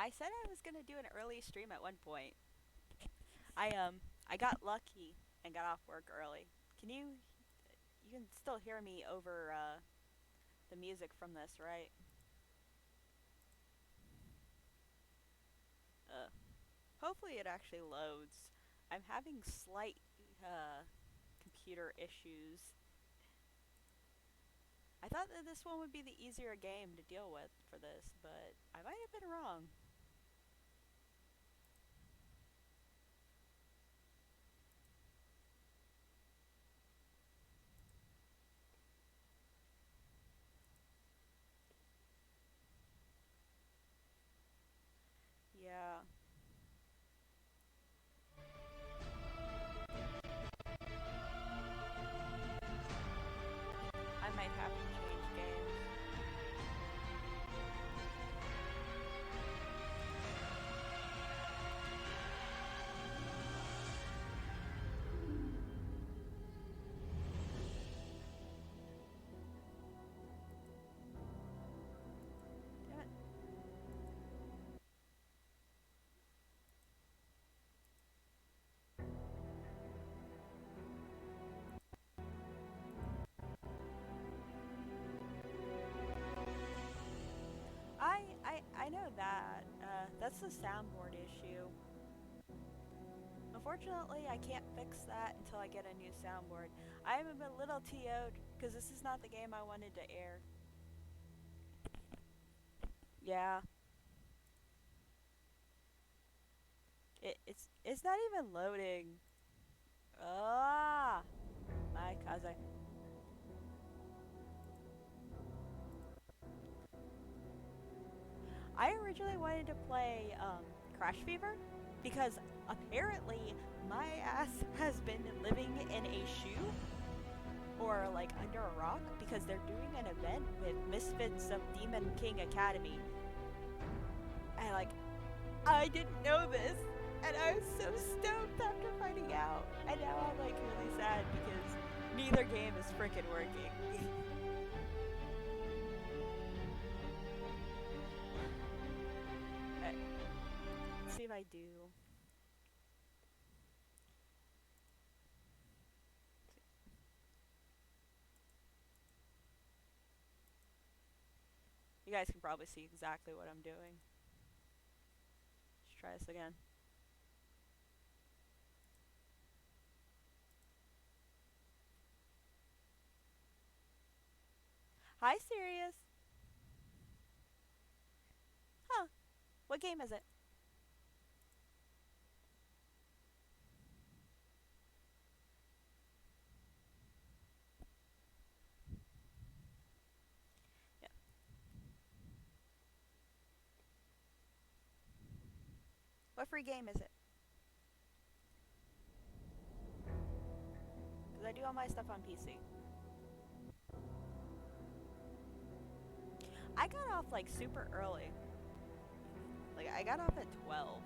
I said I was gonna do an early stream at one point. I got lucky and got off work early. Can you can still hear me over the music from this, right? Uh, Hopefully it actually loads. I'm having slight uh computer issues. I thought that this one would be the easier game to deal with for this, but I might have been wrong. Yeah, I might have to change games. Damn it. I know that. That's the soundboard issue. Unfortunately, I can't fix that until I get a new soundboard. I am a little TO'd because this is not the game I wanted to air. Yeah, it's not even loading. Ah, my cousin. I originally wanted to play Crash Fever because apparently my ass has been living in a shoe or like under a rock because they're doing an event with Misfits of Demon King Academy. And like, I didn't know this, and I was so stoked after finding out. And now I'm like really sad because neither game is freaking working. Alright, let's see if I do. You guys can probably see exactly what I'm doing. Let's try this again. Hi, Sirius. Huh? What game is it? Yeah. What free game is it? Because I do all my stuff on PC. I got off like super early. Like I got off at 12.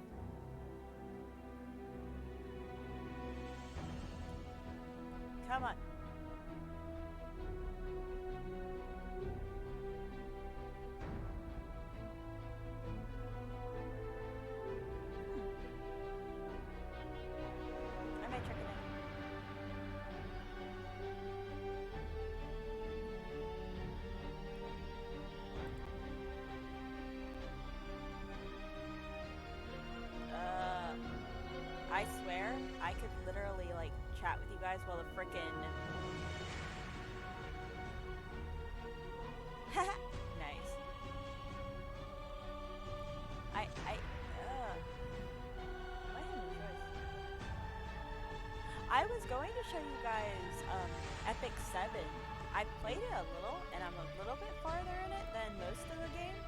Come on. I might check it out. I swear I could literally like chat with you guys while the frickin' nice. Why am I I was going to show you guys Epic 7. I played it a little, and I'm a little bit farther in it than most of the games.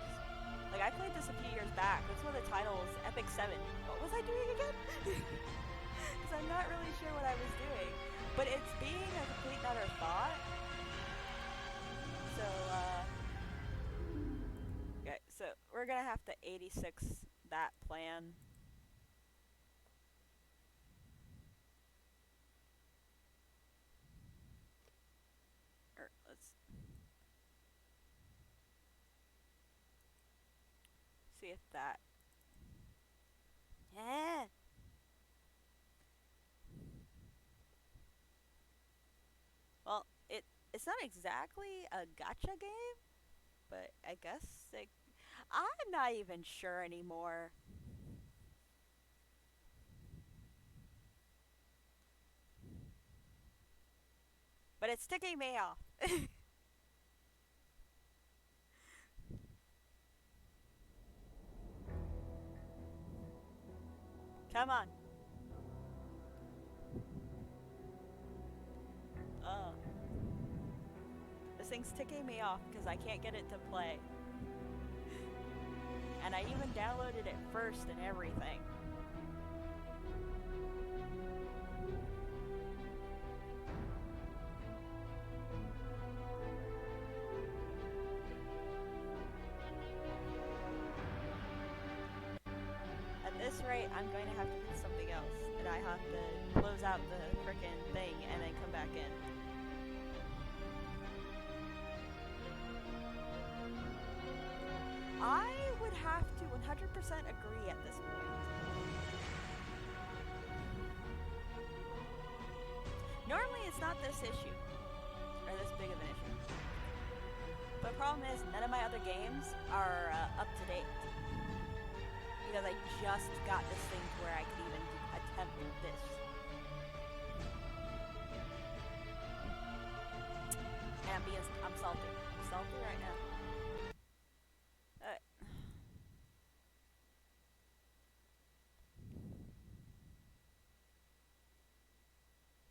Like, I played this a few years back. That's one of the titles, Epic 7. What was I doing again? Because I'm not really sure what I was doing. But it's being a complete other thought. So, okay, so we're gonna have to 86 that plan. Or let's see if that exactly a gotcha game, but I guess I'm not even sure anymore. But it's ticking me off. Come on. Uh, this thing's ticking me off because I can't get it to play. And I even downloaded it first and everything. At this rate, I'm going to have to hit something else. And I have to close out the frickin' thing and then come back in. I would have to 100% agree at this point. Normally it's not this issue, or this big of an issue. But the problem is, none of my other games are up to date. Because I just got this thing to where I could even attempt this. And I'm salty. I'm salty right now. Alright.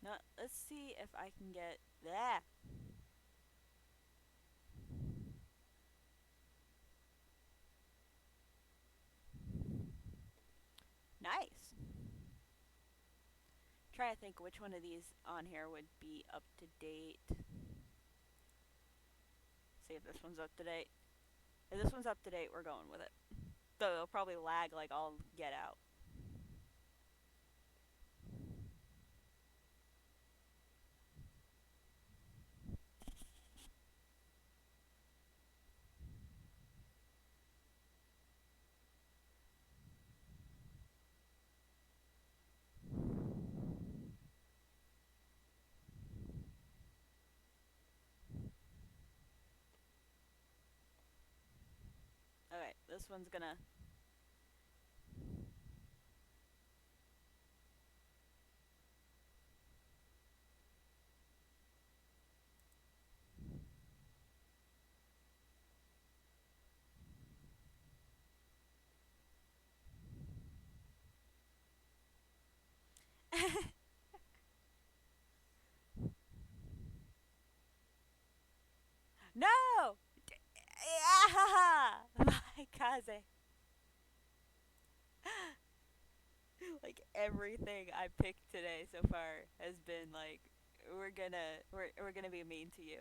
Now, let's see if I can get that. Nice. Trying to think which one of these on here would be up to date. See if this one's up to date. If this one's up to date, we're going with it. Though it'll probably lag like all get out. Alright, this one's gonna... No! My kaze. Like everything I picked today so far has been like, we're gonna be mean to you.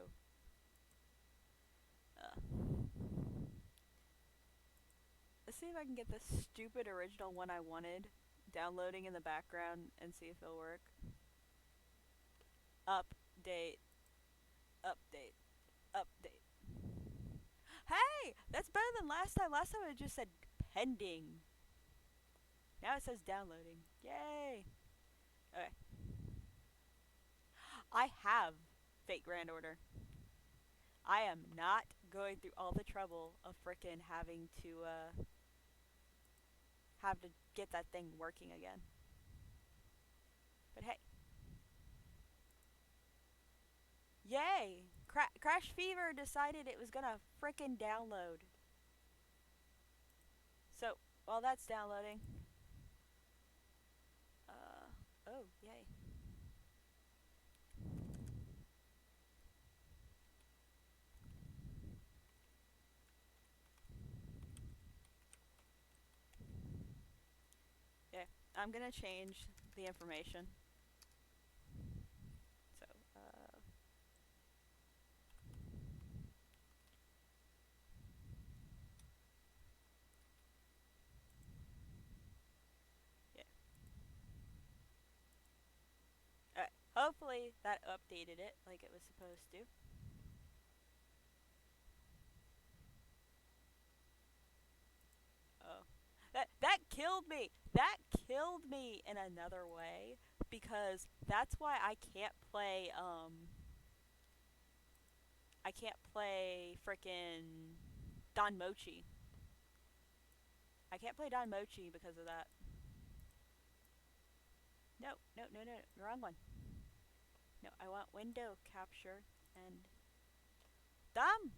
Let's see if I can get this stupid original one I wanted downloading in the background and see if it'll work. Update. Update. Update. Hey! That's better than last time. Last time it just said pending. Now it says downloading. Yay! Okay. I have Fate Grand Order. I am not going through all the trouble of frickin' having to, have to get that thing working again. But hey. Yay! Crash Fever decided it was gonna frickin' download. So, while that's downloading... oh, yay. Yeah, I'm gonna change the information. So, yeah. Alright, hopefully that updated it like it was supposed to. Oh. That killed me! That killed me in another way, because that's why I can't play, I can't play frickin' Don Mochi. I can't play Don Mochi because of that. No, no, no, no, wrong one. No, I want window capture and... Damn!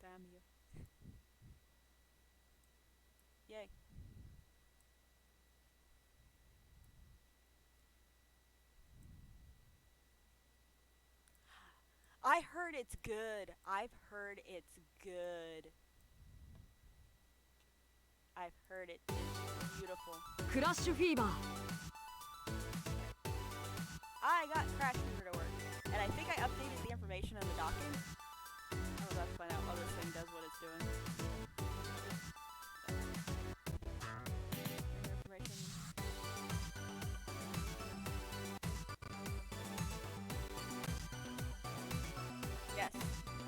Damn you. Yay. I heard it's good. I've heard it's good. I've heard it's beautiful. Crash Fever. I got Crash Fever to work. And I think I updated the information on the docking. I was about to find out how this thing does what it's doing. Information. Yes.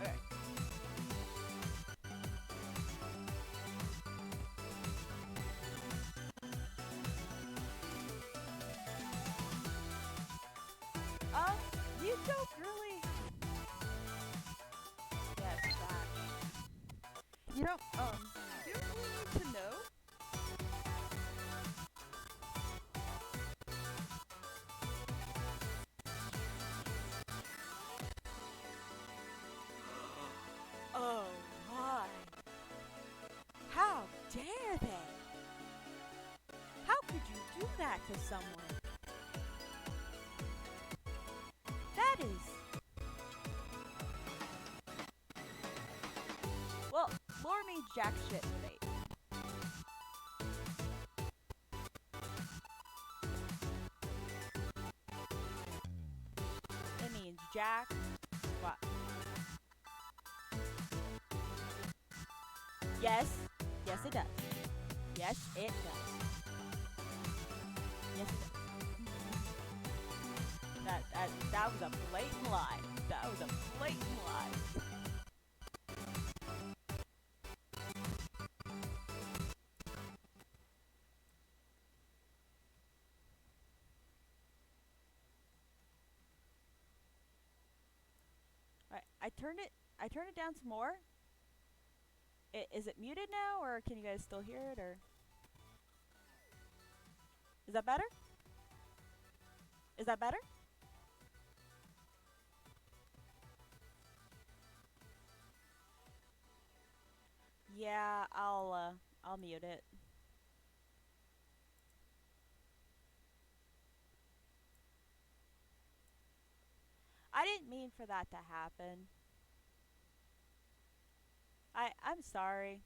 Okay. You don't really... Yes, that. You don't really need to know. Oh my. How dare they? How could you do that to someone? That is... Well, lore means jack shit with 8. It means jack... What? Yes. Yes, it does. Yes, it does. Yes, it does. That was a blatant lie. That was a blatant lie. Alright, I turned it down some more. Is it muted now, or can you guys still hear it, or? Is that better? Is that better? Yeah, I'll mute it. I didn't mean for that to happen. I'm sorry.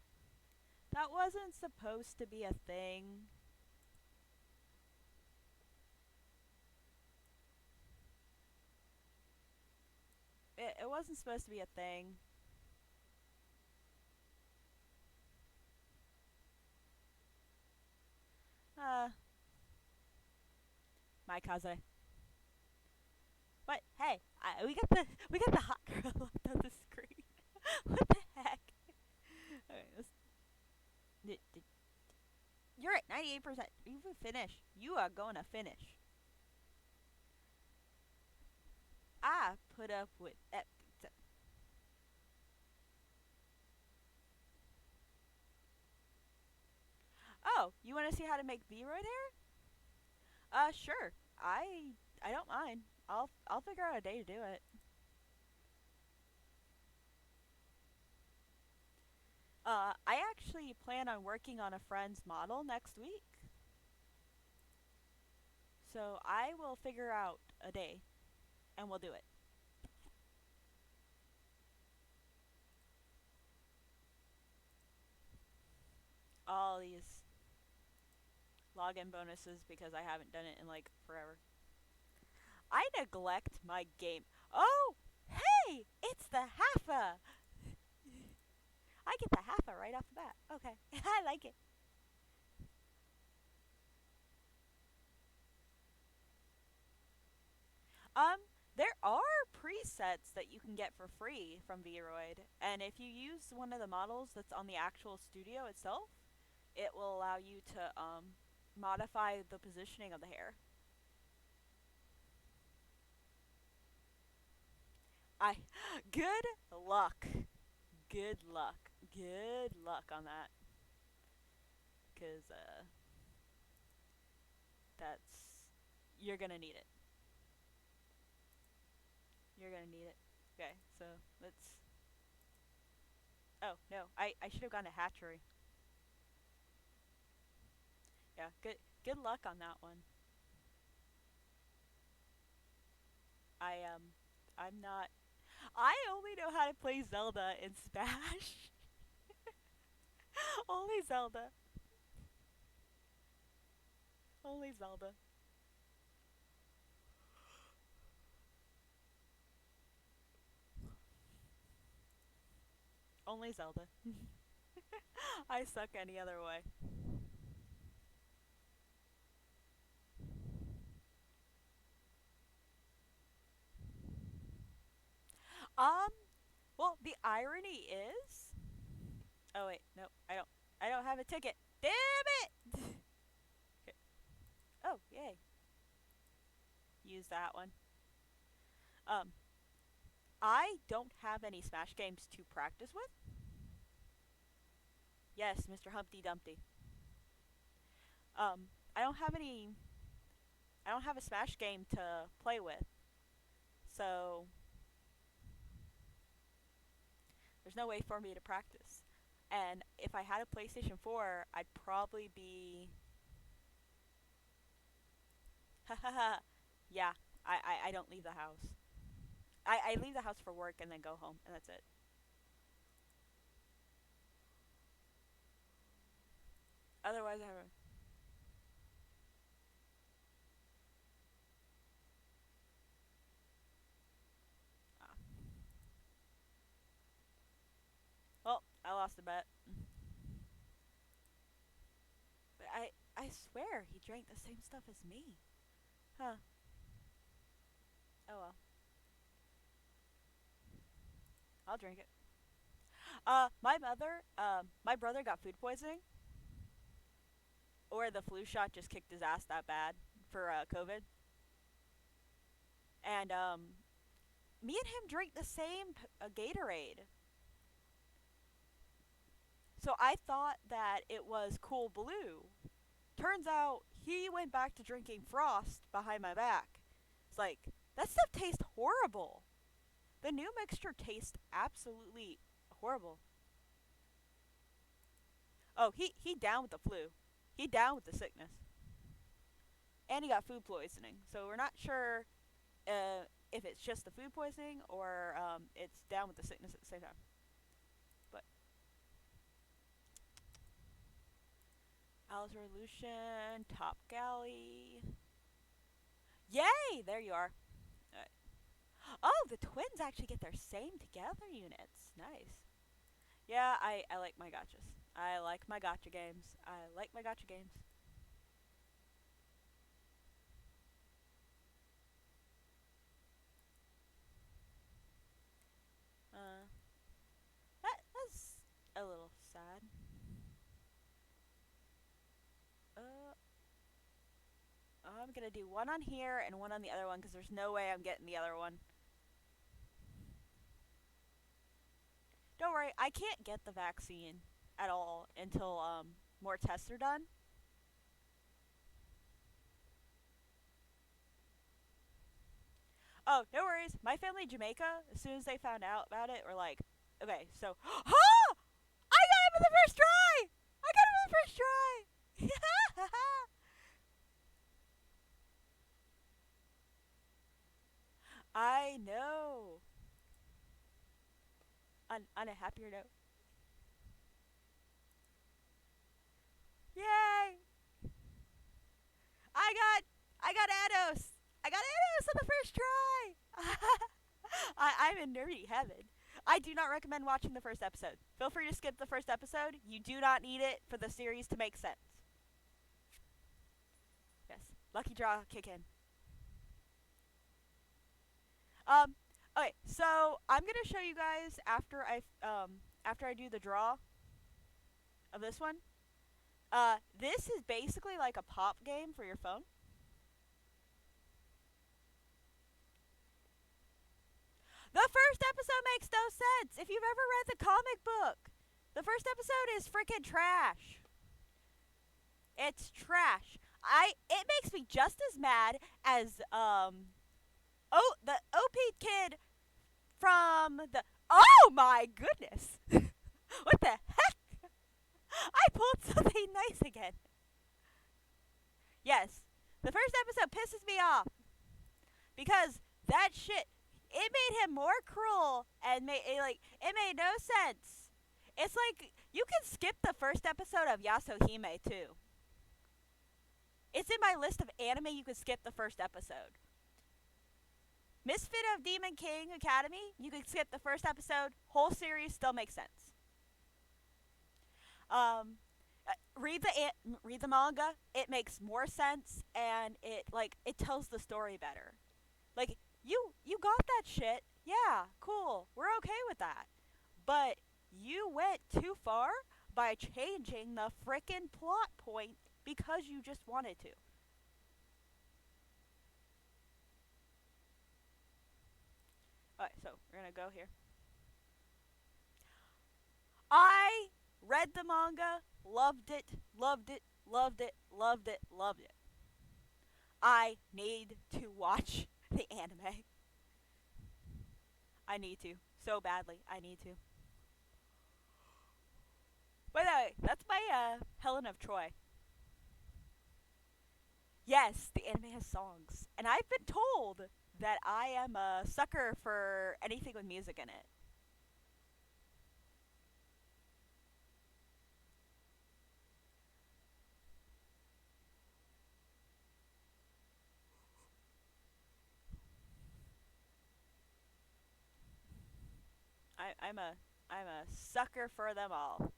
That wasn't supposed to be a thing. It wasn't supposed to be a thing. My cousin. But hey, we got the hot girl left on the screen. What the heck? Alright, you're at 98%. You will finish. You are gonna finish. I put up with that pizza. Oh, you want to see how to make Vroid hair? Sure. I don't mind. I'll figure out a day to do it. I actually plan on working on a friend's model next week. So I will figure out a day and we'll do it. All these login bonuses because I haven't done it in like forever. I neglect my game. Oh, hey, it's the Haffa. I get the Haffa right off the bat. Okay, I like it. There are presets that you can get for free from Vroid, and if you use one of the models that's on the actual studio itself, it will allow you to modify the positioning of the hair. I good luck. Good luck. Good luck on that. Cause that's you're gonna need it. You're gonna need it. Okay, so let's. Oh no, I should have gone to hatchery. Yeah, good luck on that one. I I'm not. I only know how to play Zelda in Smash. Only Zelda. Only Zelda. Only Zelda. I suck any other way. Um, well, the irony is. Oh wait, nope. I don't have a ticket. Damn it! Okay. Oh, yay. Use that one. Um, I don't have any Smash games to practice with. Yes, Mr. Humpty Dumpty. Um, I don't have any. I don't have a Smash game to play with, so there's no way for me to practice. And if I had a PlayStation 4, I'd probably be. Yeah, I don't leave the house. I leave the house for work and then go home, and that's it. Otherwise, I have. Ah. Well, I lost a bet. But I swear he drank the same stuff as me. Huh. Oh well. I'll drink it. My brother got food poisoning, or the flu shot just kicked his ass that bad for COVID, and me and him drank the same Gatorade. So I thought that it was Cool Blue. Turns out he went back to drinking Frost behind my back. It's like that stuff tastes horrible. The new mixture tastes absolutely horrible. Oh, he down with the flu. He down with the sickness. And he got food poisoning. So we're not sure if it's just the food poisoning or it's down with the sickness at the same time. But Alistair Lucian, Top Galley. Yay! There you are. Alright. Oh, the twins actually get their same together units. Nice. Yeah, I like my gotchas. I like my gotcha games. I like my gotcha games. Uh, that's a little sad. Uh, I'm gonna do one on here and one on the other one because there's no way I'm getting the other one. Don't worry, I can't get the vaccine at all until more tests are done. Oh, no worries. My family in Jamaica, as soon as they found out about it, were like, okay, so, huh? I got him in the first try! I got him in the first try! I know. On a happier note. Yay! I got I got Ados. I got Ados on the first try. I'm in nerdy heaven. I do not recommend watching the first episode. Feel free to skip the first episode. You do not need it for the series to make sense. Yes, lucky draw kick in. Um, okay, so I'm gonna show you guys after I do the draw of this one. This is basically like a pop game for your phone. The first episode makes no sense. If you've ever read the comic book, the first episode is freaking trash. It's trash. It makes me just as mad as the OP kid from the oh my goodness. What the heck? I pulled something nice again. Yes. The first episode pisses me off because that shit it made him more cruel and it made no sense. It's like you can skip the first episode of Yasuhime too. It's in my list of anime you could skip the first episode. Misfit of Demon King Academy, you could skip the first episode. Whole series still makes sense. Read the manga. It makes more sense and it tells the story better. Like you got that shit. Yeah, cool. We're okay with that. But you went too far by changing the frickin' plot point because you just wanted to. Alright, so we're gonna go here. I read the manga, loved it, loved it, loved it, loved it, loved it. I need to watch the anime. I need to. So badly. I need to. By the way, that's my Helen of Troy. Yes, the anime has songs. And I've been told that I am a sucker for anything with music in it. I'm a sucker for them all.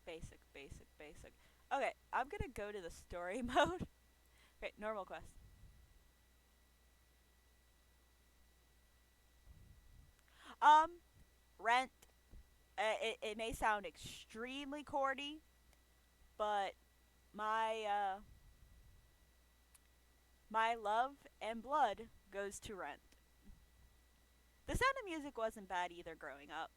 Basic, basic, basic. Okay, I'm gonna go to the story mode. Okay, normal quest. Um, Rent. It may sound extremely corny, but my my love and blood goes to Rent. The Sound of Music wasn't bad either growing up.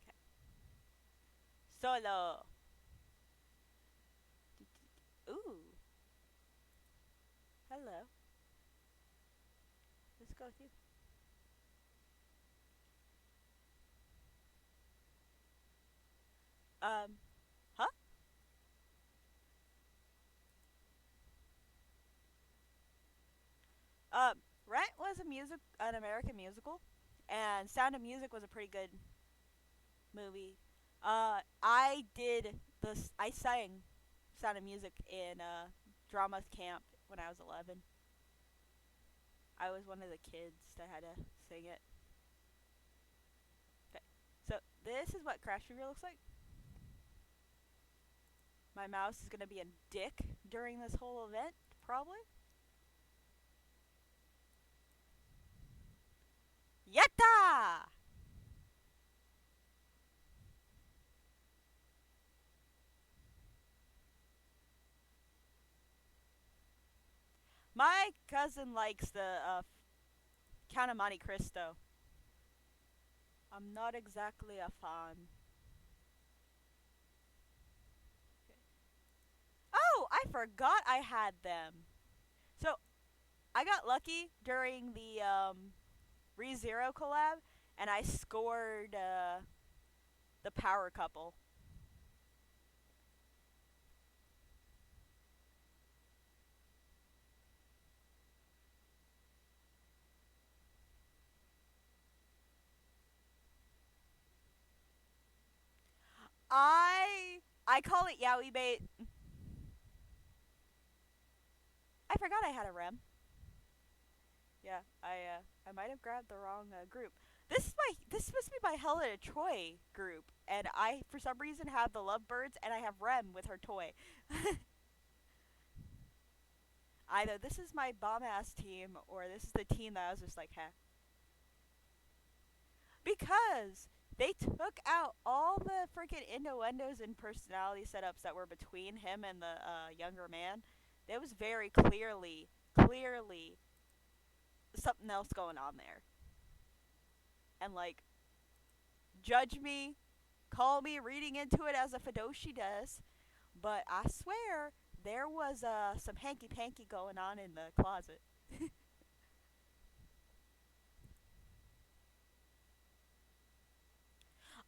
Okay. Solo. Ooh. Hello. Let's go with you. Huh? Rent was an American musical, and Sound of Music was a pretty good movie. I did this. I sang Sound of Music in drama camp when I was 11. I was one of the kids that had to sing it. Okay, so this is what Crash Fever looks like. My mouse is gonna be a dick during this whole event, probably. Yatta! My cousin likes the Count of Monte Cristo. I'm not exactly a fan. Oh, I forgot I had them. So I got lucky during the ReZero collab, and I scored the power couple. I call it yaoi bait. I forgot I had a rem. Yeah, I might have grabbed the wrong group. This must be my Helena Troy group, and I for some reason have the Lovebirds, and I have Rem with her toy. Either this is my bomb ass team, or this is the team that I was just like, heh. Because They took out all the freaking innuendos and personality setups that were between him and the younger man. There was very clearly something else going on there. And like, judge me, call me reading into it as a Fidoshi does, but I swear there was some hanky panky going on in the closet.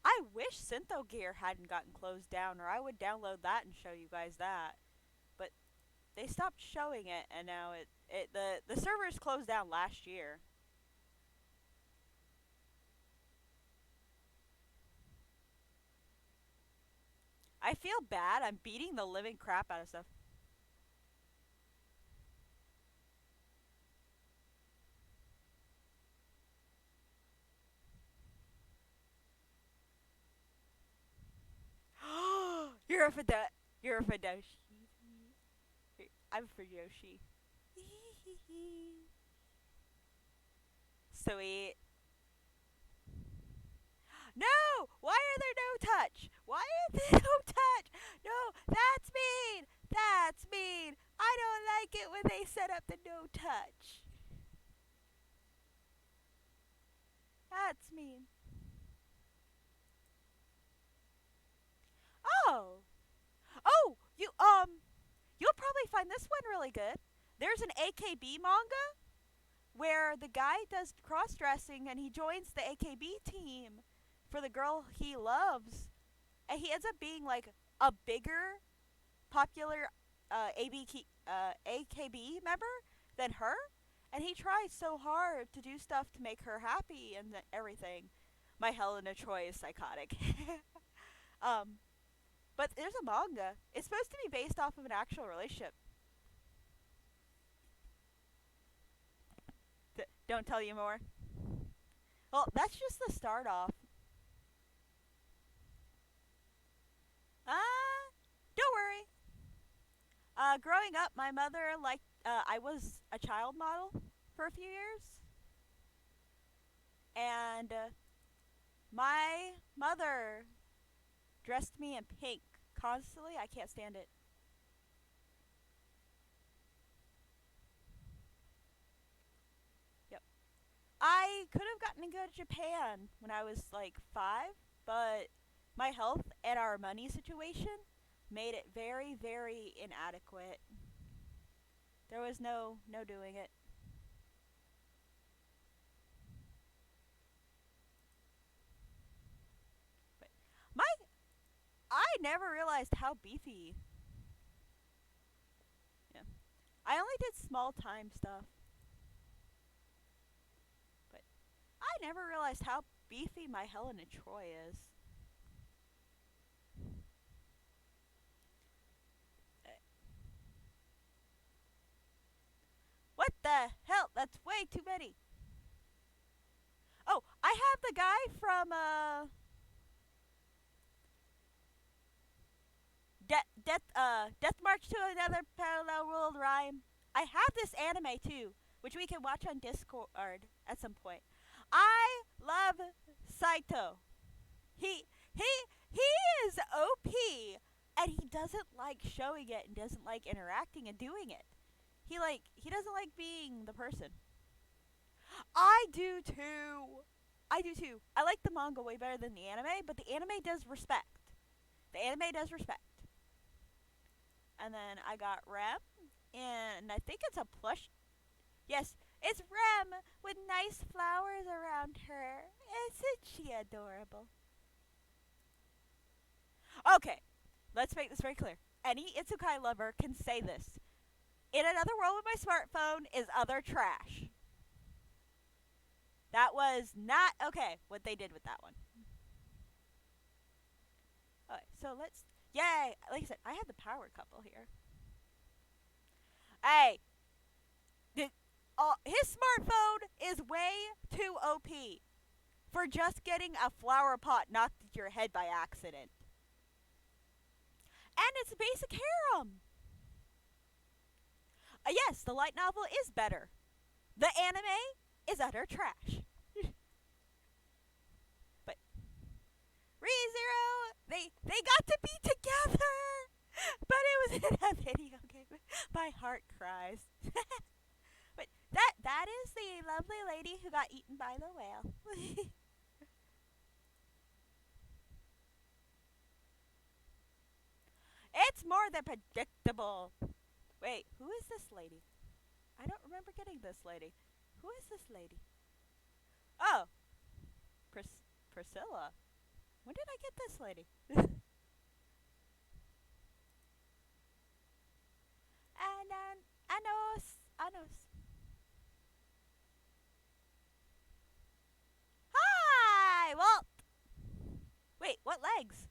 I wish Syntho Gear hadn't gotten closed down, or I would download that and show you guys that. But they stopped showing it, and now the servers closed down last year. I feel bad. I'm beating the living crap out of stuff. You're a Fido- you're a Fidoshi. I'm for Yoshi. Sweet. No! Why are there no touch? Why is there no touch? No, that's mean. That's mean. I don't like it when they set up the no touch. That's mean. Oh. Oh, you'll probably find this one really good. There's an AKB manga where the guy does cross dressing and he joins the AKB team for the girl he loves, and he ends up being like a bigger, popular AKB member than her, and he tries so hard to do stuff to make her happy and everything. My Helena Troy is psychotic. um, but there's a manga. It's supposed to be based off of an actual relationship. Don't tell you more. Well, that's just the start off. Don't worry. Growing up, my mother liked. I was a child model for a few years, and my mother dressed me in pink constantly. I can't stand it. Yep. I could have gotten to go to Japan when I was like 5, but my health and our money situation made it very inadequate. There was no doing it. But my I never realized how beefy. Yeah. I only did small time stuff, but I never realized how beefy my Helena Troy is. Uh, What the hell? That's way too many. Oh, I have the guy from Death March to Another Parallel World Rhyme. I have this anime too, which we can watch on Discord at some point. I love Saito. He he is OP, and he doesn't like showing it and doesn't like interacting and doing it. He doesn't like being the person. I do too. I do too. I like the manga way better than the anime, but the anime does respect. The anime does respect. And then I got Rem, and I think it's a plush. Yes, it's Rem with nice flowers around her. Isn't she adorable? Okay, let's make this very clear. Any isekai lover can say this. In Another World with My Smartphone is other trash. That was not okay what they did with that one. Okay, so let's. Yay! Like I said, I have the power couple here. Hey, his smartphone is way too OP for just getting a flower pot knocked at your head by accident. And it's a basic harem. Yes, the light novel is better. The anime is utter trash. but ReZero, they got to be together, but it was in a video game. My heart cries. But that is the lovely lady who got eaten by the whale. It's more than predictable. Wait, who is this lady? I don't remember getting this lady. Who is this lady? Oh, Priscilla. When did I get this lady? Anos. Hi, Walt. Wait, what legs?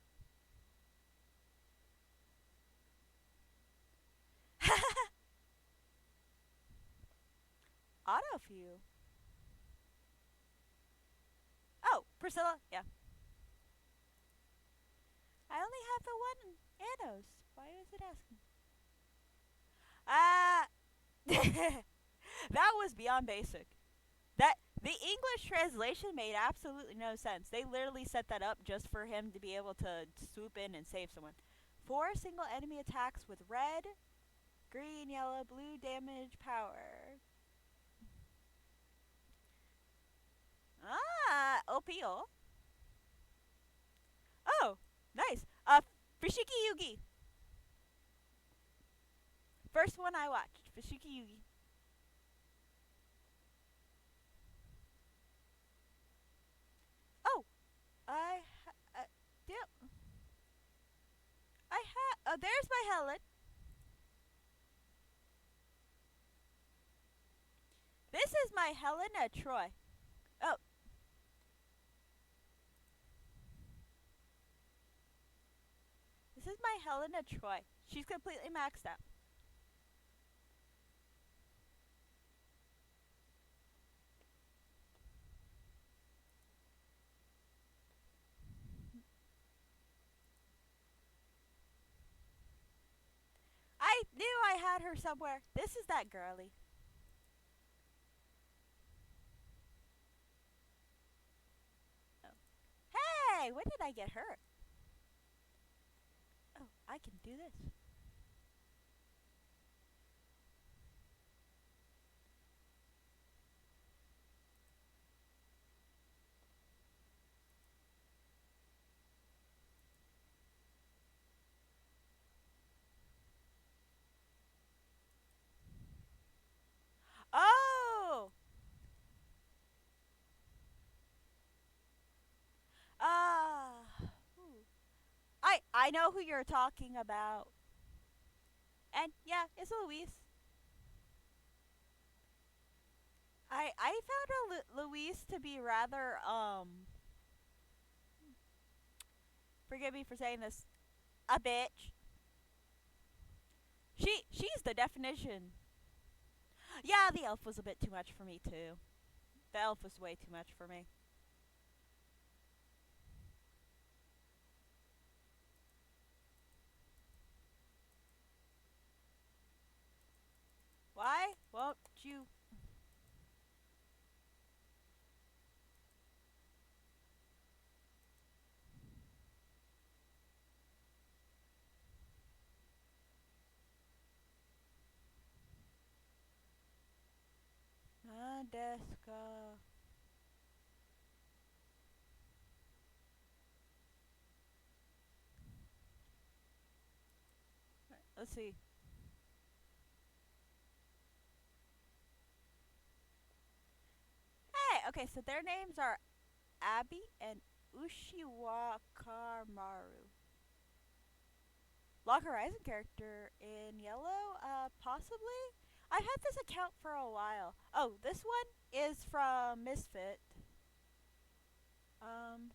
Autofew. Oh, Priscilla. Yeah. I only have the one Anos. Why is it asking? That was beyond basic. That the English translation made absolutely no sense. They literally set that up just for him to be able to swoop in and save someone. 4 single enemy attacks with red, green, yellow, blue damage power. OPO. Oh, nice. Fushigi Yugi. First one I watched, Fushigi Yugi. Oh, I yep. There's my Helen. This is my Helena Troy. Oh. This is my Helena Troy. She's completely maxed out. I knew I had her somewhere. This is that girly. Oh. Hey, when did I get her? Oh, I can do this. Oh! Ah. I know who you're talking about. And yeah, it's Louise. I found Louise to be rather forgive me for saying this, a bitch. She's the definition. Yeah, the elf was a bit too much for me too. The elf was way too much for me. Why won't you? Deska. Let's see. Hey, okay, so their names are Abby and Ushiwakamaru. Lock Horizon character in yellow? Possibly? I've had this account for a while. Oh, this one is from Misfit. Um,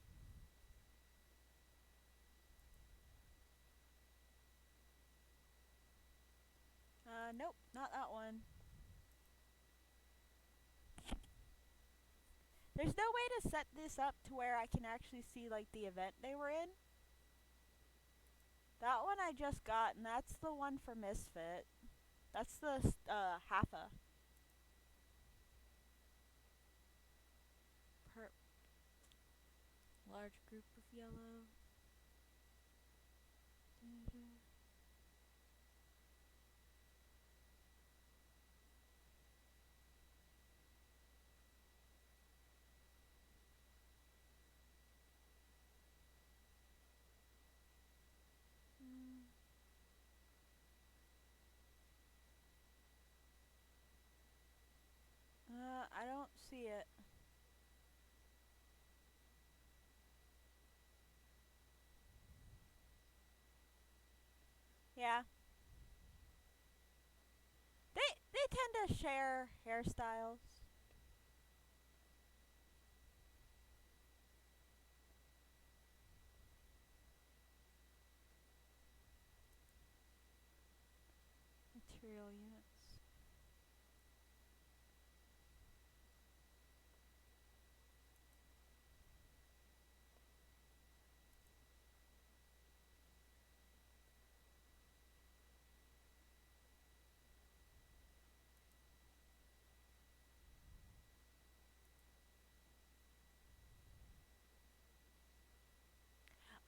nope, not that one. There's no way to set this up to where I can actually see like the event they were in. That one I just got, and that's the one for Misfit. That's the Hafa. Large large group of yellow. I don't see it. Yeah. They tend to share hairstyles. Material units.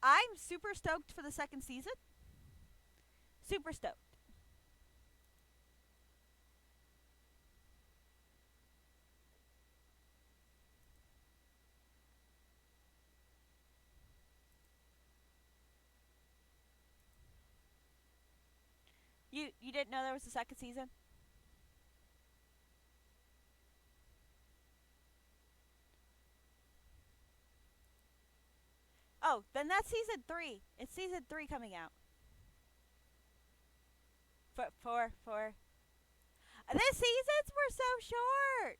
I'm super stoked for the second season. Super stoked. You didn't know there was a second season? Oh, then that's season 3. It's season 3 coming out. Four. The seasons were so short.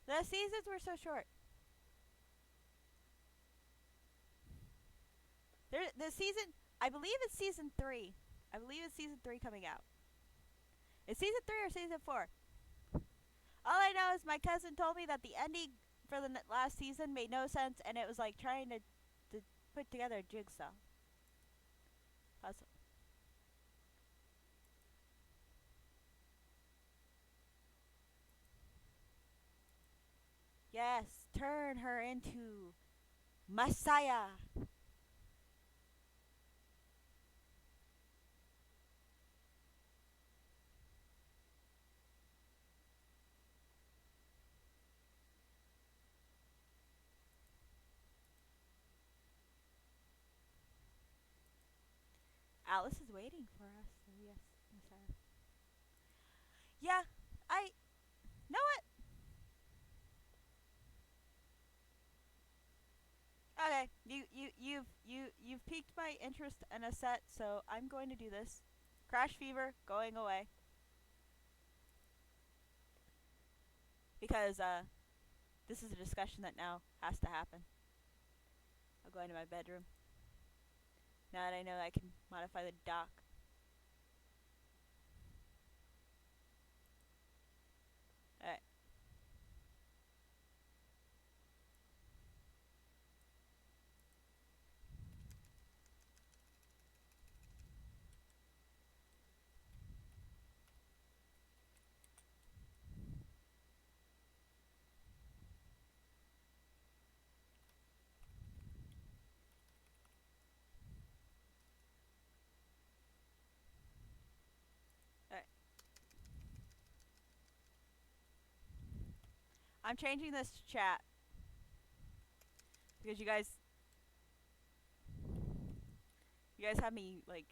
The seasons were so short. The season, I believe it's season 3. I believe it's season 3 coming out. It's season 3 or season 4. All I know is my cousin told me that the ending for the last season made no sense, and it was like trying to put together a jigsaw puzzle. Yes, turn her into Messiah. Alice is waiting for us, so yes, Messiah. Yeah, I know what? Okay, you've piqued my interest in a set, so I'm going to do this. Crash Fever going away because this is a discussion that now has to happen. I'll go into my bedroom now that I know I can modify the dock. All right. All right. I'm changing this to chat because you guys have me like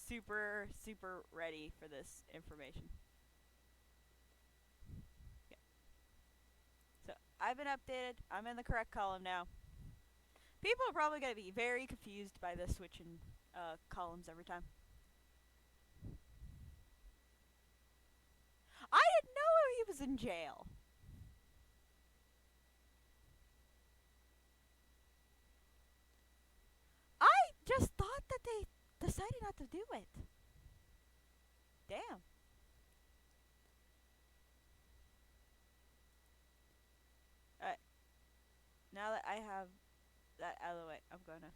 super ready for this information. Yeah. So I've been updated. I'm in the correct column now. People are probably gonna be very confused by this switching columns every time. I didn't know he was in jail. I just thought that they decided not to do it. Damn. Alright. Now that I have that out of the way, I'm gonna.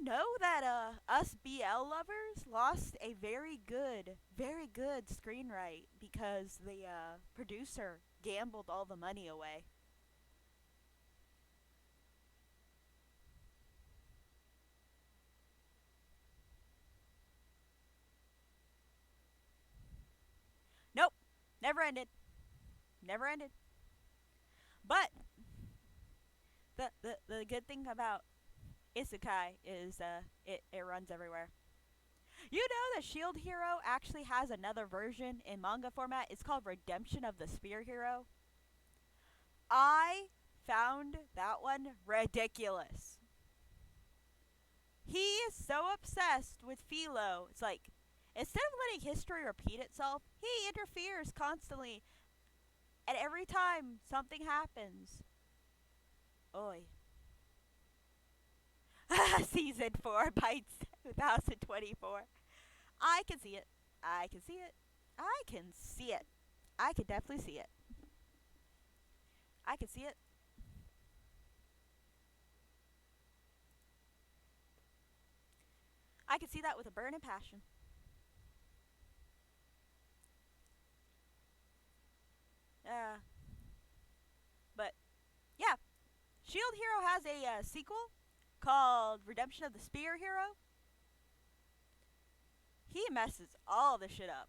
know that us BL lovers lost a very good screenwrite because the producer gambled all the money away. Nope, never ended. Never ended. But the good thing about Isekai is it runs everywhere. You know that Shield Hero actually has another version in manga format. It's called Redemption of the Spear Hero. I found that one ridiculous. He is so obsessed with Philo. It's like instead of letting history repeat itself, he interferes constantly. And every time something happens, oi. Season 4 by 2024. I can see it. I can see it. I can see it. I can definitely see it. I can see it. I can see that with a burning passion. Uh, but yeah, Shield Hero has a sequel called Redemption of the Spear Hero. He messes all the shit up.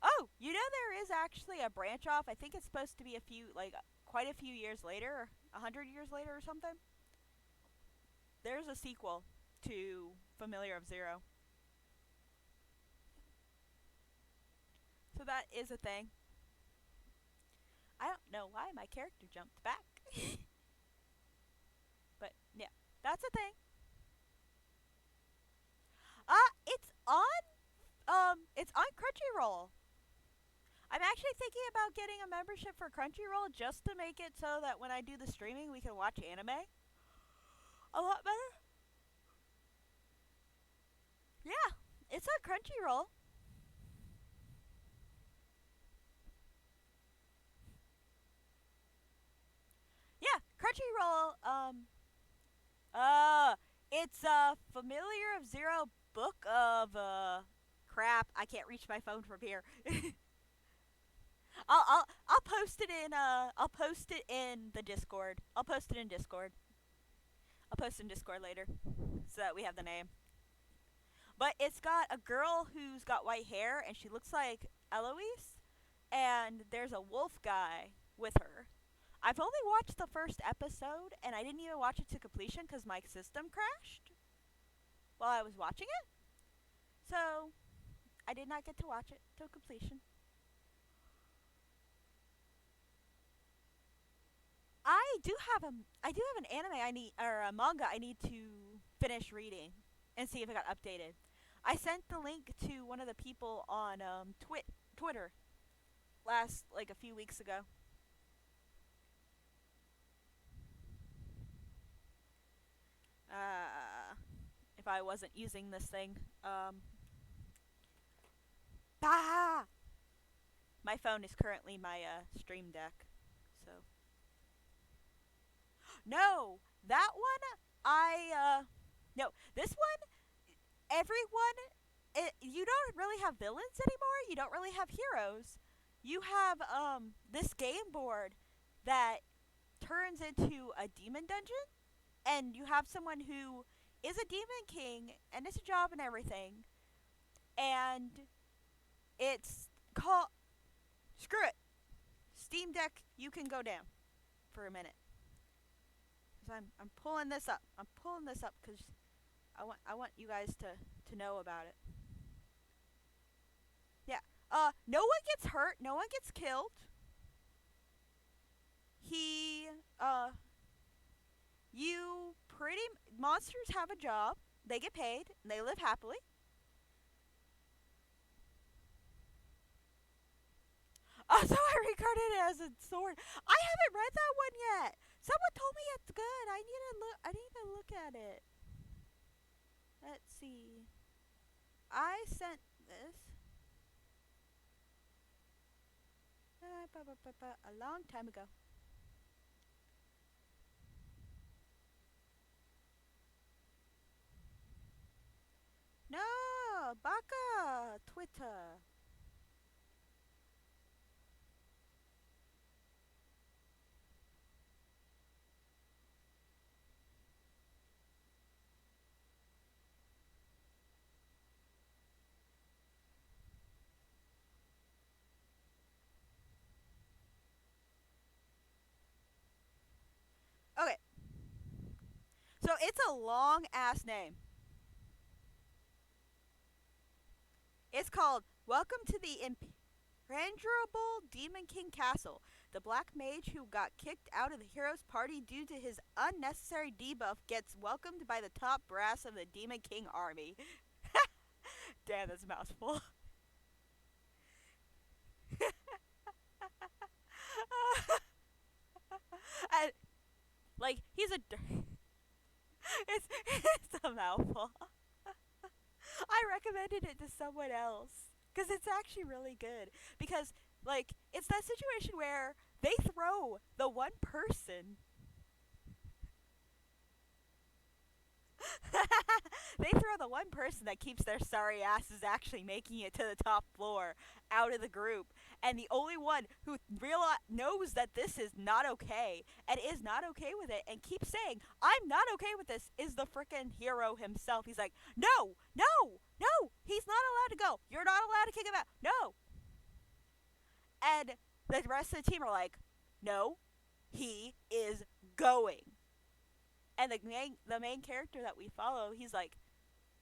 Oh, you know there is actually a branch off. I think it's supposed to be a few, like, quite a few years later, 100 years later or something. There's a sequel to Familiar of Zero. So that is a thing. I don't know why my character jumped back. But yeah, that's a thing. It's on Crunchyroll. I'm actually thinking about getting a membership for Crunchyroll just to make it so that when I do the streaming, we can watch anime a lot better. Yeah, it's on Crunchyroll. Yeah, Crunchyroll. Uh, it's a Familiar of Zero book of crap. I can't reach my phone from here. I'll post it in I'll post it in the Discord. I'll post it in Discord. I'll post it in Discord later so that we have the name. But it's got a girl who's got white hair and she looks like Eloise, and there's a wolf guy with her. I've only watched the first episode and I didn't even watch it to completion because my system crashed while I was watching it. So I did not get to watch it to completion. I do have an anime I need or a manga I need to finish reading and see if it got updated. I sent the link to one of the people on Twitter last like a few weeks ago. Uh, if I wasn't using this thing, bah! My phone is currently my stream deck. So no, that one no, this one everyone you don't really have villains anymore. You don't really have heroes. You have this game board that turns into a demon dungeon, and you have someone who is a demon king and it's a job and everything, and it's called screw it. Steam Deck, you can go down for a minute. Cause I'm pulling this up. I'm pulling this up because I want you guys to know about it. Yeah. No one gets hurt. No one gets killed. He you pretty monsters have a job. They get paid. And they live happily. Also, I regarded it as a sword. I haven't read that one yet. Someone told me it's good. I need to look. I need to look at it. Let's see. I sent this a long time ago. Okay, so it's a long ass name. It's called Welcome to the Impenetrable Demon King Castle. The black mage who got kicked out of the hero's party due to his unnecessary debuff gets welcomed by the top brass of the Demon King army. Damn, that's a mouthful. And, like, he's a. It's a mouthful. I recommended it to someone else because it's actually really good. Because, like, it's that situation where they throw the one person. They throw the one person that keeps their sorry asses actually making it to the top floor out of the group, and the only one who knows that this is not okay and is not okay with it and keeps saying, "I'm not okay with this," is the frickin' hero himself. He's like, "No, no, no, he's not allowed to go. You're not allowed to kick him out. No." And the rest of the team are like, "No, he is going." And the main character that we follow, he's like,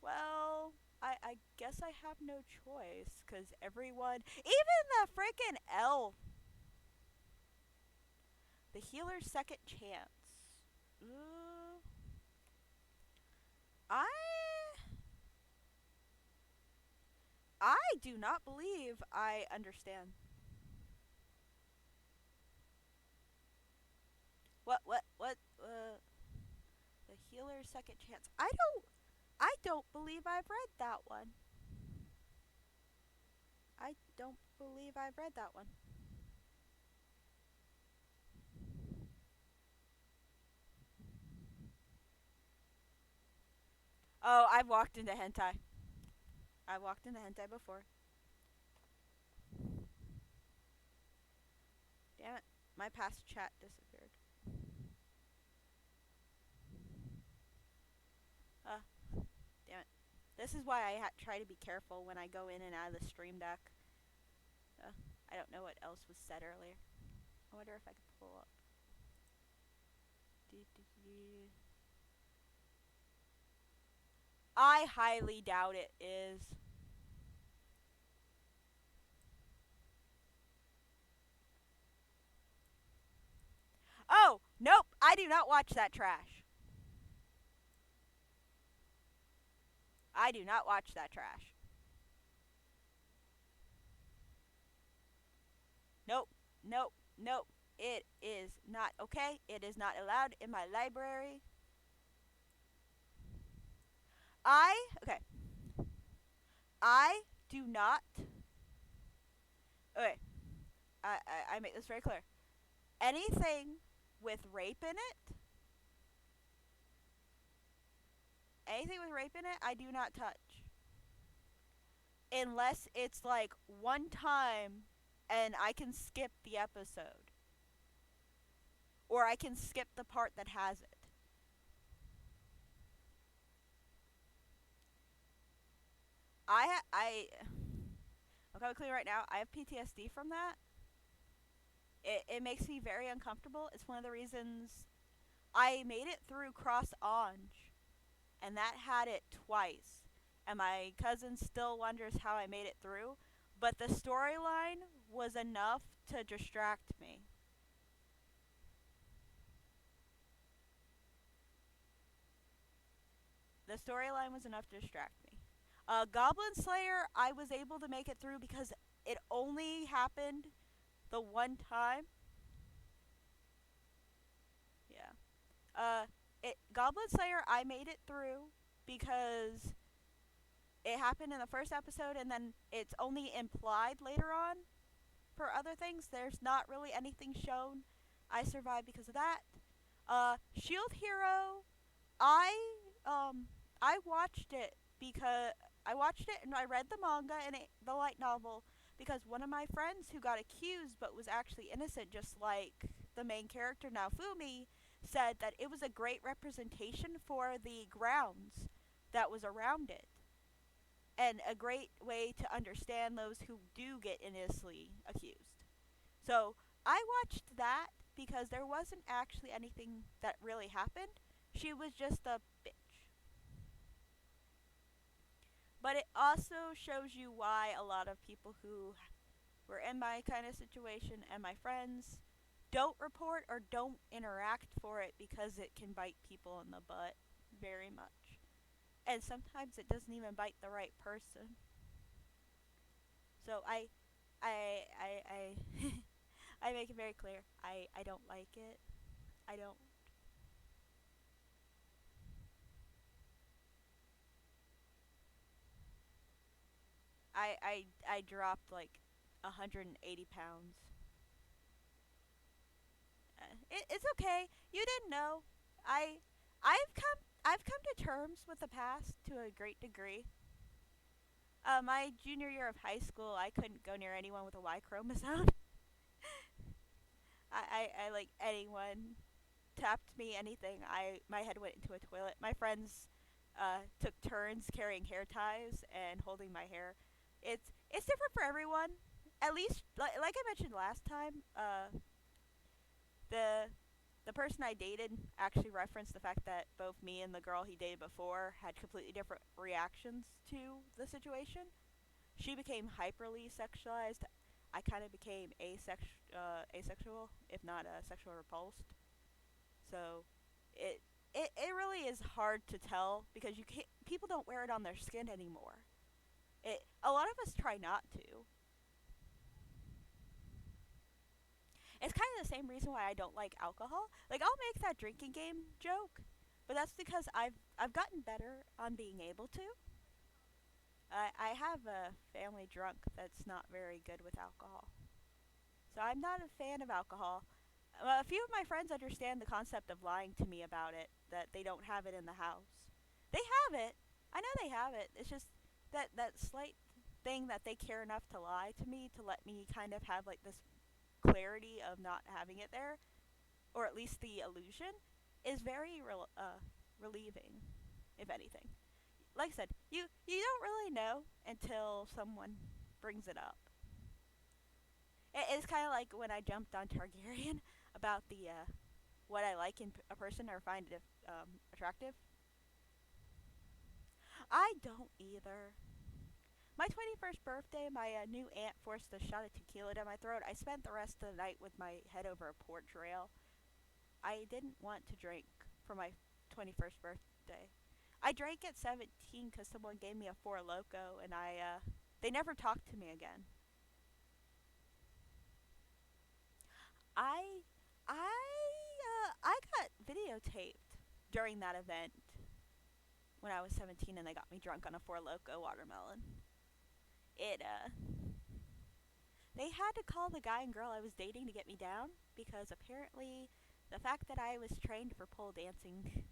well, I guess I have no choice because everyone, even the freaking elf, the healer's second chance. I I do not believe I understand. What? The healer's second chance. I don't believe I've read that one. I don't believe I've read that one. Oh, I've walked into hentai. I walked into hentai before. Damn it. My past chat disappeared. Uh, damn it. This is why I try to be careful when I go in and out of the stream deck. Uh, I don't know what else was said earlier. I wonder if I could pull up. I highly doubt it is. Oh, nope. I do not watch that trash. I do not watch that trash. Nope. Nope. Nope. It is not okay. It is not allowed in my library. Okay. I do not. Okay. I make this very clear. Anything with rape in it, I do not touch. Unless it's like one time and I can skip the episode. Or I can skip the part that has it. I'm coming clean right now. I have PTSD from that. It makes me very uncomfortable. It's one of the reasons I made it through Cross Ange, and that had it twice. And my cousin still wonders how I made it through. But the storyline was enough to distract me. The storyline was enough to distract me. Goblin Slayer, I was able to make it through because it only happened the one time. Yeah. Goblin Slayer, I made it through because it happened in the first episode, and then it's only implied later on for other things. There's not really anything shown. I survived because of that. Shield Hero, I I watched it because I watched it and I read the manga and the light novel because one of my friends who got accused but was actually innocent, just like the main character Naofumi, said that it was a great representation for the grounds that was around it and a great way to understand those who do get innocently accused. So I watched that because there wasn't actually anything that really happened. She was just a bitch. But it also shows you why a lot of people who were in my kind of situation and my friends don't report or don't interact for it because it can bite people in the butt very much. And sometimes it doesn't even bite the right person. So I I make it very clear. I don't like it. I don't. I dropped like 180 pounds. It's okay. You didn't know. I I've come to terms with the past to a great degree. My junior year of high school, I couldn't go near anyone with a Y chromosome. I like anyone tapped me, anything. My head went into a toilet. My friends took turns carrying hair ties and holding my hair. It's different for everyone. At least, like I mentioned last time, the the person I dated actually referenced the fact that both me and the girl he dated before had completely different reactions to the situation. She became hyperly sexualized. I kind of became asexual, if not sexual repulsed. So it it really is hard to tell because you can't, people don't wear it on their skin anymore. It a lot of us try not to. It's kind of the same reason why I don't like alcohol. Like I'll make that drinking game joke, but that's because I've gotten better on being able to. I have a family drunk that's not very good with alcohol. So I'm not a fan of alcohol. A few of my friends understand the concept of lying to me about it, that they don't have it in the house. They have it. I know they have it. It's just that slight thing that they care enough to lie to me to let me kind of have like this clarity of not having it there, or at least the illusion, is very relieving, if anything. Like I said, you don't really know until someone brings it up. It's kind of like when I jumped on Targaryen about the what I like in a person or find attractive. I don't either. My 21st birthday, my new aunt forced a shot of tequila down my throat. I spent the rest of the night with my head over a porch rail. I didn't want to drink for my 21st birthday. I drank at 17 because someone gave me a Four Loco, and they never talked to me again. I I got videotaped during that event when I was 17, and they got me drunk on a Four Loco watermelon. It They had to call the guy and girl I was dating to get me down because apparently the fact that I was trained for pole dancing.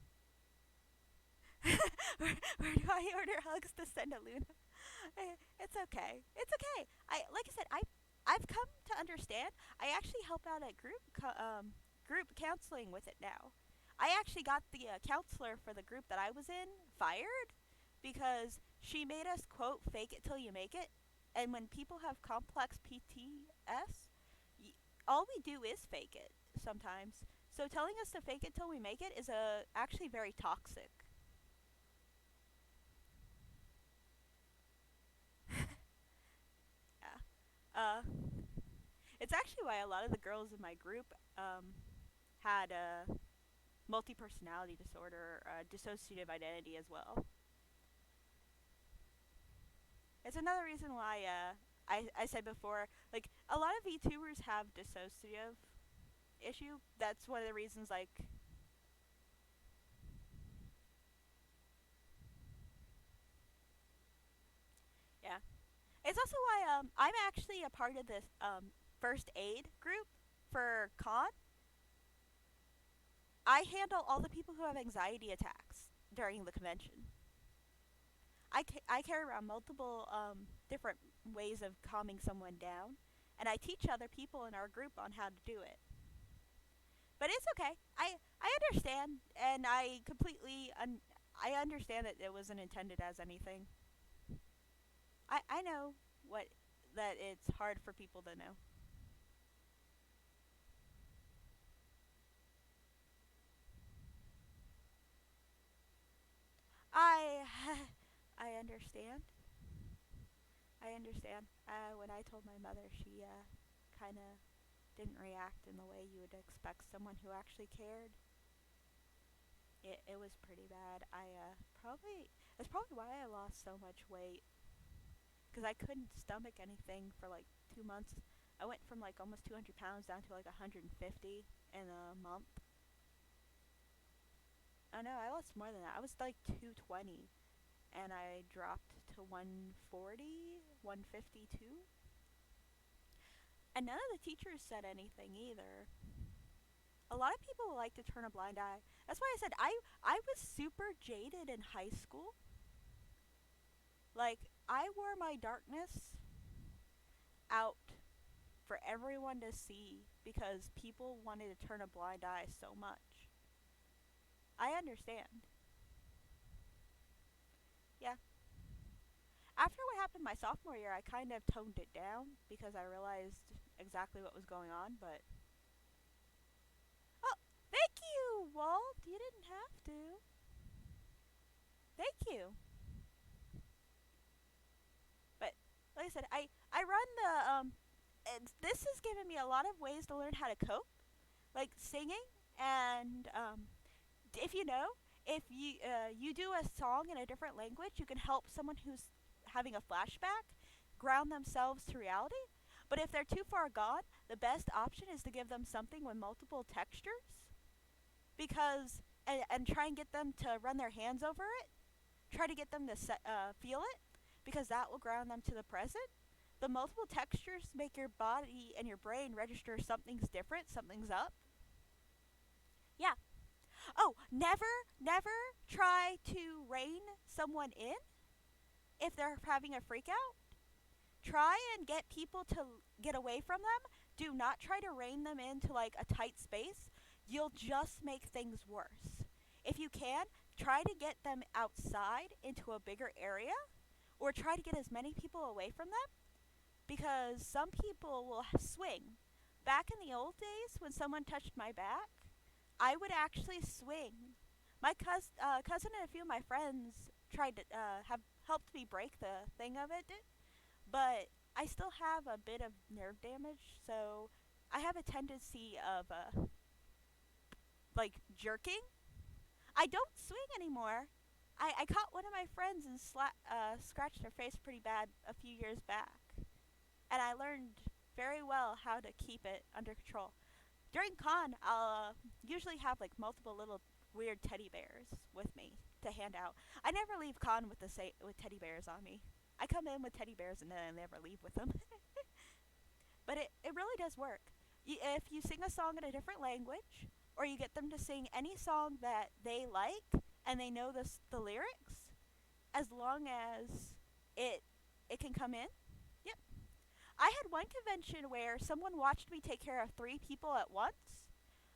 Where do I order hugs to send to Luna? It's okay. It's okay. Like I said, I've come to understand. I actually help out at group counseling with it now. I actually got the counselor for the group that I was in fired because she made us quote fake it till you make it. And when people have complex PTS, all we do is fake it sometimes. So telling us to fake it till we make it is actually very toxic. Yeah. It's actually why a lot of the girls in my group had a multi personality disorder, dissociative identity as well. It's another reason why I said before, like a lot of VTubers have dissociative issue. That's one of the reasons, like, yeah. It's also why I'm actually a part of this first aid group for con. I handle all the people who have anxiety attacks during the convention. I carry around multiple different ways of calming someone down, and I teach other people in our group on how to do it. But it's okay. I understand, and I understand that it wasn't intended as anything. I know what that it's hard for people to know. understand. I understand. When I told my mother, she kind of didn't react in the way you would expect someone who actually cared. It was pretty bad. That's probably why I lost so much weight because I couldn't stomach anything for like 2 months. I went from like almost 200 pounds down to like 150 in a month. Oh no, I lost more than that. I was like 220 and I dropped to 140, 152. And none of the teachers said anything either. A lot of people like to turn a blind eye. That's why I said I was super jaded in high school. Like I wore my darkness out for everyone to see because people wanted to turn a blind eye so much. I understand. Yeah. After what happened my sophomore year, I kind of toned it down because I realized exactly what was going on, but oh, thank you, Walt. You didn't have to. Thank you. But like I said, I run the this has given me a lot of ways to learn how to cope, like singing and if you know, if you do a song in a different language, you can help someone who's having a flashback ground themselves to reality. But if they're too far gone, the best option is to give them something with multiple textures because and try and get them to run their hands over it. Try to get them to feel it because that will ground them to the present. The multiple textures make your body and your brain register something's different, something's up. Yeah. Oh, never try to rein someone in if they're having a freak out. Try and get people to get away from them. Do not try to rein them into like a tight space. You'll just make things worse. If you can, try to get them outside into a bigger area or try to get as many people away from them because some people will swing. Back in the old days when someone touched my back, I would actually swing. My cousin and a few of my friends tried to have helped me break the thing of it, but I still have a bit of nerve damage, so I have a tendency of like jerking. I don't swing anymore. I caught one of my friends and scratched her face pretty bad a few years back, and I learned very well how to keep it under control. During con, I'll usually have like multiple little weird teddy bears with me to hand out. I never leave con with with teddy bears on me. I come in with teddy bears and then I never leave with them. But it really does work. If you sing a song in a different language, or you get them to sing any song that they like and they know the lyrics, as long as it it can come in. Yep. I had one convention where someone watched me take care of 3 people at once.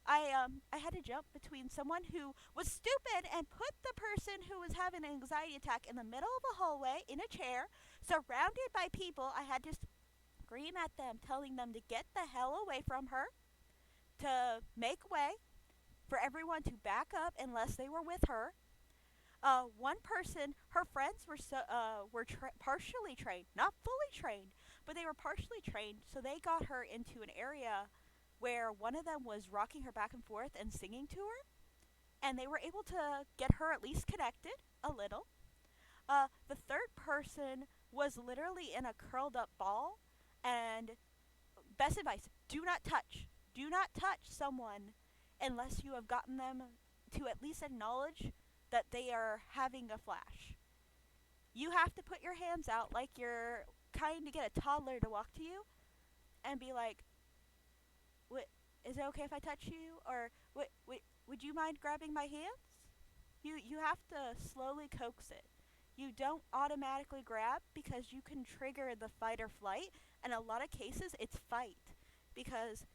I had to jump between someone who was stupid and put the person who was having an anxiety attack in the middle of a hallway in a chair, surrounded by people. I had to scream at them, telling them to get the hell away from her, to make way for everyone to back up unless they were with her. One person, her friends were partially trained, not fully trained, but they were partially trained, so they got her into an area where one of them was rocking her back and forth and singing to her, and they were able to get her at least connected a little. The third person was literally in a curled up ball, and best advice: do not touch. Do not touch someone unless you have gotten them to at least acknowledge that they are having a flash. You have to put your hands out like you're trying to get a toddler to walk to you and be like, "What? Is it okay if I touch you?" Or would you mind grabbing my hands? You have to slowly coax it. You don't automatically grab because you can trigger the fight or flight. And in a lot of cases, it's fight because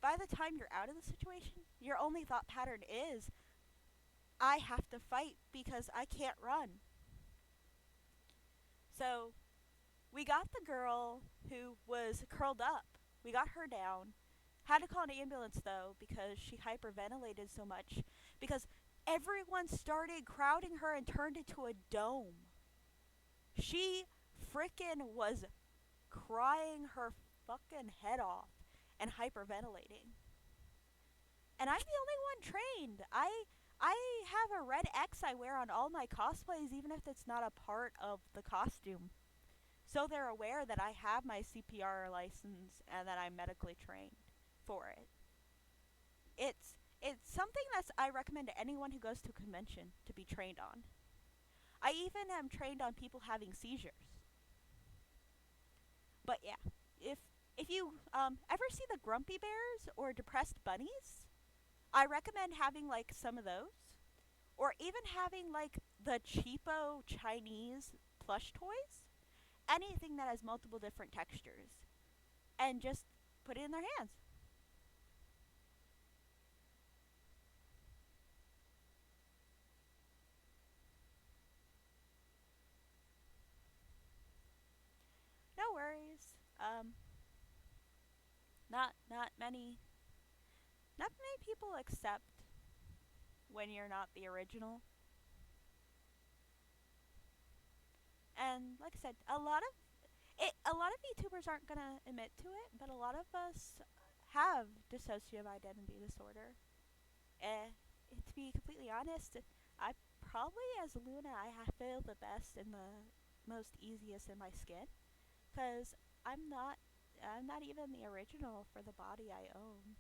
by the time you're out of the situation, your only thought pattern is, I have to fight because I can't run. So we got the girl who was curled up. We got her down. Had to call an ambulance though because she hyperventilated so much because everyone started crowding her and turned into a dome. She frickin' was crying her fucking head off and hyperventilating. And I'm the only one trained. I have a red X I wear on all my cosplays even if it's not a part of the costume. So they're aware that I have my CPR license and that I'm medically trained for it. It's something that I recommend to anyone who goes to a convention to be trained on. I even am trained on people having seizures. But yeah, if if you ever see the grumpy bears or depressed bunnies, I recommend having like some of those, or even having like the cheapo Chinese plush toys, anything that has multiple different textures, and just put it in their hands. No worries. Not many not many people accept when you're not the original. And like I said, a lot of YouTubers aren't gonna admit to it, but a lot of us have dissociative identity disorder. To be completely honest, I probably as Luna feel the best and the most easiest in my skin, cause I'm not I'm not even the original for the body I own.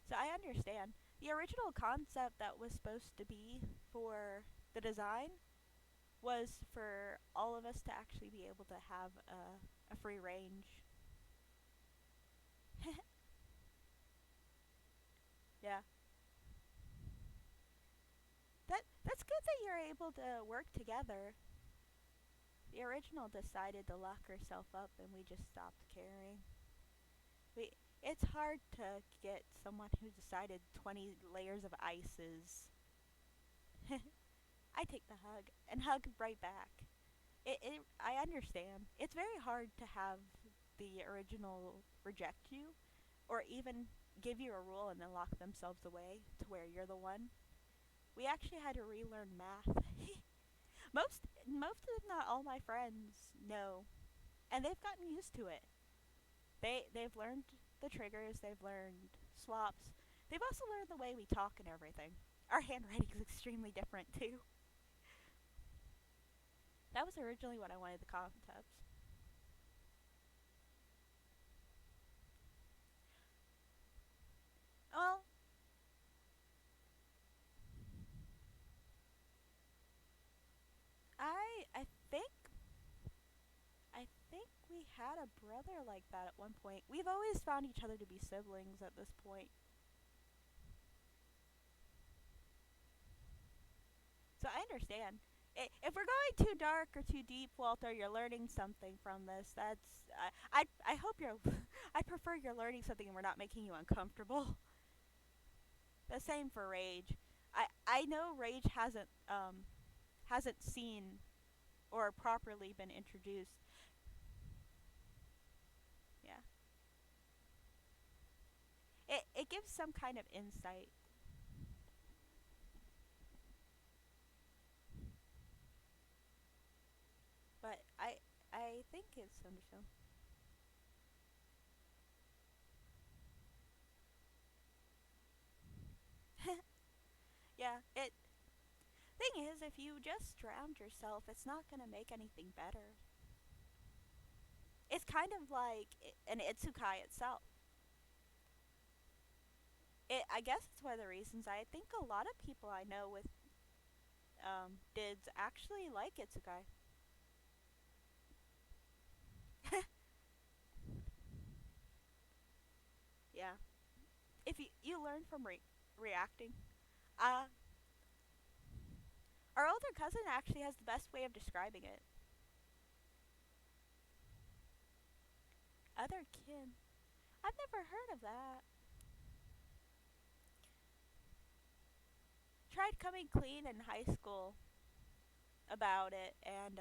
So I understand. The original concept that was supposed to be for the design was for all of us to actually be able to have a free range. Yeah. That's good that you're able to work together. The original decided to lock herself up and we just stopped caring. We it's hard to get someone who decided 20 layers of ice is I take the hug and hug right back. I understand. It's very hard to have the original reject you or even give you a rule and then lock themselves away to where you're the one. We actually had to relearn math. Most if not all my friends know, and they've gotten used to it. They've learned the triggers, they've learned swaps. They've also learned the way we talk and everything. Our handwriting is extremely different too. That was originally what I wanted the concepts. Well, I think we had a brother like that at one point. We've always found each other to be siblings at this point. So I understand. If we're going too dark or too deep, Walter, you're learning something from this. I hope you're I prefer you're learning something and we're not making you uncomfortable. The same for Rage. I know Rage hasn't seen or properly been introduced. Yeah. It gives some kind of insight. But I think it's understandable. Yeah, it thing is if you just drowned yourself, it's not going to make anything better. It's kind of like an Itsukai itself. I guess it's one of the reasons I think a lot of people I know with DIDs actually like Itsukai. Yeah. If you learn from reacting. Uh, our older cousin actually has the best way of describing it. Other kin. I've never heard of that. Tried coming clean in high school about it, and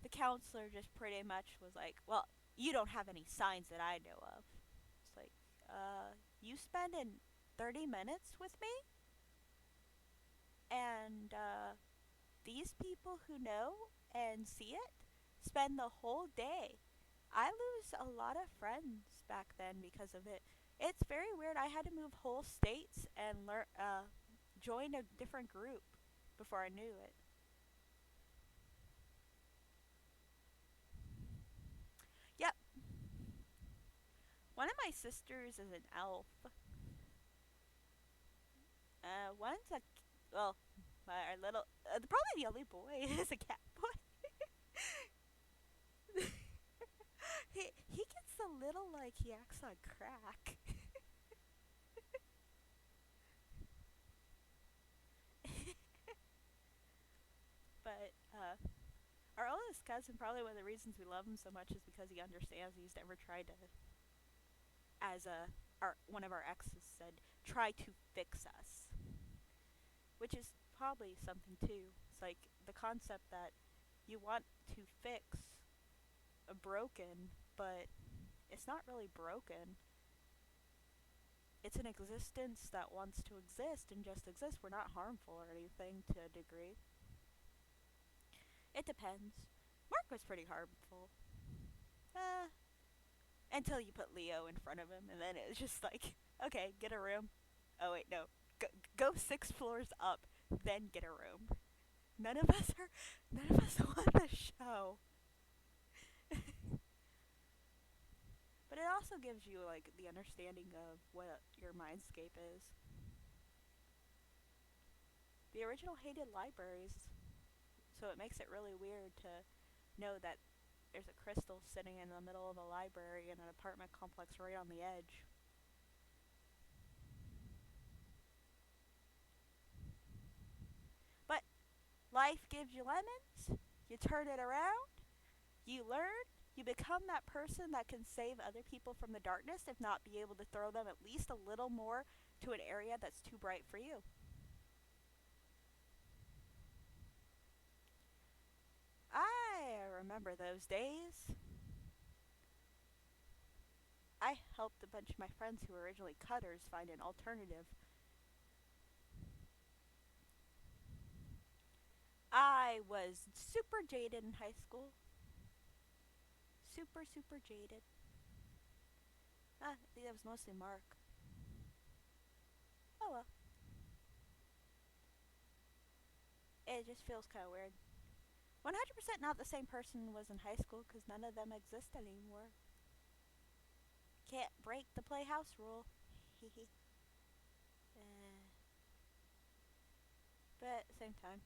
the counselor just pretty much was like, "Well, you don't have any signs that I know of." It's like, you spend in 30 minutes with me, and these people who know and see it spend the whole day. I lose a lot of friends back then because of it. It's very weird. I had to move whole states and join a different group before I knew it. Yep, one of my sisters is an elf. One's a well, our little probably the only boy is a cat boy. He gets a little like he acts on crack. But our oldest cousin, probably one of the reasons we love him so much is because he understands. He's never tried to, as one of our exes said, try to fix us, which is probably something too. It's like the concept that you want to fix a broken, but it's not really broken. It's an existence that wants to exist and just exist. We're not harmful or anything to a degree. It depends. Mark was pretty harmful. Uh, until you put Leo in front of him, and then it was just like, okay, get a room. Oh wait, no, go 6 floors up, then get a room. None of us want the show. But it also gives you like the understanding of what your mindscape is. The original hated libraries, so it makes it really weird to know that there's a crystal sitting in the middle of a library in an apartment complex right on the edge. But life gives you lemons, you turn it around, you learn, you become that person that can save other people from the darkness, if not be able to throw them at least a little more to an area that's too bright for you. I remember those days. I helped a bunch of my friends who were originally cutters find an alternative. I was super jaded in high school. Super, super jaded. I think that was mostly Mark. Oh well. It just feels kind of weird. 100% not the same person was in high school because none of them exist anymore. Can't break the playhouse rule. Hehe. But at the same time.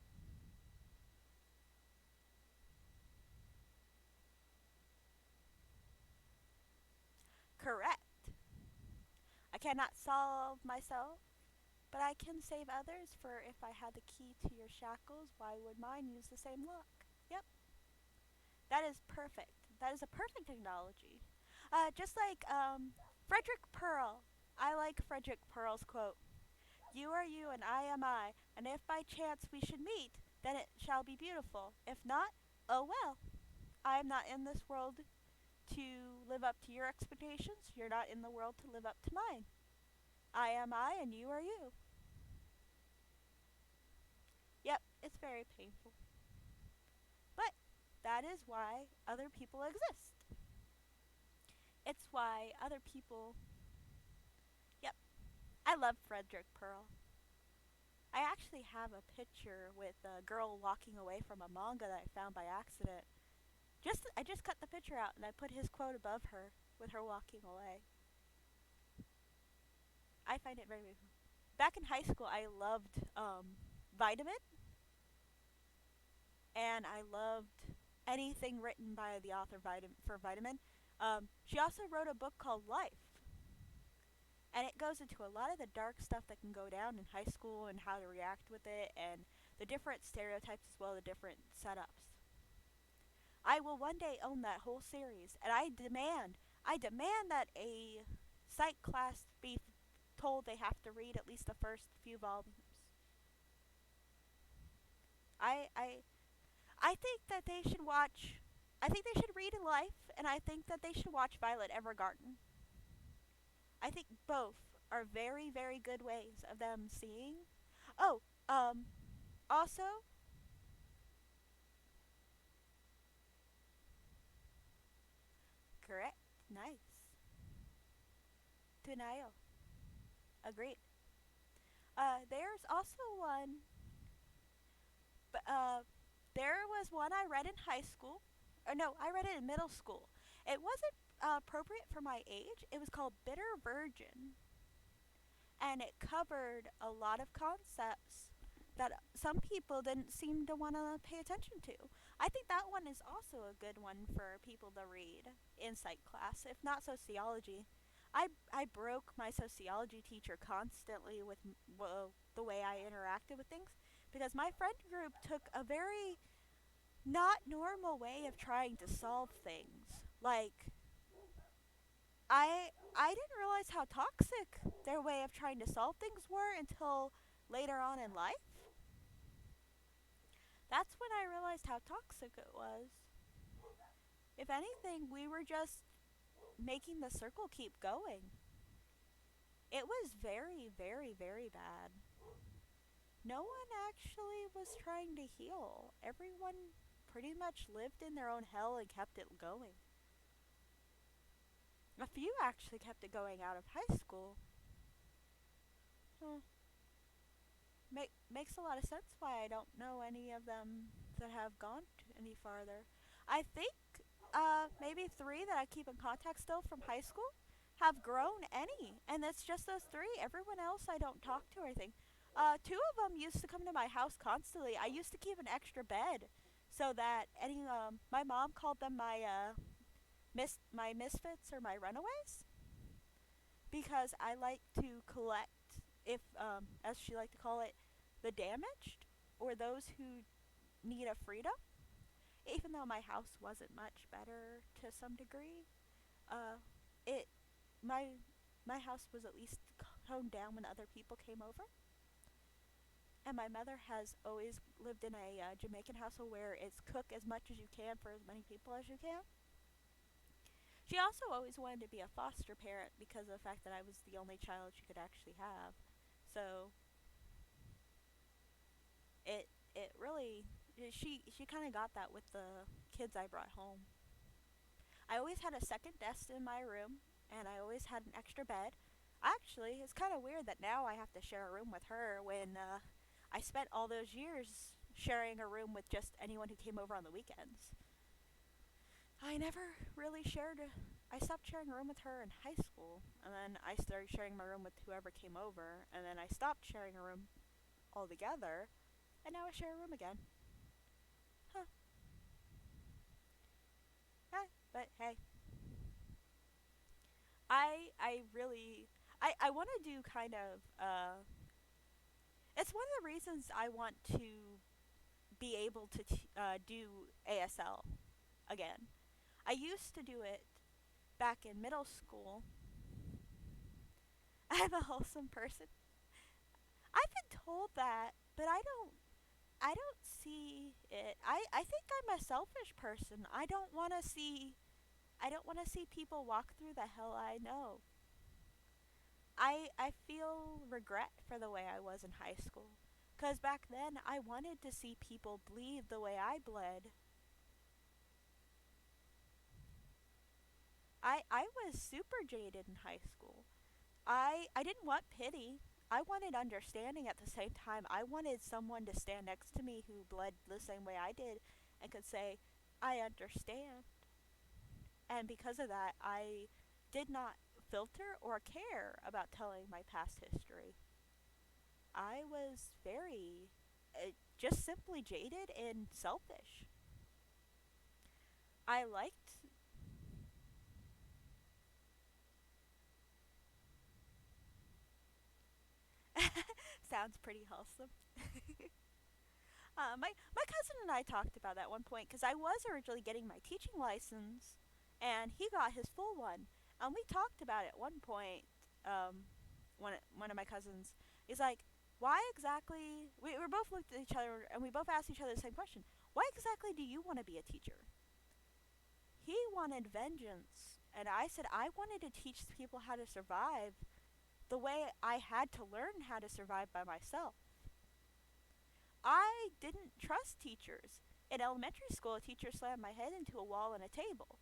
Correct. I cannot solve myself, but I can save others, for if I had the key to your shackles, why would mine use the same lock? Yep, that is perfect. That is a perfect analogy. Just like Frederick Pearl. I like Frederick Pearl's quote. You are you and I am I, and if by chance we should meet, then it shall be beautiful. If not, oh well. I am not in this world to live up to your expectations. You're not in the world to live up to mine. I am I and you are you. Yep, it's very painful. But that is why other people exist. It's why other people. Yep, I love Frederick Pearl. I actually have a picture with a girl walking away from a manga that I found by accident. I just cut the picture out and I put his quote above her with her walking away. I find it very beautiful. Back in high school, I loved Vitamin, and I loved anything written by the author for Vitamin. She also wrote a book called Life, and it goes into a lot of the dark stuff that can go down in high school and how to react with it, and the different stereotypes as well, the different setups. I will one day own that whole series, and I demand that a psych class be told they have to read at least the first few volumes. I I I think that they should watch. I think they should read Life, and I think that they should watch Violet Evergarden. I think both are very, very good ways of them seeing. Oh, also, Correct. Nice. Tunayo. Agreed. There's also one, but there was one I read in high school. Or no, I read it in middle school. It wasn't appropriate for my age. It was called Bitter Virgin, and it covered a lot of concepts that some people didn't seem to want to pay attention to. I think that one is also a good one for people to read in psych class, if not sociology. I broke my sociology teacher constantly with well, the way I interacted with things because my friend group took a very not normal way of trying to solve things. Like I didn't realize how toxic their way of trying to solve things were until later on in life. That's when I realized how toxic it was. If anything, we were just making the circle keep going. It was very, very, very bad. No one actually was trying to heal. Everyone pretty much lived in their own hell and kept it going. A few actually kept it going out of high school. Hmm. Makes a lot of sense why I don't know any of them that have gone any farther. I think maybe three that I keep in contact still from high school have grown any, and it's just those three. Everyone else I don't talk to or anything. Two of them used to come to my house constantly. I used to keep an extra bed so that any my mom called them my my misfits or my runaways because I like to collect, if as she liked to call it, the damaged or those who need a freedom. Even though my house wasn't much better to some degree, uh, it my my house was at least toned down when other people came over. And my mother has always lived in a Jamaican household where it's cook as much as you can for as many people as you can. She also always wanted to be a foster parent because of the fact that I was the only child she could actually have. So it really she kind of got that with the kids I brought home. I always had a second desk in my room and I always had an extra bed. Actually, it's kind of weird that now I have to share a room with her when I spent all those years sharing a room with just anyone who came over on the weekends. I never really shared. I stopped sharing a room with her in high school, and then I started sharing my room with whoever came over, and then I stopped sharing a room altogether, and now I share a room again. Huh. But hey, I really I want to do kind of it's one of the reasons I want to be able to do ASL again. I used to do it back in middle school. I'm a wholesome person. I've been told that, but I don't see it. I think I'm a selfish person. I don't want to see people walk through the hell I know. I feel regret for the way I was in high school. Cuz back then I wanted to see people bleed the way I bled. I was super jaded in high school. I didn't want pity. I wanted understanding at the same time. I wanted someone to stand next to me who bled the same way I did and could say, I understand. And because of that, I did not filter or care about telling my past history. I was very just simply jaded and selfish. I liked. Sounds pretty wholesome. My cousin and I talked about that one point because I was originally getting my teaching license, and he got his full one, and we talked about it at one point. One of my cousins is like, "Why exactly?" We both looked at each other and we both asked each other the same question: "Why exactly do you want to be a teacher?" He wanted vengeance, and I said I wanted to teach people how to survive the way I had to learn how to survive by myself. I didn't trust teachers. In elementary school, a teacher slammed my head into a wall and a table.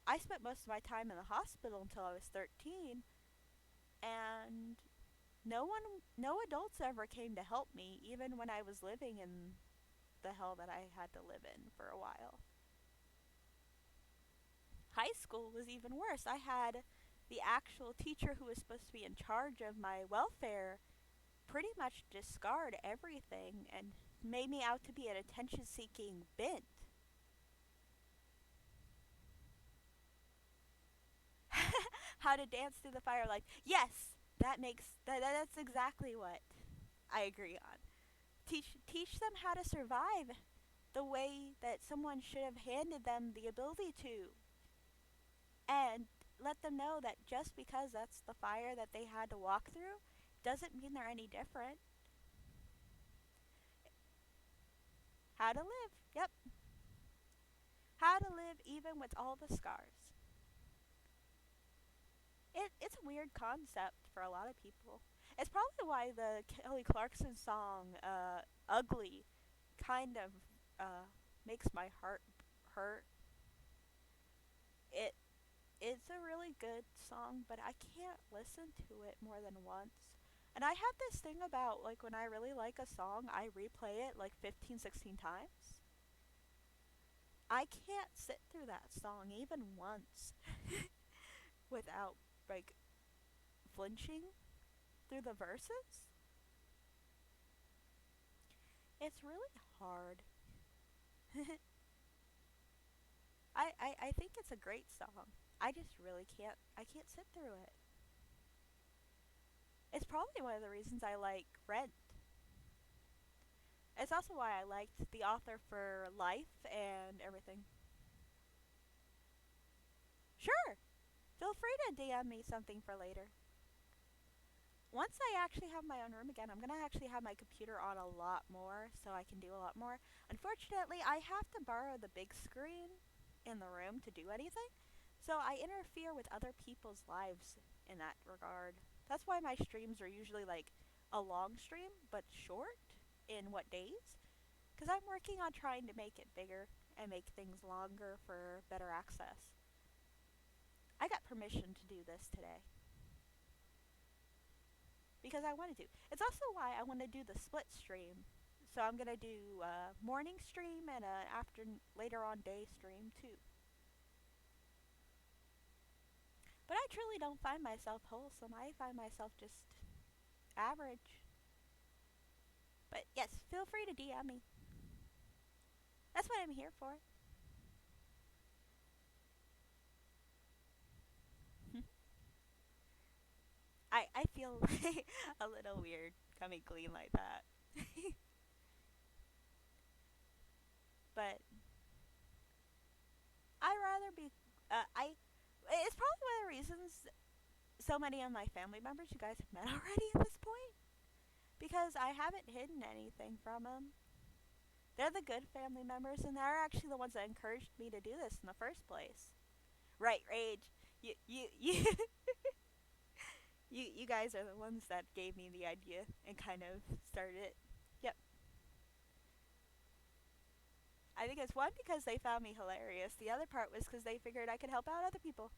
I spent most of my time in the hospital until I was 13, and no adults ever came to help me, even when I was living in the hell that I had to live in for a while. High school was even worse. I had the actual teacher who was supposed to be in charge of my welfare pretty much discard everything and made me out to be an attention seeking bint. How to dance through the fire life. Yes, that's exactly what I agree on. Teach them how to survive the way that someone should have handed them the ability to, and let them know that just because that's the fire that they had to walk through doesn't mean they're any different. How to live. Yep. How to live even with all the scars. It's a weird concept for a lot of people. It's probably why the Kelly Clarkson song "Ugly" kind of uh, makes my heart hurt. It it's a really good song, but I can't listen to it more than once. And I have this thing about, like, when I really like a song, I replay it like 15, 16 times. I can't sit through that song even once without, like, flinching through the verses. It's really hard. I think it's a great song. I just really I can't sit through it. It's probably one of the reasons I like Rent. It's also why I liked the author for Life and everything. Sure, feel free to DM me something for later. Once I actually have my own room again, I'm gonna actually have my computer on a lot more so I can do a lot more. Unfortunately, I have to borrow the big screen in the room to do anything, so I interfere with other people's lives in that regard. That's why my streams are usually like a long stream but short in what days, because I'm working on trying to make it bigger and make things longer for better access. I got permission to do this today because I wanted to. It's also why I want to do the split stream. So I'm gonna do a morning stream and a after later on day stream too. But I truly don't find myself wholesome. I find myself just average. But yes, feel free to DM me. That's what I'm here for. I feel a little weird coming clean like that. But I rather be. I. It's probably one of the reasons so many of my family members you guys have met already at this point, because I haven't hidden anything from them. They're the good family members, and they're actually the ones that encouraged me to do this in the first place. Right, Rage. You you guys are the ones that gave me the idea and kind of started it. Yep. I think it's one because they found me hilarious. The other part was because they figured I could help out other people.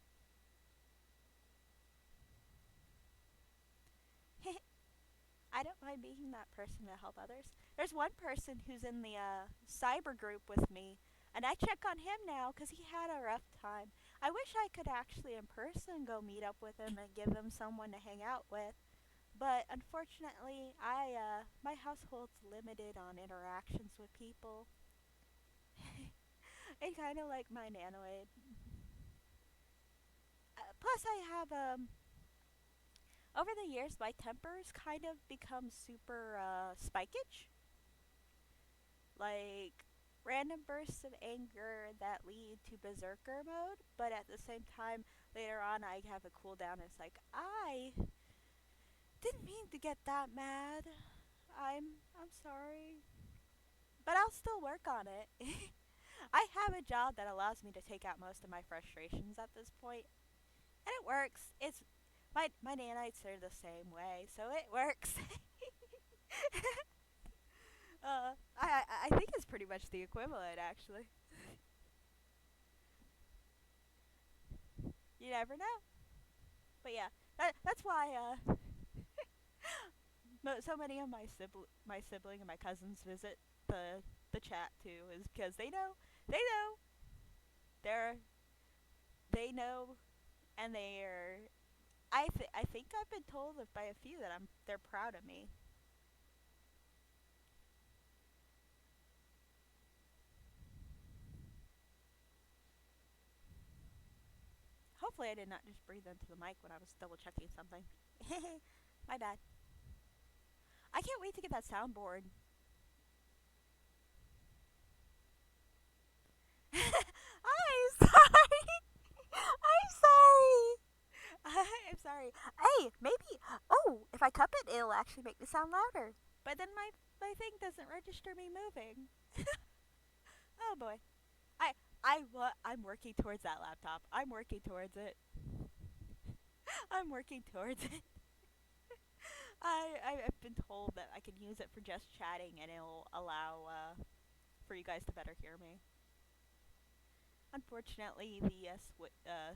I don't mind being that person to help others. There's one person who's in the cyber group with me, and I check on him now because he had a rough time. I wish I could actually in person go meet up with him and give him someone to hang out with, but unfortunately, my household's limited on interactions with people. And kind of like my nanoid. Plus, I have over the years, my temper's kind of become super spikage. Like, random bursts of anger that lead to berserker mode, but at the same time, later on, I have a cooldown. It's like, I didn't mean to get that mad. I'm sorry. But I'll still work on it. I have a job that allows me to take out most of my frustrations at this point, and it works. It's my nanites are the same way, so it works. I think it's pretty much the equivalent, actually. You never know. But yeah, that's why so many of my sibling and my cousins visit the chat too, is because they know they're they know and they're I think I've been told by a few that they're proud of me. Hopefully I did not just breathe into the mic when I was double checking something. My bad. I can't wait to get that soundboard. I'm sorry. I'm sorry. I'm sorry. Hey, maybe. Oh, if I cup it, it'll actually make me sound louder. But then my thing doesn't register me moving. Oh boy. I I'm working towards that laptop. I'm working towards it. I'm working towards it. I've been told that I can use it for just chatting and it'll allow for you guys to better hear me. Unfortunately, the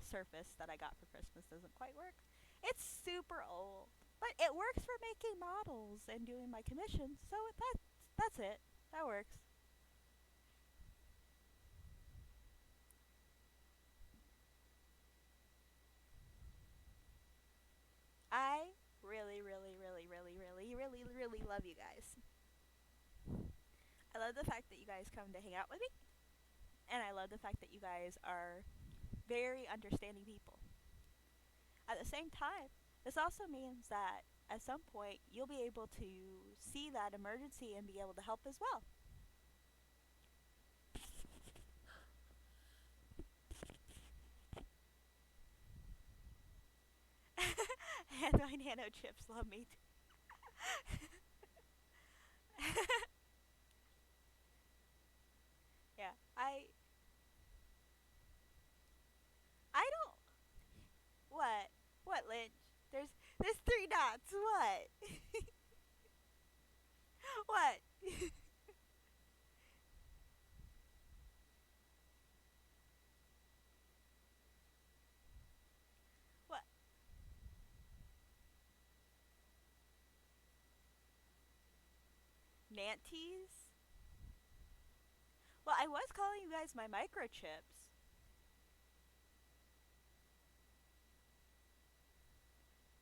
Surface that I got for Christmas doesn't quite work. It's super old, but it works for making models and doing my commissions. So that's it. That works. I really, really, really, really, really, really, really love you guys. I love the fact that you guys come to hang out with me, and I love the fact that you guys are very understanding people. At the same time, this also means that at some point you'll be able to see that emergency and be able to help as well. And my nano chips love me too. Yeah, I don't. What? What, Lynch? There's three dots. What? What? What? Nantes? Well, I was calling you guys my microchips,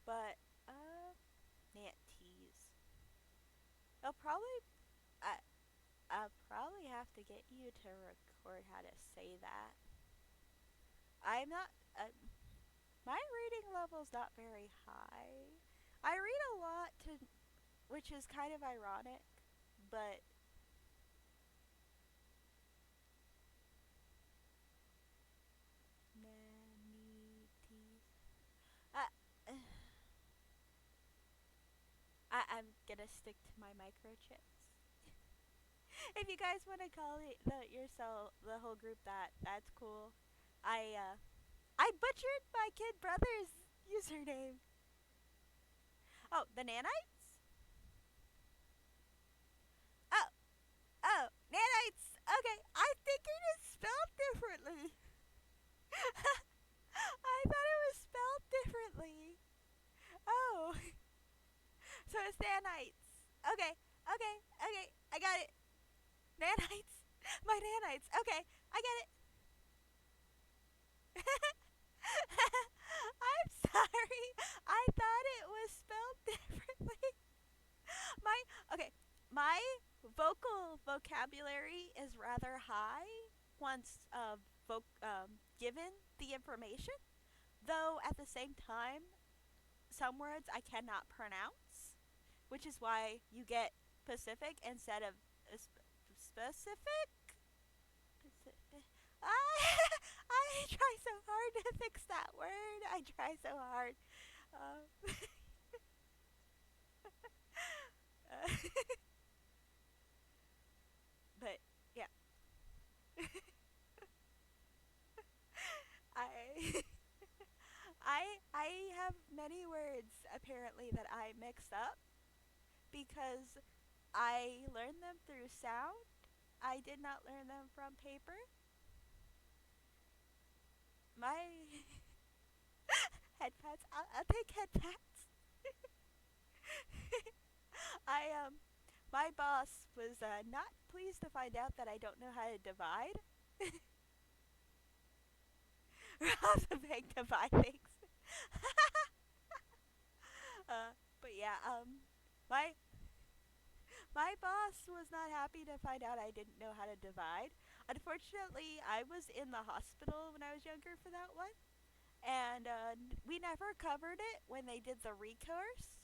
but Nantes. I'll probably I I'll probably have to get you to record how to say that. I'm not. My reading level's not very high. I read a lot to, which is kind of ironic, but Nanites. Uh, I'm gonna stick to my microchips. If you guys want to call it yourself the whole group that, that's cool. I butchered my kid brother's username. Oh, the nanites? Oh, oh, nanites. Okay, I think it is spelled differently. I thought it was spelled differently. Oh, so it's nanites. Okay, okay, okay. I got it. Nanites. My nanites. Okay, I get it. I'm sorry. I thought it was spelled differently. My okay, my vocal vocabulary is rather high once given the information, though at the same time some words I cannot pronounce, which is why you get Pacific instead of specific. I try so hard to fix that word. I try so hard. Um, but yeah, I I have many words apparently that I mix up because I learned them through sound. I did not learn them from paper. My hats. I'll take head hats. I my boss was not pleased to find out that I don't know how to divide. Ross a big divide things. But yeah, my my boss was not happy to find out I didn't know how to divide. Unfortunately, I was in the hospital when I was younger for that one, and we never covered it when they did the recourse,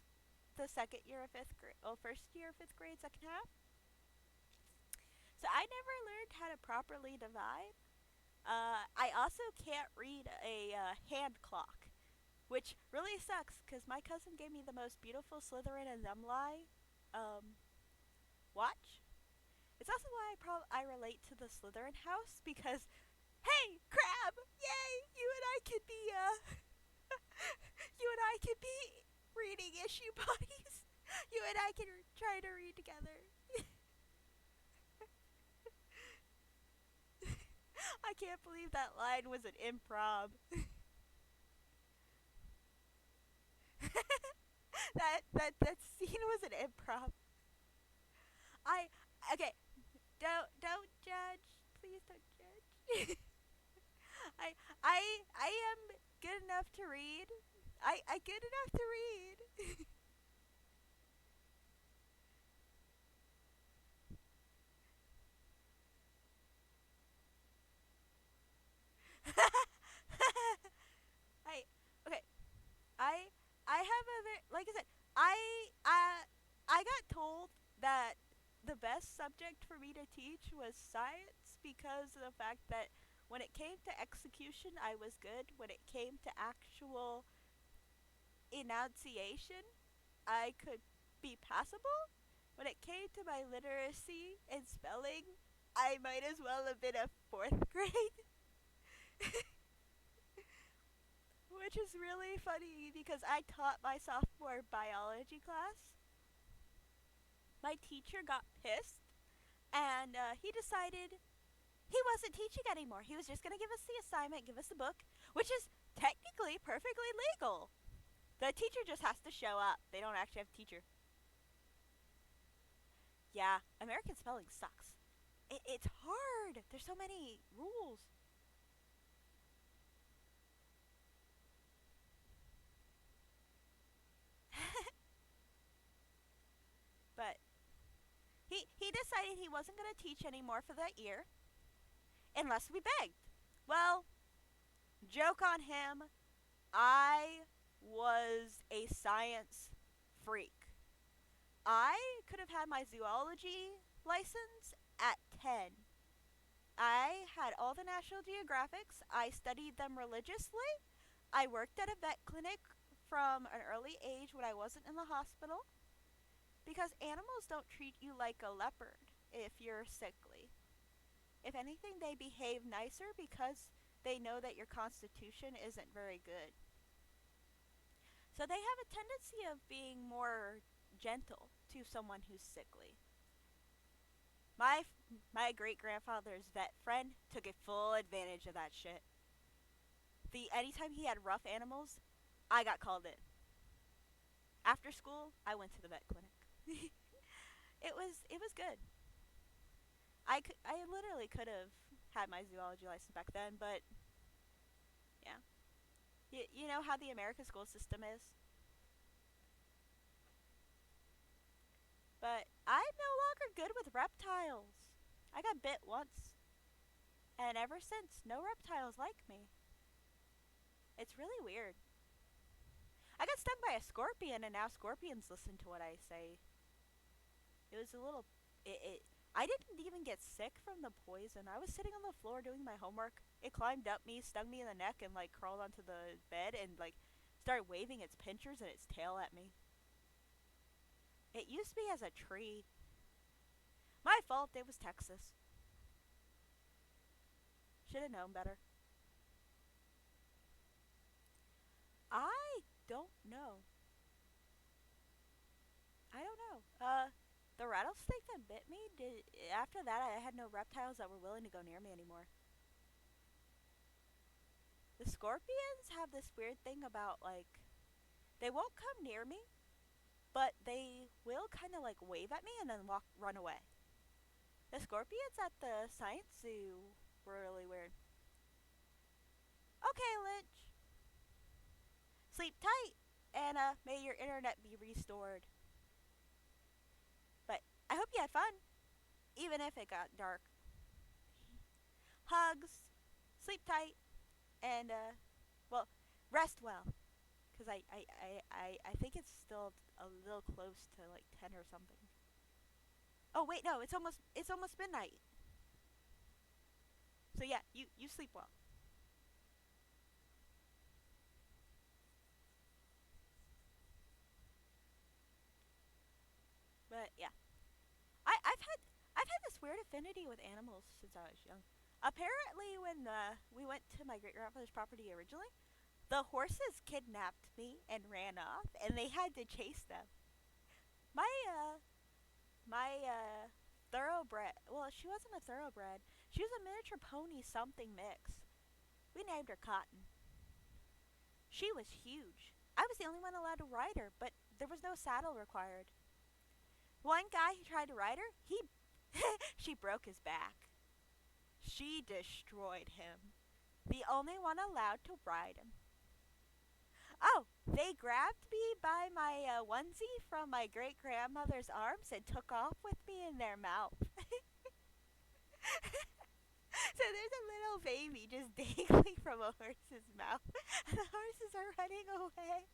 the second year of fifth grade, oh, first year of fifth grade, second half. So I never learned how to properly divide. I also can't read a hand clock, which really sucks because my cousin gave me the most beautiful Slytherin and Zemlai um, watch. It's also why I relate to the Slytherin house because, hey, Crab, yay, you and I could be you and I could be reading issue buddies. You and I can try to read together. I can't believe that line was an improv. that scene was an improv. I okay. Don't judge. Please don't judge. I I I am good enough to read. I good enough to read. I okay. I I have a like I said. I uh I got told that the best subject for me to teach was science because of the fact that when it came to execution, I was good. When it came to actual enunciation, I could be passable. When it came to my literacy and spelling, I might as well have been a fourth grade. Which is really funny because I taught my sophomore biology class. My teacher got pissed and he decided he wasn't teaching anymore. He was just going to give us the assignment, give us the book, which is technically perfectly legal. The teacher just has to show up. They don't actually have a teacher. Yeah, American spelling sucks. It's hard. There's so many rules. But he decided he wasn't going to teach anymore for that year unless we begged. Well, joke on him. I was a science freak. I could have had my zoology license at 10. I had all the National Geographics. I studied them religiously. I worked at a vet clinic from an early age when I wasn't in the hospital because animals don't treat you like a leopard if you're sickly. If anything, they behave nicer because they know that your constitution isn't very good. So they have a tendency of being more gentle to someone who's sickly. My great grandfather's vet friend took a full advantage of that shit. The anytime he had rough animals, I got called in. After school, I went to the vet clinic. It was good. I literally could have had my zoology license back then, but yeah. You know how the American school system is? But I'm no longer good with reptiles. I got bit once, and ever since, no reptiles like me. It's really weird. I got stung by a scorpion, and now scorpions listen to what I say. It was a little. It I didn't even get sick from the poison. I was sitting on the floor doing my homework. It climbed up me, stung me in the neck, and like crawled onto the bed and like started waving its pinchers and its tail at me. It used me as a tree. My fault. It was Texas. Should have known better. I don't know. I don't know. The rattlesnake that bit me. Did after that I had no reptiles that were willing to go near me anymore. The The scorpions have this weird thing about like they won't come near me, but they will kind of like wave at me and then run away. The scorpions at the science zoo were really weird. Okay, Lynch. Sleep tight, and may your internet be restored. But I hope you had fun, even if it got dark. Hugs, sleep tight, and well, rest well. Cause I think it's still a little close to like 10 or something. Oh wait, no, it's almost midnight. So yeah, you sleep well. But yeah, I've had this weird affinity with animals since I was young. Apparently, when we went to my great grandfather's property originally, the horses kidnapped me and ran off, and they had to chase them. My my thoroughbred. Well, she wasn't a thoroughbred. She was a miniature pony something mix. We named her Cotton. She was huge. I was the only one allowed to ride her, but there was no saddle required. One guy who tried to ride her, he she broke his back. She destroyed him. The only one allowed to ride him. Oh, they grabbed me by my onesie from my great grandmother's arms and took off with me in their mouth. So there's a little baby just dangling from a horse's mouth, and the horses are running away.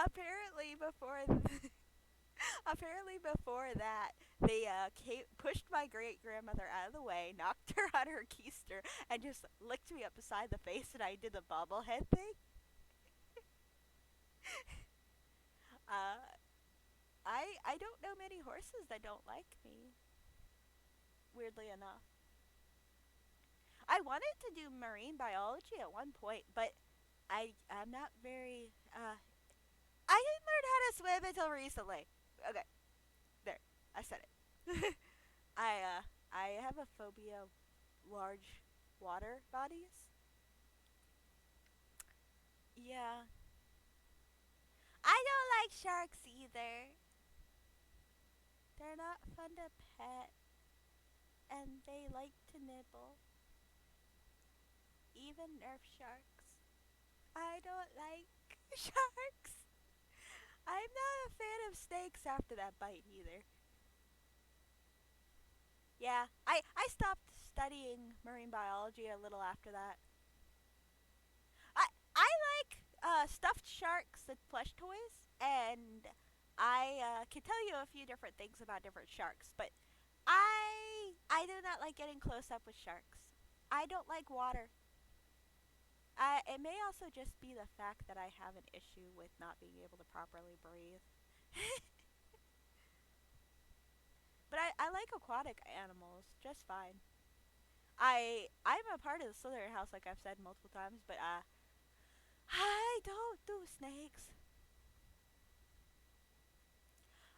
apparently before apparently before that, they pushed my great grandmother out of the way, knocked her on her keister, and just licked me up beside the face, and I did the bobblehead thing. Uh, I don't know many horses that don't like me. Weirdly enough, I wanted to do marine biology at one point, but I'm not very. I didn't learn how to swim until recently. Okay, there, I said it. I have a phobia of large water bodies. Yeah, I don't like sharks either. They're not fun to pet, and they like to nibble. Even Nerf sharks. I don't like sharks. I'm not a fan of snakes after that bite either. Yeah, I stopped studying marine biology a little after that. I I like stuffed sharks and plush toys, and I can tell you a few different things about different sharks, but I do not like getting close up with sharks. I don't like water. It may also just be the fact that I have an issue with not being able to properly breathe. But I like aquatic animals just fine. I'm a part of the Slytherin house, like I've said multiple times, but I don't do snakes.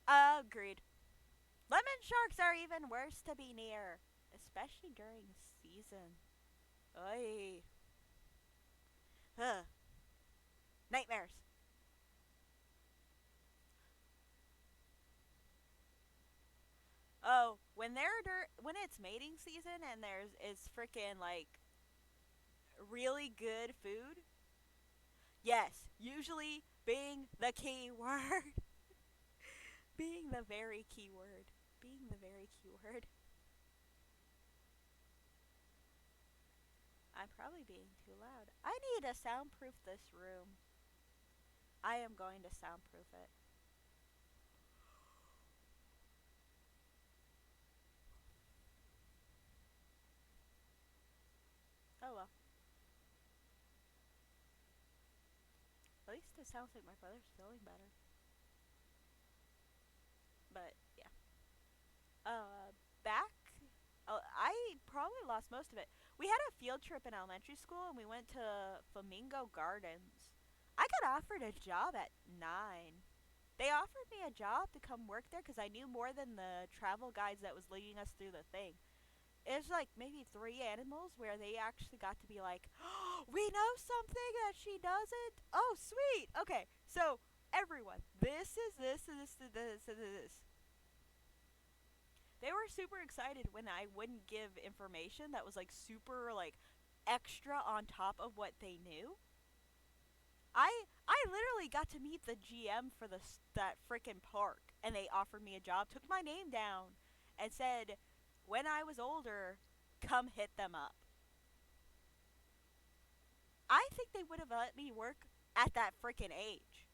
Agreed. Lemon sharks are even worse to be near, especially during season. Oy. Ugh. Nightmares. Oh, when it's mating season and there's it's freaking like really good food. Yes, usually being the key word. Being the very key word. Being the very key word. I'm probably being too loud. I need to soundproof this room. I am going to soundproof it. Oh well. At least it sounds like my brother's feeling better. But yeah. Back. Oh, I probably lost most of it. We had a field trip in elementary school and we went to Flamingo Gardens. I got offered a job at 9. They offered me a job to come work there because I knew more than the travel guides that was leading us through the thing. it's like maybe three animals where they actually got to be like, oh, we know something that she doesn't. Oh, sweet. Okay, so everyone, this is this and this and this and this. They were super excited when I wouldn't give information that was like super like extra on top of what they knew. I literally got to meet the GM for that freaking park, and they offered me a job, took my name down, and said, when I was older, come hit them up. I think they would have let me work at that freaking age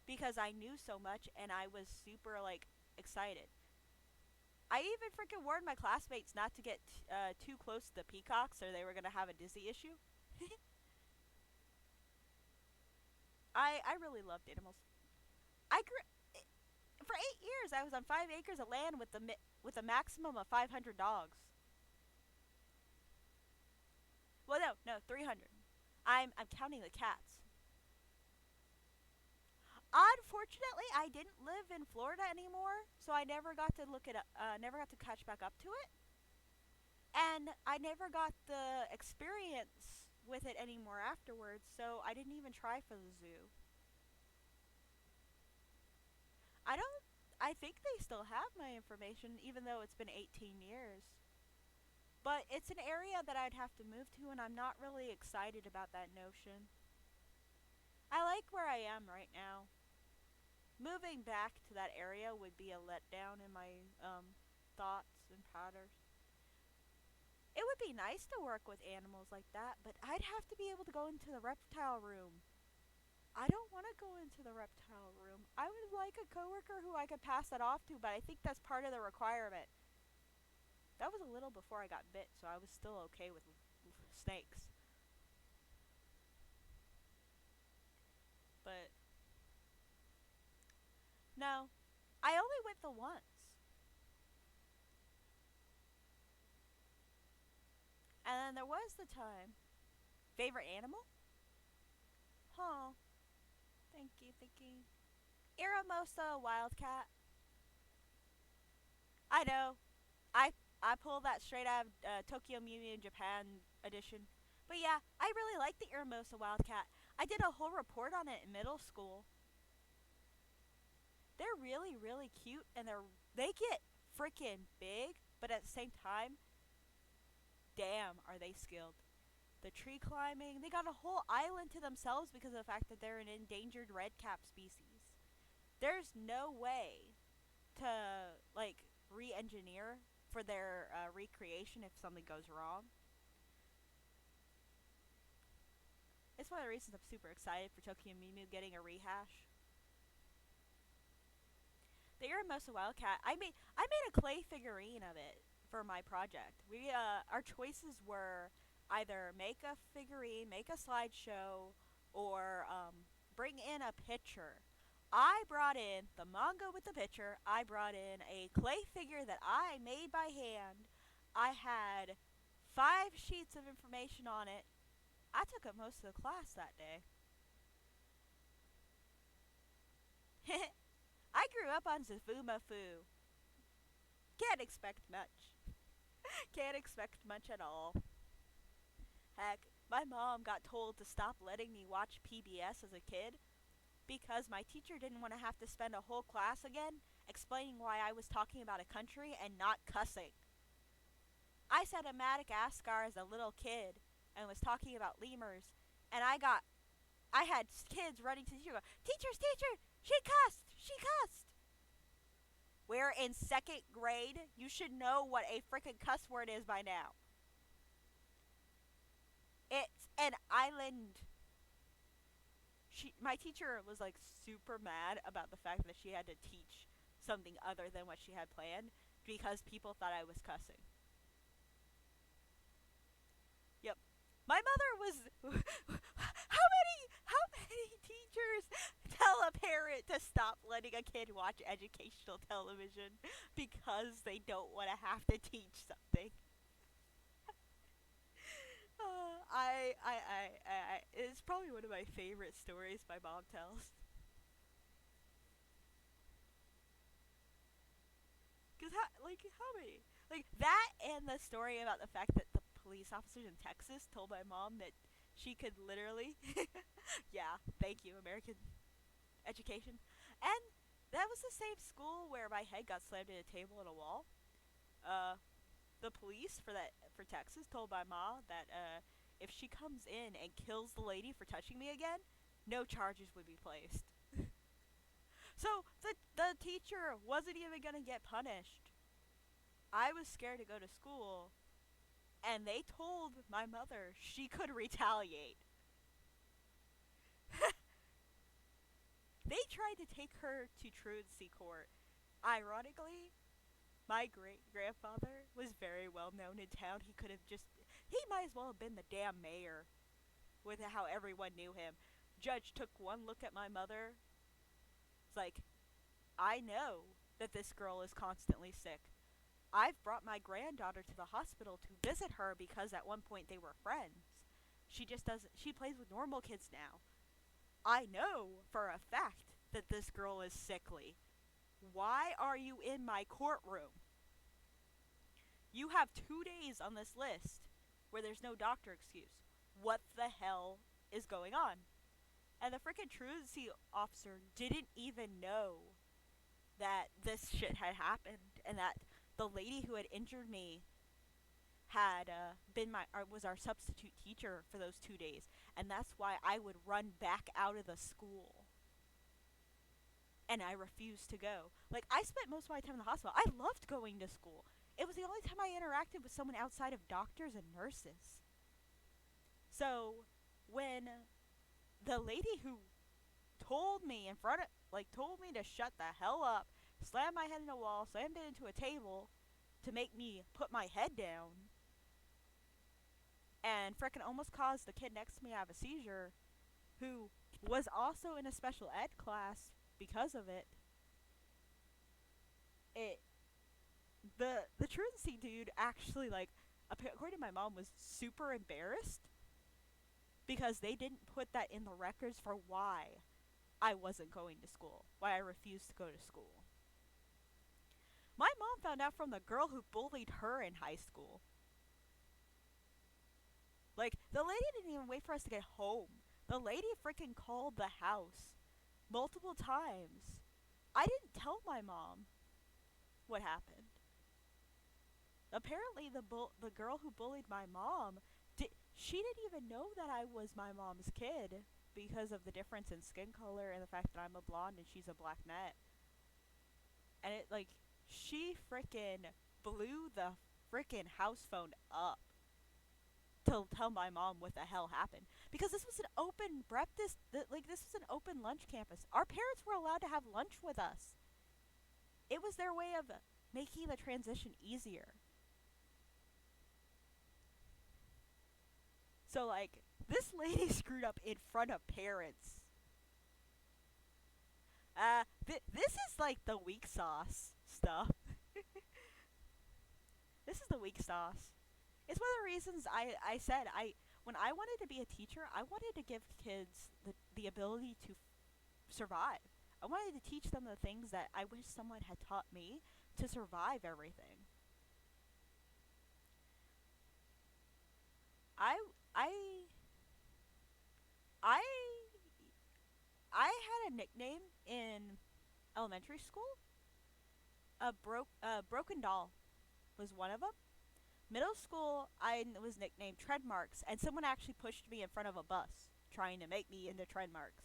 because I knew so much and I was super like excited. I even freaking warned my classmates not to get too close to the peacocks or they were gonna have a dizzy issue. I really loved animals. I grew for 8 years. I was on 5 acres of land with a maximum of 500 dogs. Well, no, 300. I'm counting the cats. Unfortunately, I didn't live in Florida anymore, so I never got to look it up. Never got to catch back up to it, and I never got the experience with it anymore afterwards. So I didn't even try for the zoo. I don't. I think they still have my information, even though it's been 18 years. But it's an area that I'd have to move to, and I'm not really excited about that notion. I like where I am right now. Moving back to that area would be a letdown in my thoughts and patterns. It would be nice to work with animals like that, but I'd have to be able to go into the reptile room. I don't want to go into the reptile room. I would like a coworker who I could pass that off to, but I think that's part of the requirement. That was a little before I got bit, so I was still okay with snakes. But no, I only went the once. And then there was the time. Favorite animal? Huh. Thank you, thank you. Iramosa wildcat. I know. I I pulled that straight out of Tokyo Mew Mew Japan edition. But yeah, I really like the Iramosa wildcat. I did a whole report on it in middle school. They're really really cute and they get freaking big, but at the same time, damn, are they skilled. The tree climbing, they got a whole island to themselves because of the fact that they're an endangered redcap species. There's no way to like re-engineer for their recreation if something goes wrong. It's one of the reasons I'm super excited for Tokyo Mew Mew getting a rehash. The Iramosa Wildcat, I made a clay figurine of it for my project. We our choices were either make a figurine, make a slideshow, or bring in a picture. I brought in the manga with the picture. I brought in a clay figure that I made by hand. I had 5 sheets of information on it. I took up most of the class that day. I grew up on Zafuma Fu. Can't expect much. Can't expect much at all. Heck, my mom got told to stop letting me watch PBS as a kid because my teacher didn't want to have to spend a whole class again explaining why I was talking about a country and not cussing. I said a Madagascar as a little kid and was talking about lemurs, and I had kids running to the teacher going, teacher, she cussed, she cussed. We're in 2nd grade. You should know what a freaking cuss word is by now. It's an island. My teacher was like super mad about the fact that she had to teach something other than what she had planned because people thought I was cussing. Yep. My mother was how many teachers tell a parent to stop letting a kid watch educational television because they don't want to have to teach something? It's probably one of my favorite stories my mom tells. Cause how many? Like that and the story about the fact that the police officers in Texas told my mom that she could literally yeah, thank you, American education. And that was the same school where my head got slammed in a table and a wall. Uh the police for Texas told my mom that if she comes in and kills the lady for touching me again, no charges would be placed. So the teacher wasn't even gonna get punished. I was scared to go to school, and they told my mother she could retaliate. They tried to take her to truancy court. Ironically, my great grandfather was very well known in town. He might as well have been the damn mayor with how everyone knew him. Judge took one look at my mother. It's like, I know that this girl is constantly sick. I've brought my granddaughter to the hospital to visit her because at one point they were friends. She just doesn't, she plays with normal kids now. I know for a fact that this girl is sickly. Why are you in my courtroom? You have 2 days on this list where there's no doctor excuse. What the hell is going on? And the freaking truancy officer didn't even know that this shit had happened and that the lady who had injured me had was our substitute teacher for those 2 days, and that's why I would run back out of the school. And I refused to go. Like, I spent most of my time in the hospital. I loved going to school. It was the only time I interacted with someone outside of doctors and nurses. So, when the lady who told me told me to shut the hell up, slammed my head in a wall, slammed it into a table to make me put my head down, and frickin' almost caused the kid next to me to have a seizure, who was also in a special ed class because of it. It the truancy dude actually, like, according to my mom, was super embarrassed because they didn't put that in the records for why I wasn't going to school, why I refused to go to school. My mom found out from the girl who bullied her in high school. Like, the lady didn't even wait for us to get home. The lady freaking called the house multiple times. I didn't tell my mom what happened. Apparently, the girl who bullied my mom, she didn't even know that I was my mom's kid because of the difference in skin color and the fact that I'm a blonde and she's a black net. And it, like, she freaking blew the freaking house phone up to tell my mom what the hell happened, because this was an open breakfast, this was an open lunch campus. Our parents were allowed to have lunch with us. It was their way of making the transition easier. So, like, this lady screwed up in front of parents. This is like the weak sauce stuff. This is the weak sauce. It's one of the reasons I said when I wanted to be a teacher, I wanted to give kids the ability to survive. I wanted to teach them the things that I wish someone had taught me to survive everything. I I I I had a nickname in elementary school. Broken doll was one of them. Middle school, I was nicknamed Tread Marks, and someone actually pushed me in front of a bus trying to make me into Tread Marks.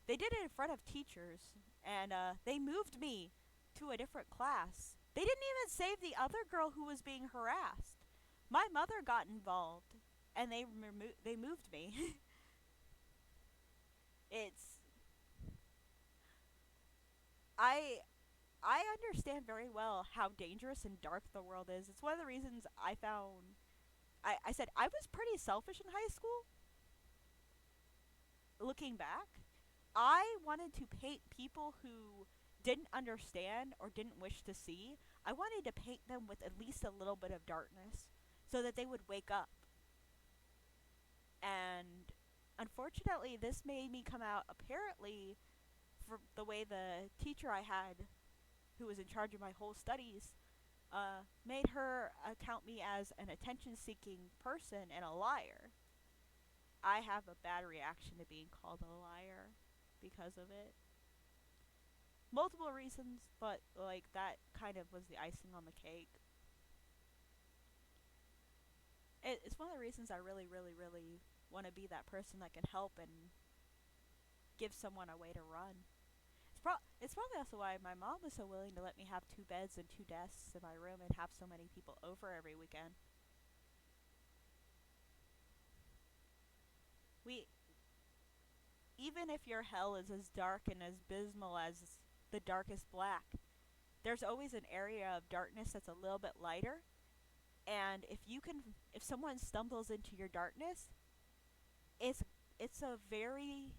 They did it in front of teachers, and they moved me to a different class. They didn't even save the other girl who was being harassed. My mother got involved, and they moved me. it's I I understand very well how dangerous and dark the world is. It's one of the reasons I said I was pretty selfish in high school. Looking back, I wanted to paint people who didn't understand or didn't wish to see. I wanted to paint them with at least a little bit of darkness so that they would wake up. And unfortunately, this made me come out apparently for the way the teacher I had who was in charge of my whole studies, made her account me as an attention seeking person and a liar. I have a bad reaction to being called a liar because of it. Multiple reasons, but like that kind of was the icing on the cake. It's one of the reasons I really, really, really want to be that person that can help and give someone a way to run. It's probably also why my mom was so willing to let me have two beds and two desks in my room and have so many people over every weekend. We Even if your hell is as dark and as abysmal as the darkest black, there's always an area of darkness that's a little bit lighter. And if someone stumbles into your darkness, it's it's a very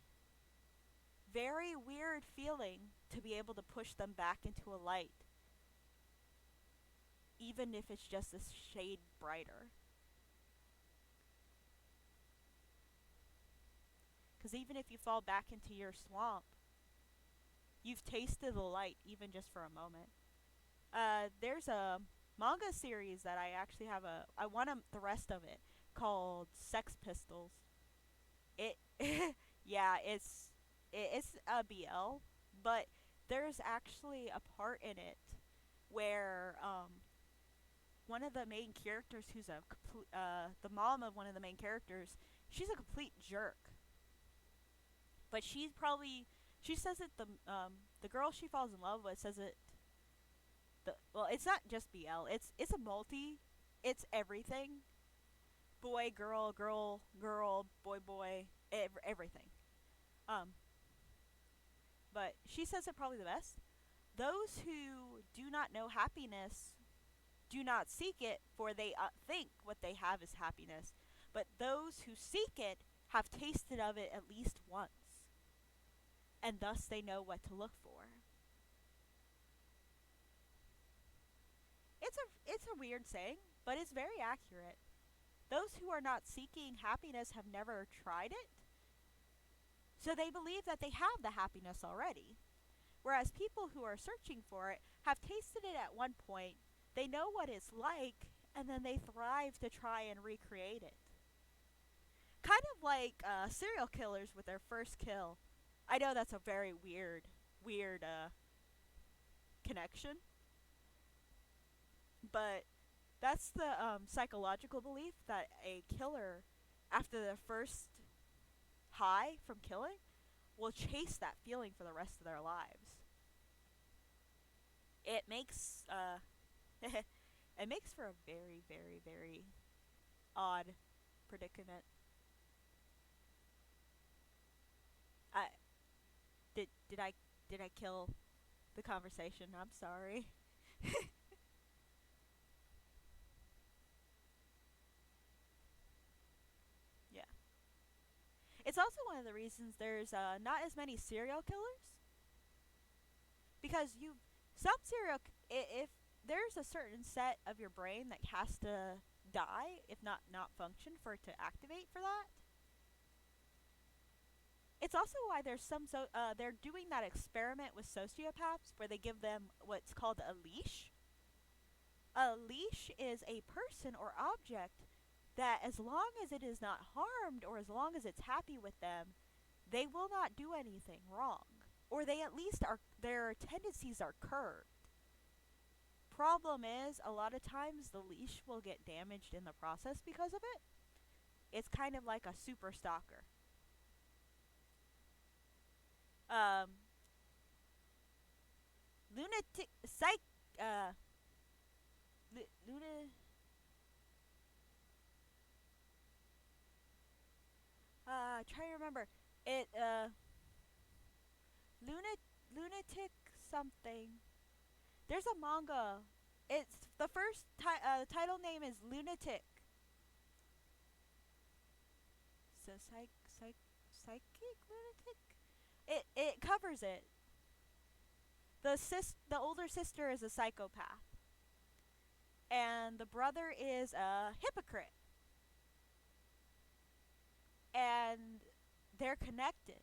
very weird feeling to be able to push them back into a light, even if it's just a shade brighter. Because even if you fall back into your swamp, you've tasted the light, even just for a moment. There's a manga series that I actually have I want the rest of it, called Sex Pistols. It, yeah, it's a BL, but there's actually a part in it where one of the main characters, who's the mom of one of the main characters, she's a complete jerk. But she says it the girl she falls in love with says it well, it's not just BL. It's a multi. It's everything. Boy, girl, girl, girl, boy, boy, everything. Um, but she says it probably the best. Those who do not know happiness do not seek it, for they think what they have is happiness. But those who seek it have tasted of it at least once, and thus they know what to look for. It's a weird saying, but it's very accurate. Those who are not seeking happiness have never tried it, so they believe that they have the happiness already. Whereas people who are searching for it have tasted it at one point, they know what it's like, and then they thrive to try and recreate it. Kind of like serial killers with their first kill. I know that's a very weird connection, but that's the psychological belief that a killer, after the first high from killing, will chase that feeling for the rest of their lives. It makes it makes for a very, very, very odd predicament. I did I kill the conversation? I'm sorry. Yeah. It's also one of the reasons there's not as many serial killers, because some if there's a certain set of your brain that has to die, if not function, for it to activate for that. It's also why they're doing that experiment with sociopaths where they give them what's called a leash. A leash is a person or object that, as long as it is not harmed or as long as it's happy with them, they will not do anything wrong. Or they at least are their tendencies are curbed. Problem is, a lot of times the leash will get damaged in the process because of it. It's kind of like a super stalker. Um, lunatic psych luna try to remember it luna lunatic something. There's a manga. It's the title name is Lunatic. So psychic lunatic. It covers it. The older sister is a psychopath, and the brother is a hypocrite, and they're connected.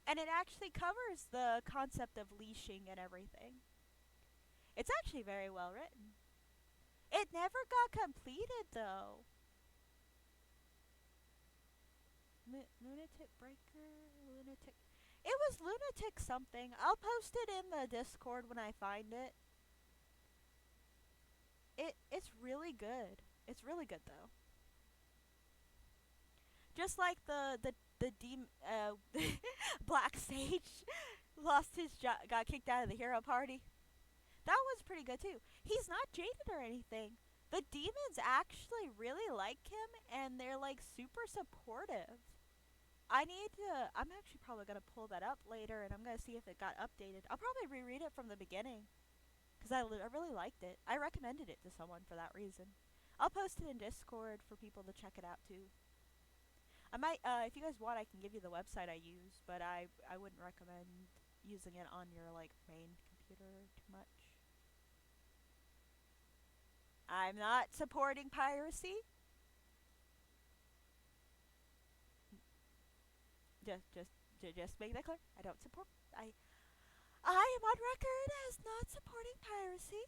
And it actually covers the concept of leashing and everything. It's actually very well written. It never got completed though. Lunatic Breaker, Lunatic. It was Lunatic something. I'll post it in the Discord when I find it. It's really good. It's really good though. Just like Black Sage lost his job, got kicked out of the hero party. That was pretty good too. He's not jaded or anything. The demons actually really like him, and they're like super supportive. I'm actually probably gonna pull that up later, and I'm gonna see if it got updated. I'll probably reread it from the beginning, because I really liked it. I recommended it to someone for that reason. I'll post it in Discord for people to check it out too. I might, if you guys want, I can give you the website I use, but I wouldn't recommend using it on your like main computer too much. I'm not supporting piracy. Just make that clear. I don't support. I am on record as not supporting piracy.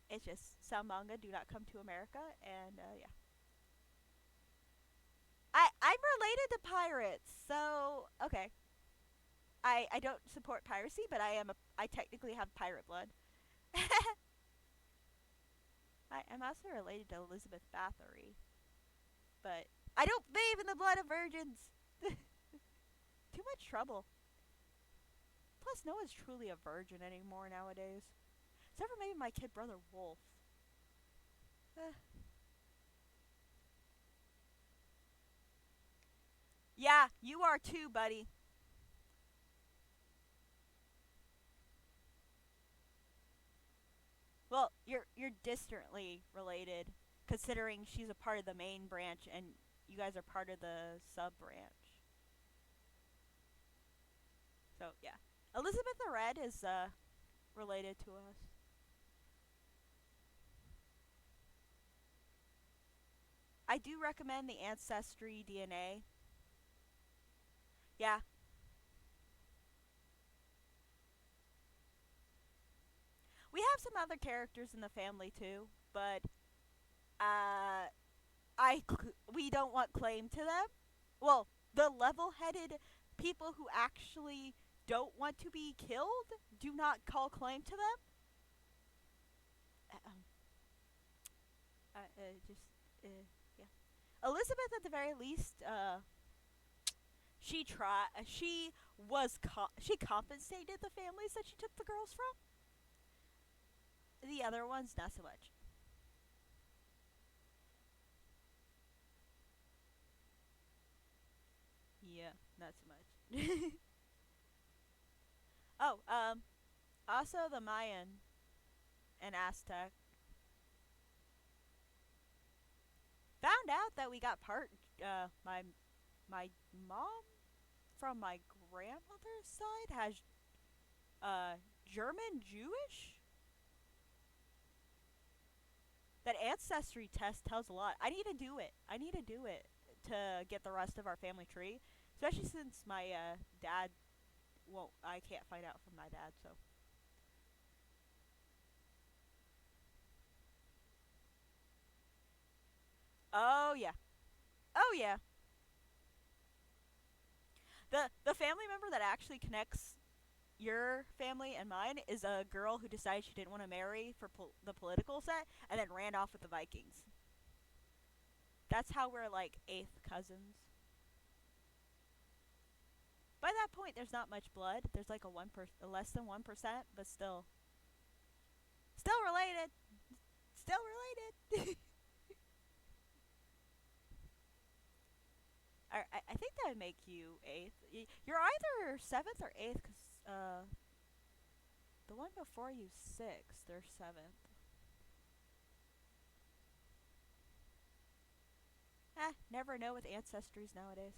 It's just some manga do not come to America, and yeah. I'm related to pirates, so okay. I don't support piracy, but I technically have pirate blood. I'm also related to Elizabeth Bathory, but I don't bathe in the blood of virgins. Too much trouble. Plus, no one's truly a virgin anymore nowadays. Except for maybe my kid brother Wolf. Yeah, you are too, buddy. Well, you're distantly related, considering she's a part of the main branch and you guys are part of the sub branch. So yeah, Elizabeth the Red is related to us. I do recommend the Ancestry DNA. Yeah, we have some other characters in the family too, but uh, we don't want claim to them. Well, the level-headed people who actually don't want to be killed do not call claim to them. Um, just yeah. Elizabeth, at the very least, she compensated the families that she took the girls from. The other ones, not so much. Yeah, not so much. Oh, also the Mayan and Aztec found out that we got my mom from my grandmother's side has German Jewish. That ancestry test tells a lot. I need to do it. I need to do it to get the rest of our family tree, especially since my dad. Well, I can't find out from my dad, so. Oh yeah. Oh yeah. The family member that actually connects your family and mine is a girl who decided she didn't want to marry for the political set and then ran off with the Vikings. That's how we're like eighth cousins. By that point, there's not much blood. There's like a less than 1%, but still related. Still related. I think that would make you eighth. You're either seventh or eighth, cause the one before you sixth. They're seventh. Never know with ancestries nowadays.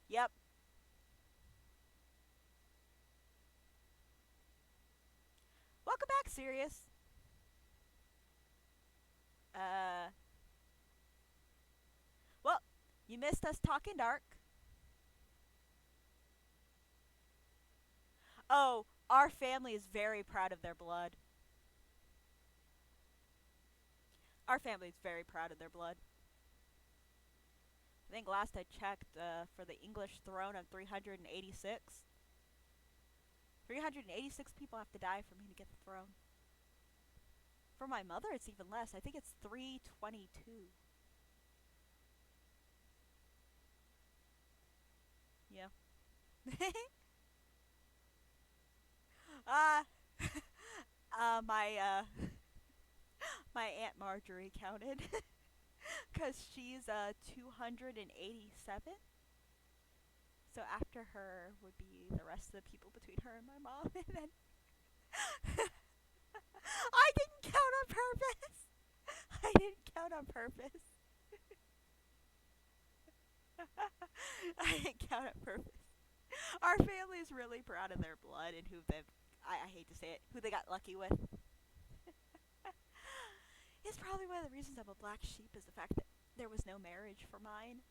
Yep. Welcome back, Sirius. Uh, well, you missed us talking dark. Oh, our family is very proud of their blood. Our family is very proud of their blood. I think last I checked, for the English throne of 386, 386 people have to die for me to get the throne. For my mother, it's even less. I think it's 322. Yeah. uh, my my Aunt Marjorie counted because she's 287. So after her would be the rest of the people between her and my mom, and then I didn't count on purpose. I didn't count on purpose. I didn't count on purpose. Our family's really proud of their blood and who they've. I hate to say it, who they got lucky with. It's probably one of the reasons I'm a black sheep is the fact that there was no marriage for mine.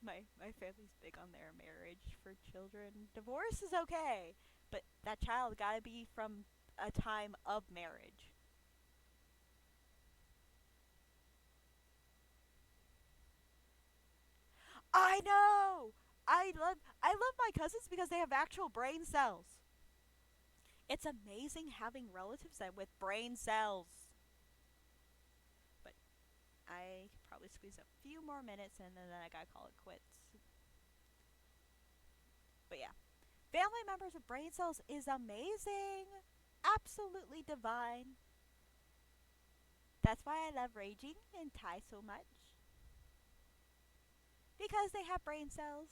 My family's big on their marriage for children. Divorce is okay, but that child gotta be from a time of marriage. I know. I love my cousins because they have actual brain cells. It's amazing having relatives that with brain cells. But I could probably squeeze a few more minutes and then I gotta call it quits. But yeah, family members with brain cells is amazing. Absolutely divine. That's why I love Raging and Tai so much. Because they have brain cells.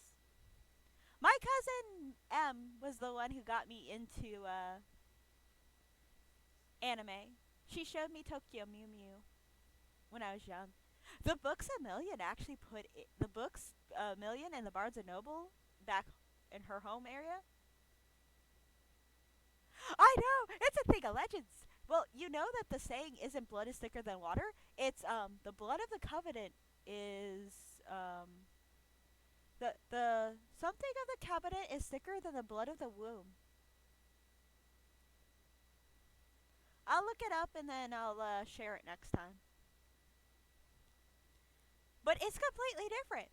My cousin M was the one who got me into anime. She showed me Tokyo Mew Mew when I was young. The Books a Million actually put the Books a Million and the Barnes and Noble back in her home area. I know it's a thing of legends. Well, you know that the saying isn't blood is thicker than water. It's the blood of the covenant is the something of the covenant is thicker than the blood of the womb. I'll look it up and then I'll share it next time. But it's completely different.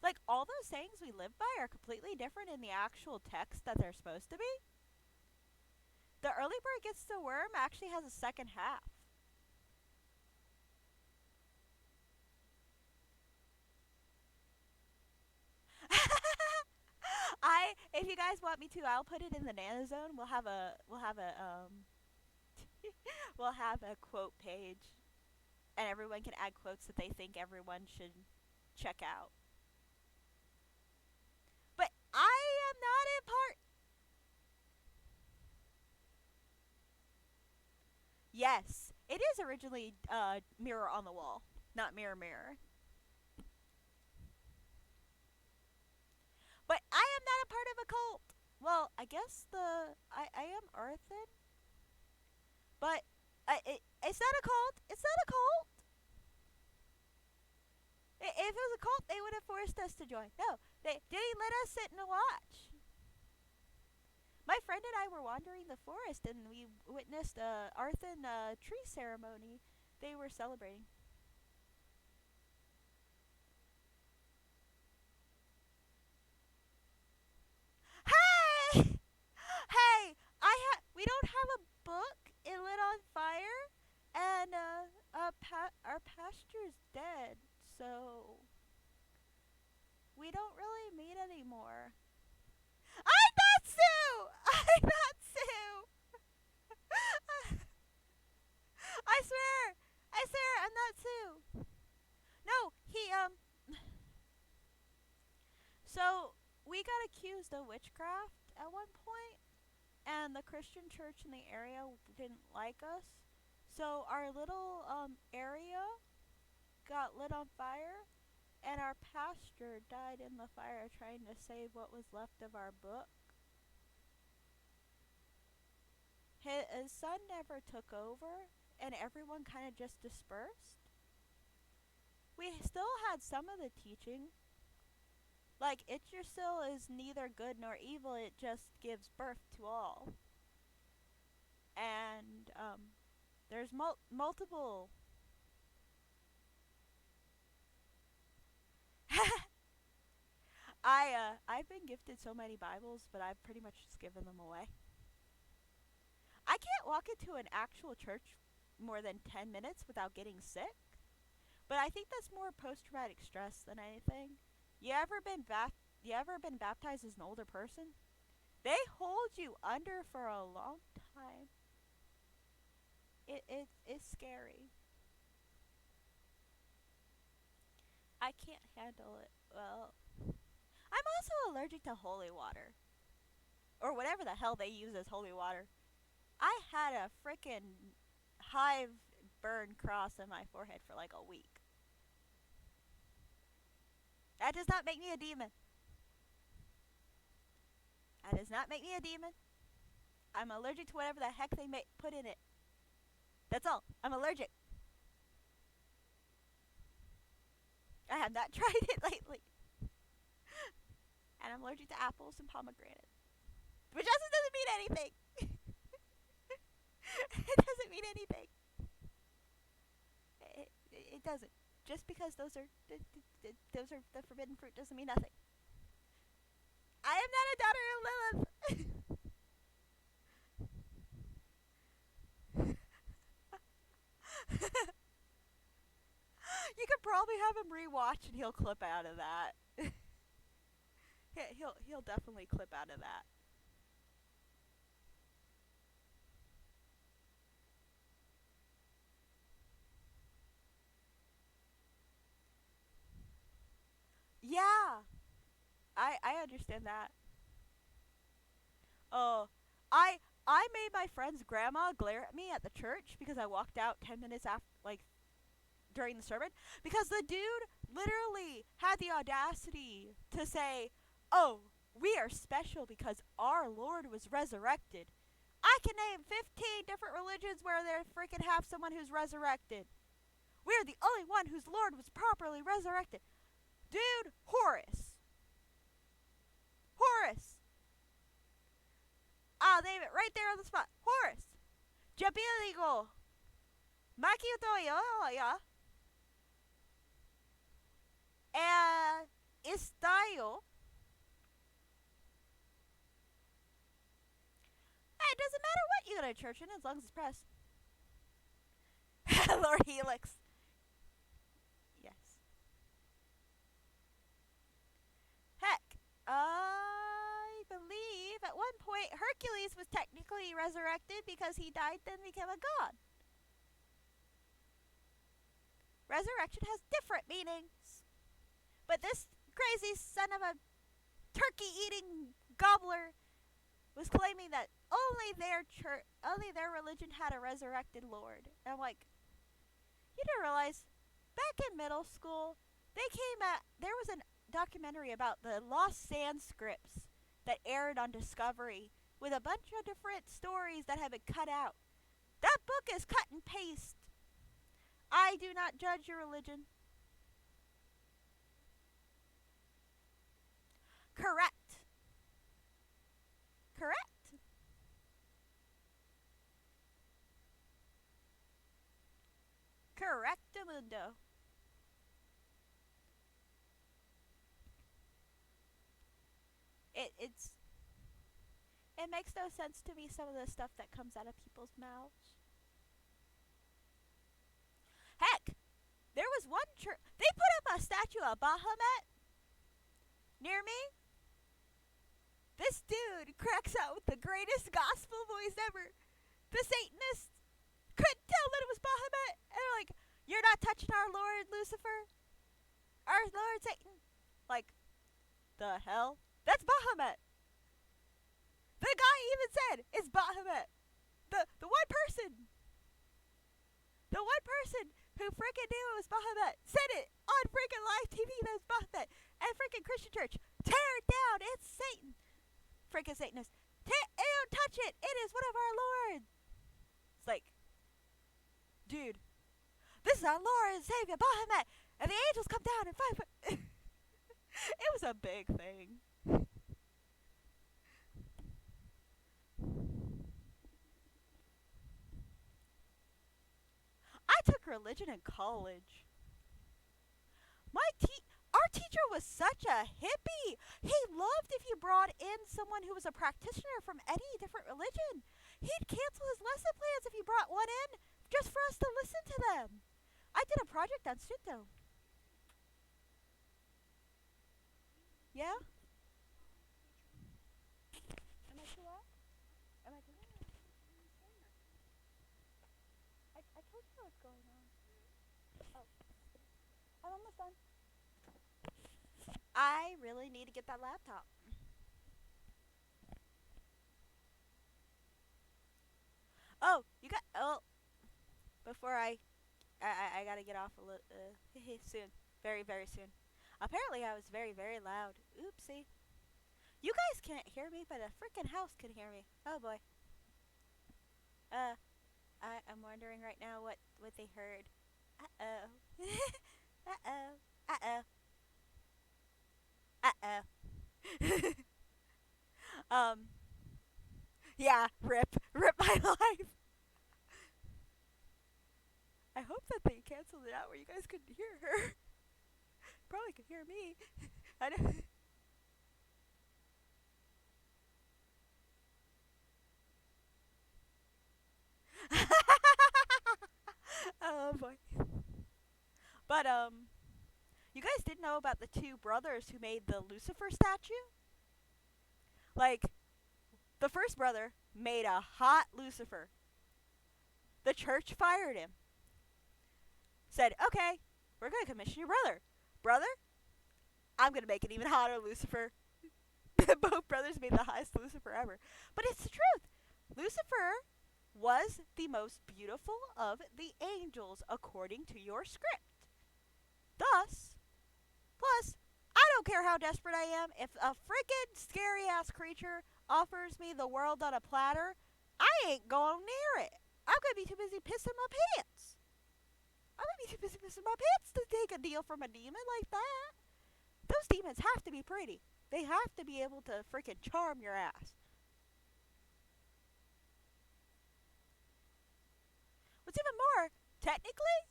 Like all those sayings we live by are completely different in the actual text that they're supposed to be. The early bird gets the worm actually has a second half. If you guys want me to, I'll put it in the Nano Zone. We'll have a quote page, and everyone can add quotes that they think everyone should check out. But I am not in part. Yes, it is originally Mirror on the Wall, not Mirror Mirror. But I am not a part of a cult. Well, I guess I am Earthen, but it's not a cult. It's not a cult. If it was a cult, they would have forced us to join. No, they didn't let us sit and watch. My friend and I were wandering the forest and we witnessed a Arthan tree ceremony. They were celebrating. Hey! Hey! We don't have a book. It lit on fire, and our pasture's dead. So we don't really meet anymore. I'm not Sue. I'm not Sue. I swear, I'm not Sue. No, So we got accused of witchcraft at one point, and the Christian church in the area didn't like us. So our little area got lit on fire, and our pastor died in the fire trying to save what was left of our book. his son never took over, and everyone kind of just dispersed. We still had some of the teaching. Like, Yggdrasil is neither good nor evil, it just gives birth to all. And, there's multiple. I've been gifted so many Bibles, but I've pretty much just given them away. I can't walk into an actual church more than 10 minutes without getting sick. But I think that's more post-traumatic stress than anything. You ever been baptized as an older person? They hold you under for a long time. It's scary. I can't handle it. Well, I'm also allergic to holy water. Or whatever the hell they use as holy water. I had a frickin' hive burn cross on my forehead for like a week. That does not make me a demon. That does not make me a demon. I'm allergic to whatever the heck they put in it. That's all. I'm allergic. I have not tried it lately. And I'm allergic to apples and pomegranates. Which also doesn't mean anything. It doesn't mean anything. It doesn't. Just because those are the forbidden fruit doesn't mean nothing. I am not a daughter of Lilith. You could probably have him rewatch and he'll clip out of that. He'll definitely clip out of that. Yeah, I understand that. Oh, I made my friend's grandma glare at me at the church because I walked out 10 minutes after, like, during the sermon, because the dude literally had the audacity to say, "Oh, we are special because our Lord was resurrected." I can name 15 different religions where they freaking have someone who's resurrected. We're the only one whose Lord was properly resurrected. Dude, Horus. Horus. I'll name it right there on the spot. Horus. Jabiligo. Makiotoyo. And Istayo. Hey, it doesn't matter what you go to church in as long as it's press. Lord Helix. Yes. Heck, I believe at one point Hercules was technically resurrected because he died then became a god. Resurrection has different meanings. But this crazy son of a turkey-eating gobbler was claiming that only their religion had a resurrected Lord. And I'm like, you didn't realize, back in middle school, there was a documentary about the lost Sanscripts that aired on Discovery with a bunch of different stories that have been cut out. That book is cut and paste. I do not judge your religion. Correct. Correct. Correctamundo. It makes no sense to me, some of the stuff that comes out of people's mouths. Heck, there was one church. They put up a statue of Bahamut near me. This dude cracks out with the greatest gospel voice ever. The Satanists couldn't tell that it was Bahamut. And they're like, "You're not touching our Lord, Lucifer. Our Lord Satan." Like, the hell? That's Bahamut. The guy even said, "It's Bahamut." The one person who freaking knew it was Bahamut said it on freaking live TV that it was Bahamut. And freaking Christian church, tear it down, it's Satan. Freaking Satanist. Ew, Don't touch it! It is one of our lords! It's like, dude, this is our Lord and Savior, Bahamut! And the angels come down and fight for... It was a big thing. I took religion in college. Our teacher was such a hippie. He loved if you brought in someone who was a practitioner from any different religion. He'd cancel his lesson plans if you brought one in just for us to listen to them. I did a project on Shinto. Yeah? Am I too loud? Am I too loud? I told you what's going on. Oh. I'm almost done. I really need to get that laptop. Oh, you got... Oh, before I gotta get off a little... soon. Very, very soon. Apparently I was very, very loud. Oopsie. You guys can't hear me, but a freaking house can hear me. Oh boy. I'm wondering right now what they heard. Uh-oh. Uh-oh. Uh-oh. Uh-oh. Yeah, rip my life. I hope that they canceled it out where you guys couldn't hear her. Probably could hear me. I know. Oh boy. But you guys didn't know about the two brothers who made the Lucifer statue? Like, the first brother made a hot Lucifer. The church fired him. Said, okay, we're going to commission your brother. Brother, I'm going to make an even hotter Lucifer. Both brothers made the highest Lucifer ever. But it's the truth. Lucifer was the most beautiful of the angels according to your script. Thus, plus, I don't care how desperate I am. If a freaking scary ass creature offers me the world on a platter, I ain't going near it. I'm going to be too busy pissing my pants. I'm going to be too busy pissing my pants to take a deal from a demon like that. Those demons have to be pretty. They have to be able to freaking charm your ass. What's even more, technically,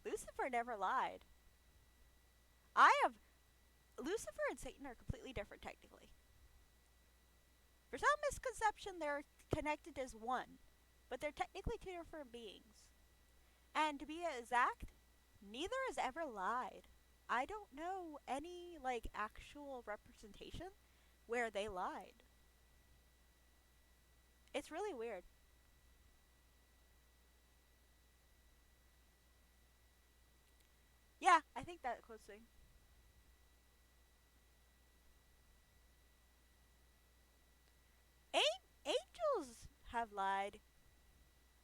Lucifer never lied. Lucifer and Satan are completely different technically. For some misconception, they're connected as one, but they're technically two different beings. And to be exact, neither has ever lied. I don't know any, actual representation where they lied. It's really weird. Yeah, I think that close thing. Angels have lied.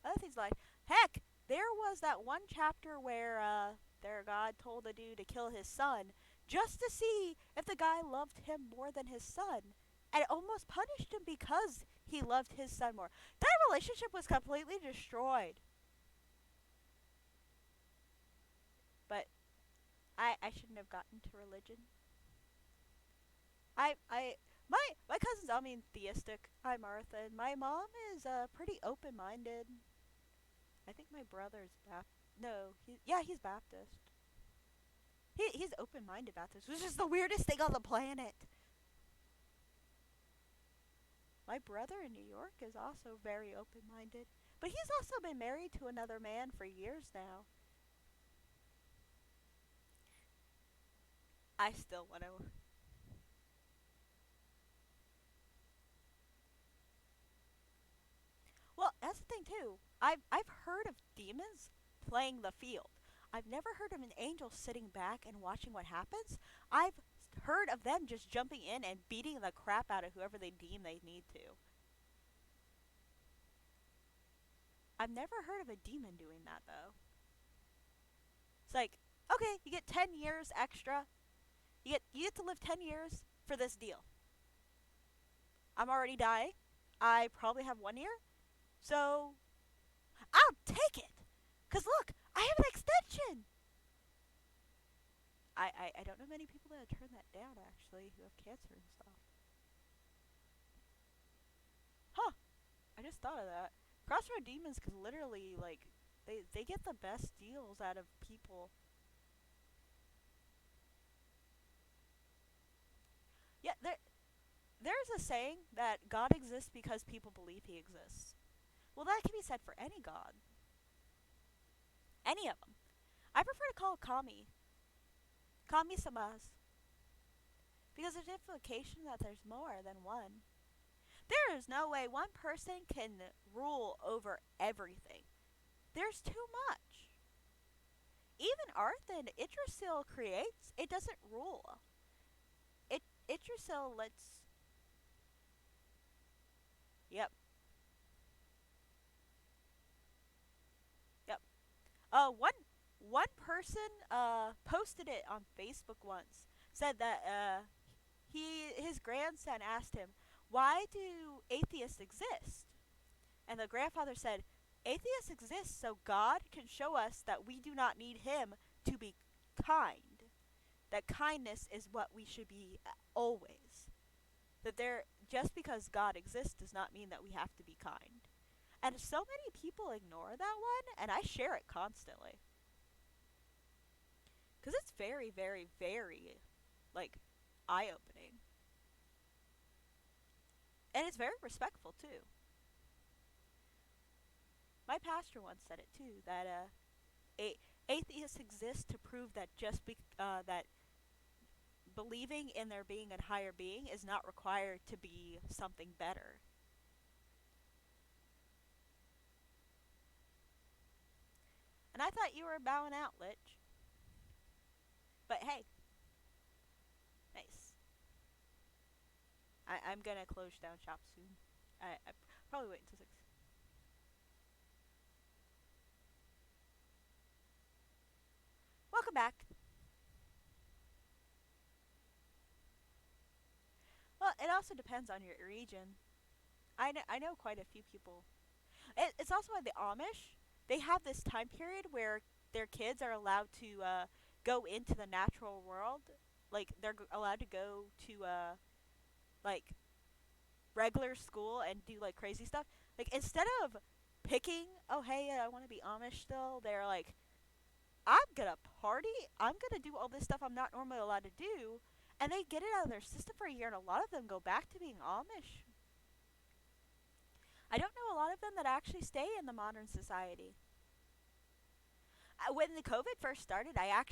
Other things lied. Heck, there was that one chapter where their god told a dude to kill his son just to see if the guy loved him more than his son, and almost punished him because he loved his son more. That relationship was completely destroyed. But I shouldn't have gotten to religion. My cousin's, theistic. Hi, Martha. And my mom is pretty open-minded. I think my brother's he's Baptist. He's open-minded Baptist, which is the weirdest thing on the planet. My brother in New York is also very open-minded, but he's also been married to another man for years now. I still want to. Well, that's the thing too. I've heard of demons playing the field. I've never heard of an angel sitting back and watching what happens. I've heard of them just jumping in and beating the crap out of whoever they deem they need to. I've never heard of a demon doing that though. It's like, okay, you get 10 years extra. You get to live 10 years for this deal. I'm already dying. I probably have one ear, so I'll take it. Cause look, I have an extension. I don't know many people that turn that down actually who have cancer and stuff. Huh? I just thought of that. Crossroad Demons could literally like they get the best deals out of people. Yeah, there's a saying that God exists because people believe he exists. Well, that can be said for any god. Any of them. I prefer to call Kami. Kami Samas. Because there's implication that there's more than one. There is no way one person can rule over everything. There's too much. Even Arthan, Yggdrasil creates, it doesn't rule. Yggdrasil lets. Yep, yep. One person posted it on Facebook once. Said that his grandson asked him, "Why do atheists exist?" And the grandfather said, "Atheists exist so God can show us that we do not need him to be kind. That kindness is what we should be always. That there just because God exists does not mean that we have to be kind." And so many people ignore that one, and I share it constantly. Because it's very, very, very, like, eye opening. And it's very respectful, too. My pastor once said it, too, that atheists exist to prove that that believing in there being a higher being is not required to be something better. And I thought you were bowing out, Lich. But hey, nice. I'm gonna close down shop soon. I probably wait until 6. Welcome back. Well, it also depends on your region. I know quite a few people. It's also why the Amish, they have this time period where their kids are allowed to go into the natural world. Like they're allowed to go to like regular school and do like crazy stuff. Like instead of picking, oh hey, I want to be Amish still, they're like, I'm gonna party. I'm gonna do all this stuff I'm not normally allowed to do, and they get it out of their system for a year, and a lot of them go back to being Amish. I don't know a lot of them that actually stay in the modern society. When the COVID first started, I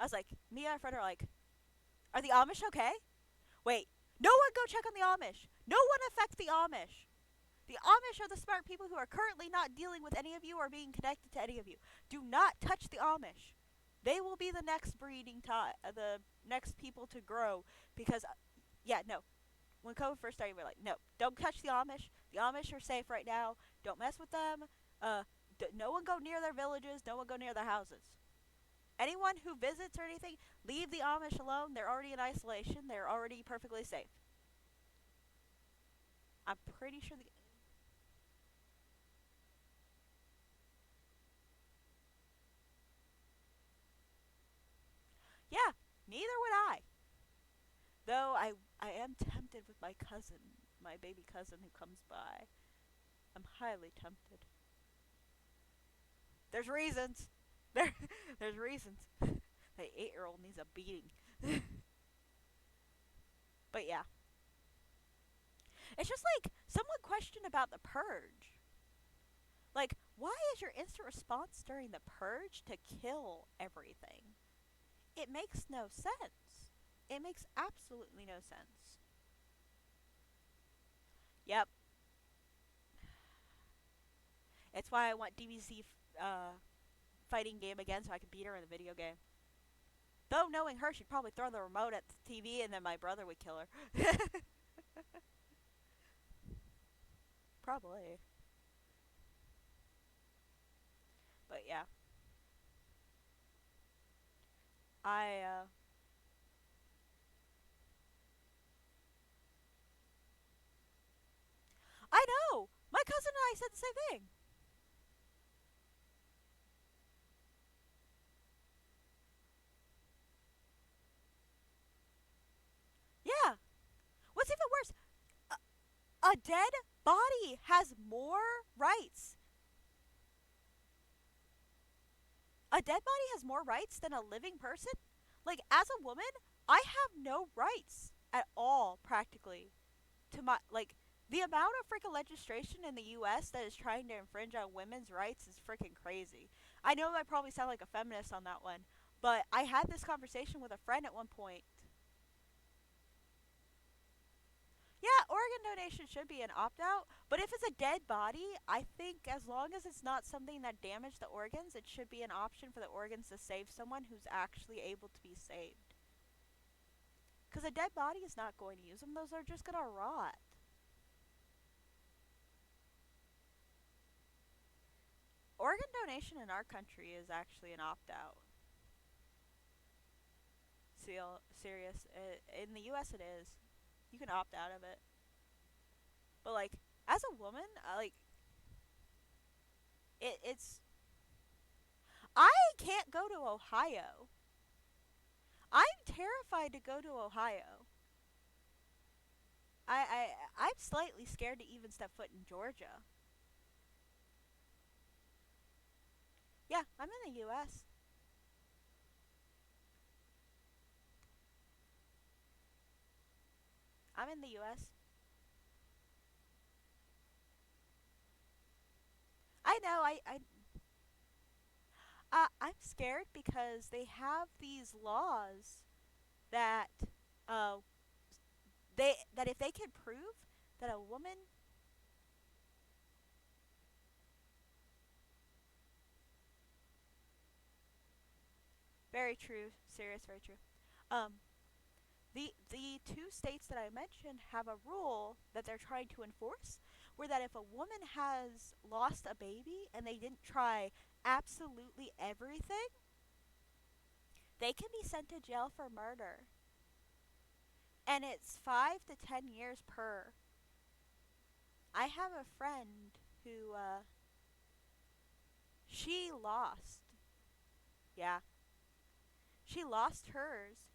was like, me and my friend are like, are the Amish okay? Wait, no one go check on the Amish. No one affect the Amish. The Amish are the smart people who are currently not dealing with any of you or being connected to any of you. Do not touch the Amish. They will be the next the next people to grow because, yeah, no. When COVID first started, we were like, no, don't touch the Amish. The Amish are safe right now. Don't mess with them. Uh, no one go near their villages. No one go near their houses. Anyone who visits or anything, leave the Amish alone. They're already in isolation. They're already perfectly safe. I'm pretty sure the. Yeah, neither would I. Though I am tempted with my cousin, my baby cousin who comes by. I'm highly tempted. There's reasons. There, there's reasons. That 8-year-old needs a beating. But yeah. It's just like someone questioned about the purge. Like, why is your instant response during the purge to kill everything? It makes no sense. It makes absolutely no sense. Yep. It's why I want DBZ fighting game again so I can beat her in the video game. Though knowing her, she'd probably throw the remote at the TV and then my brother would kill her. Probably. But yeah. I I said the same thing. Yeah. What's even worse, a dead body has more rights. A dead body has more rights than a living person? Like, as a woman, I have no rights at all, practically. To my, like, the amount of freaking legislation in the US that is trying to infringe on women's rights is freaking crazy. I know I probably sound like a feminist on that one, but I had this conversation with a friend at one point. Yeah, organ donation should be an opt out, but if it's a dead body, I think as long as it's not something that damaged the organs, it should be an option for the organs to save someone who's actually able to be saved. Because a dead body is not going to use them, those are just going to rot. Organ donation in our country is actually an opt out. Serious. In the US, it is. You can opt out of it. But, like, as a woman, it's. I can't go to Ohio. I'm terrified to go to Ohio. I'm slightly scared to even step foot in Georgia. Yeah, I'm in the U.S. I'm in the U.S. I know. I'm scared because they have these laws that uh that if they can prove that a woman. Very true, serious, very true. Um, the two states that I mentioned have a rule that they're trying to enforce, where that if a woman has lost a baby and they didn't try absolutely everything, they can be sent to jail for murder, and it's 5 to 10 years per. I have a friend who she lost. Yeah, she lost hers,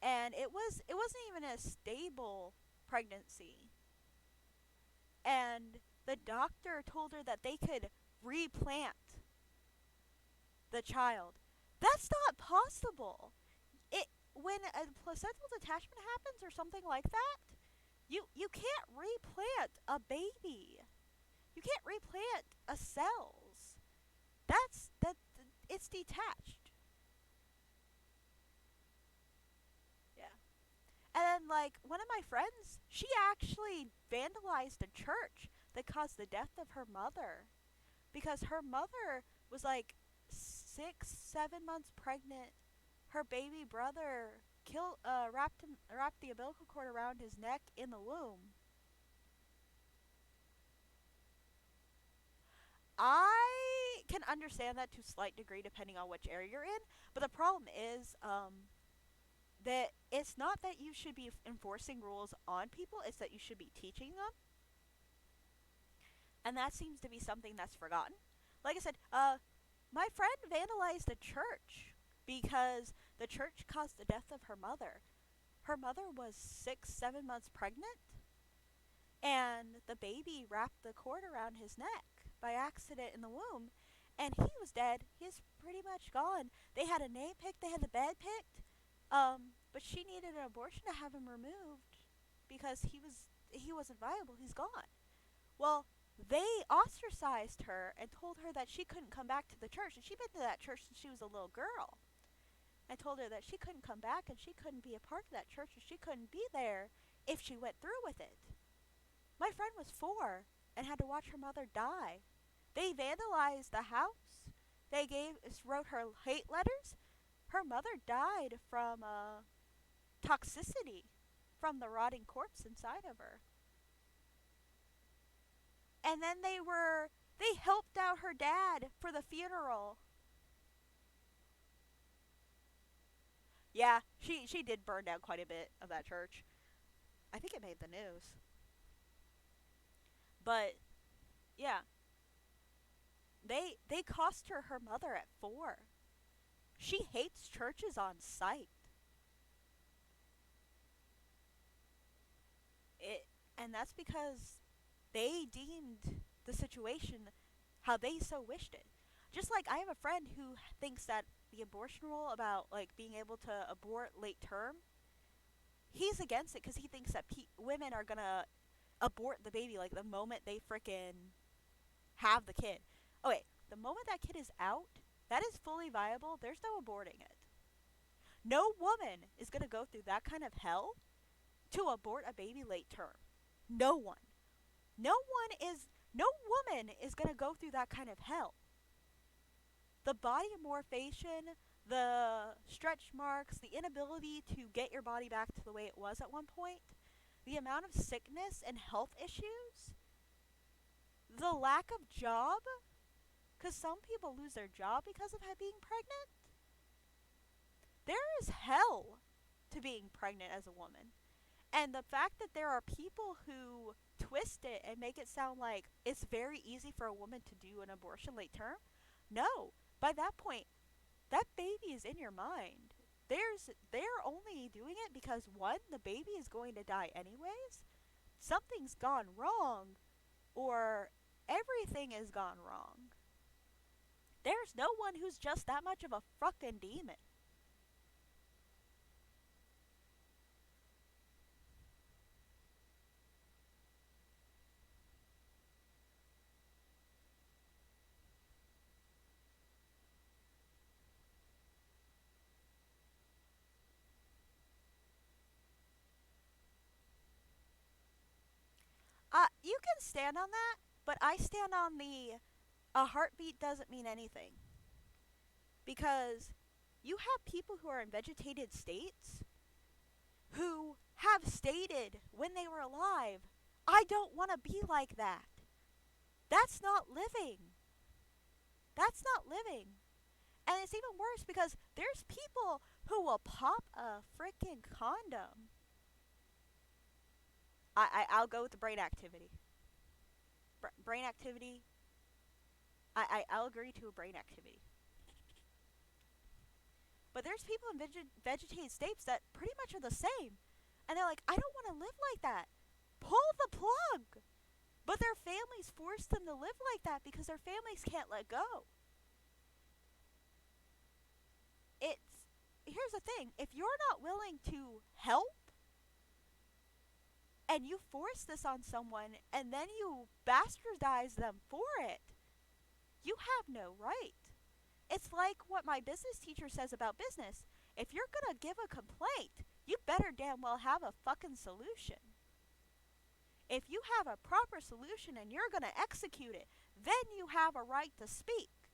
and it wasn't even a stable pregnancy. And the doctor told her that they could replant the child. That's not possible. It when a placental detachment happens or something like that, you can't replant a baby. You can't replant a cells. That it's detached. Yeah. And then like one of my friends, she actually vandalized a church that caused the death of her mother because her mother was like 6, 7 months pregnant. Her baby brother wrapped the umbilical cord around his neck in the womb. I can understand that to a slight degree depending on which area you're in, but the problem is that it's not that you should be enforcing rules on people, it's that you should be teaching them, and that seems to be something that's forgotten. Like I said, my friend vandalized a church because the church caused the death of her mother. Her mother was 6, 7 months pregnant, and the baby wrapped the cord around his neck by accident in the womb, and he was dead. He's pretty much gone. They had a name picked, they had the bed picked, but she needed an abortion to have him removed because he wasn't viable. He's gone. Well, they ostracized her and told her that she couldn't come back to the church, and she'd been to that church since she was a little girl. I told her that she couldn't come back and she couldn't be a part of that church and she couldn't be there if she went through with it. My friend was 4 and had to watch her mother die. They vandalized the house. Wrote her hate letters. Her mother died from toxicity from the rotting corpse inside of her. And then they helped out her dad for the funeral. Yeah, she did burn down quite a bit of that church. I think it made the news. But Yeah, they cost her her mother at 4. She hates churches on sight. It and that's because they deemed the situation how they so wished it. Just like I have a friend who thinks that the abortion rule about like being able to abort late term, he's against it because he thinks that women are gonna abort the baby like the moment they frickin' have the kid. Oh wait, the moment that kid is out, that is fully viable. There's no aborting it. No woman is gonna go through that kind of hell to abort a baby late term. No one. No woman is gonna go through that kind of hell. The body morphation, the stretch marks, the inability to get your body back to the way it was at one point, the amount of sickness and health issues, the lack of job, because some people lose their job because of being pregnant. There is hell to being pregnant as a woman. And the fact that there are people who twist it and make it sound like it's very easy for a woman to do an abortion late term, no. By that point, that baby is in your mind. They're only doing it because one, the baby is going to die anyways. Something's gone wrong, or everything has gone wrong. There's no one who's just that much of a fucking demon. You can stand on that, but I stand on the a heartbeat doesn't mean anything. Because you have people who are in vegetated states who have stated when they were alive, I don't want to be like that. That's not living. That's not living. And it's even worse because there's people who will pop a freaking condom. I'll go with the brain activity. Brain activity. I'll agree to a brain activity. But there's people in vegetated states that pretty much are the same. And they're like, I don't want to live like that. Pull the plug. But their families force them to live like that because their families can't let go. It's Here's the thing. If you're not willing to help and you force this on someone and then you bastardize them for it, you have no right. It's like what my business teacher says about business. If you're gonna give a complaint, you better damn well have a fucking solution. If you have a proper solution and you're gonna execute it, then you have a right to speak.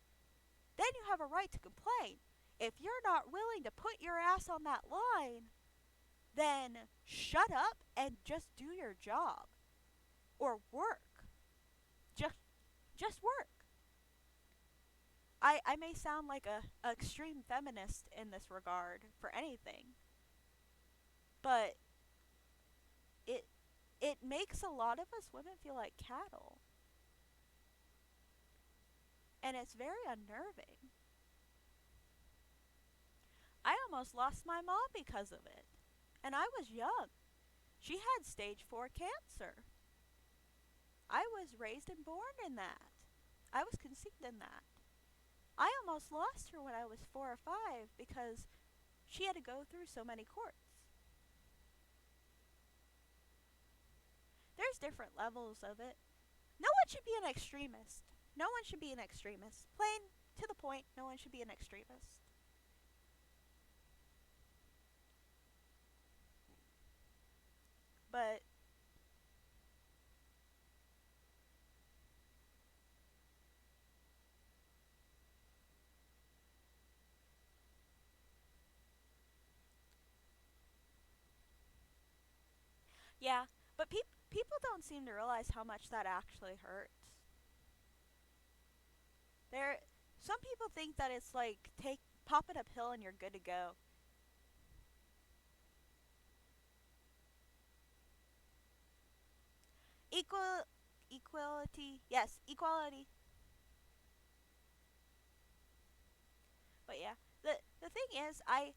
Then you have a right to complain. If you're not willing to put your ass on that line, then shut up and just do your job. Or work. Just work. I may sound like a extreme feminist in this regard for anything, but it it makes a lot of us women feel like cattle. And it's very unnerving. I almost lost my mom because of it. And I was young. She had stage 4 cancer. I was raised and born in that. I was conceived in that. I almost lost her when I was 4 or 5 because she had to go through so many courts. There's different levels of it. No one should be an extremist. No one should be an extremist. Plain to the point, no one should be an extremist. But yeah, but people don't seem to realize how much that actually hurts. There, some people think that it's like take pop it a pill and you're good to go. Equal Equality. Yes, equality. But yeah, the thing is, I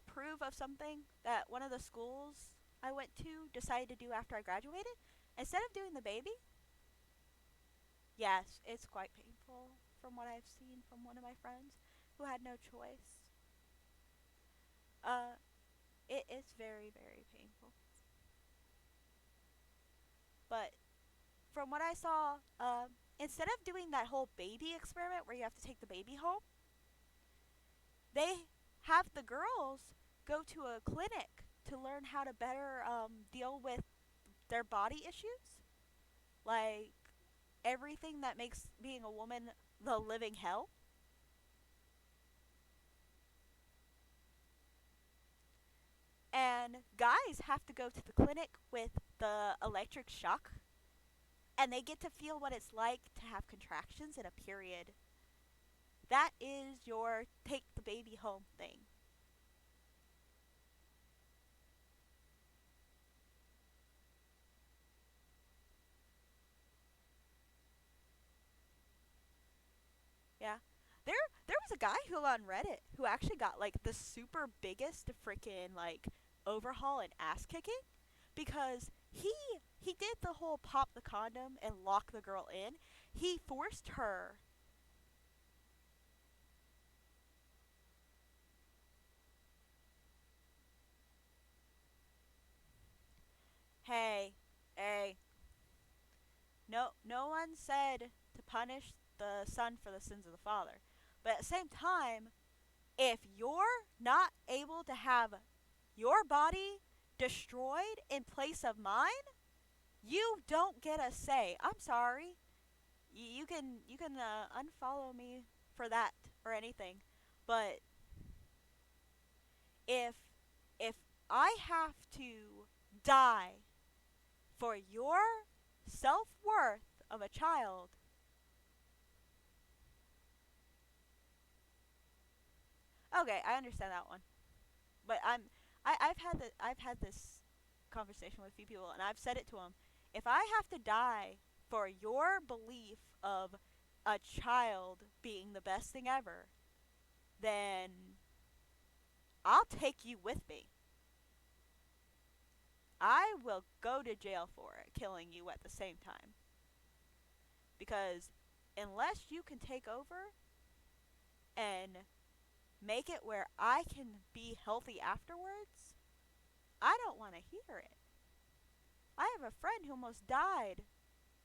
approve of something that one of the schools I went to decided to do after I graduated. Instead of doing the baby, yes, it's quite painful from what I've seen from one of my friends who had no choice. Uh, it is very very painful. But from what I saw, instead of doing that whole baby experiment where you have to take the baby home, they have the girls go to a clinic to learn how to better deal with their body issues, like everything that makes being a woman the living hell. And guys have to go to the clinic with the electric shock, and they get to feel what it's like to have contractions in a period. That is your take the baby home thing. Yeah. There there was a guy who on Reddit who actually got like the super biggest freaking like overhaul and ass kicking because he did the whole pop the condom and lock the girl in. He forced her. Hey, hey. No one said to punish the son for the sins of the father. But at the same time, if you're not able to have your body destroyed in place of mine, you don't get a say. I'm sorry. You can unfollow me for that or anything, but if if I have to die for your self worth of a child, okay, I understand that one. But I've had this conversation with a few people, and I've said it to them. If I have to die for your belief of a child being the best thing ever, then I'll take you with me. I will go to jail for it, killing you at the same time. Because unless you can take over and make it where I can be healthy afterwards, I don't want to hear it. I have a friend who almost died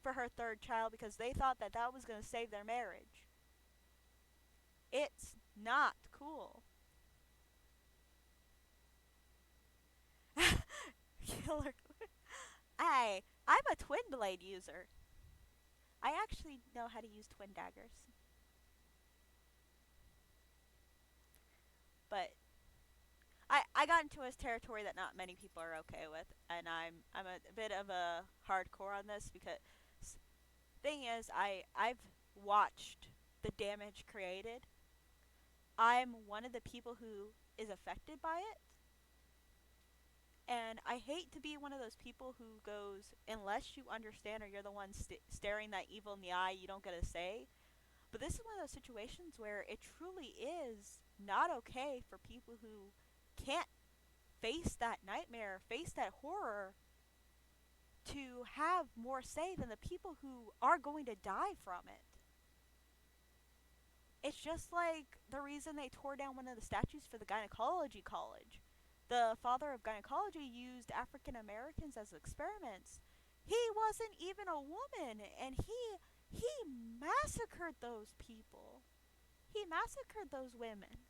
for her third child because they thought that that was going to save their marriage. It's not cool. Killer. I'm a twin blade user. I actually know how to use twin daggers. But I got into a territory that not many people are okay with, and I'm a bit of a hardcore on this because thing is I've watched the damage created. I'm one of the people who is affected by it, and I hate to be one of those people who goes, unless you understand or you're the one staring that evil in the eye, you don't get a say. But this is one of those situations where it truly is not okay for people who can't face that nightmare, face that horror, to have more say than the people who are going to die from it. It's just like the reason they tore down one of the statues for the gynecology college. The father of gynecology used African Americans as experiments. He wasn't even a woman, and he massacred those people. He massacred those women.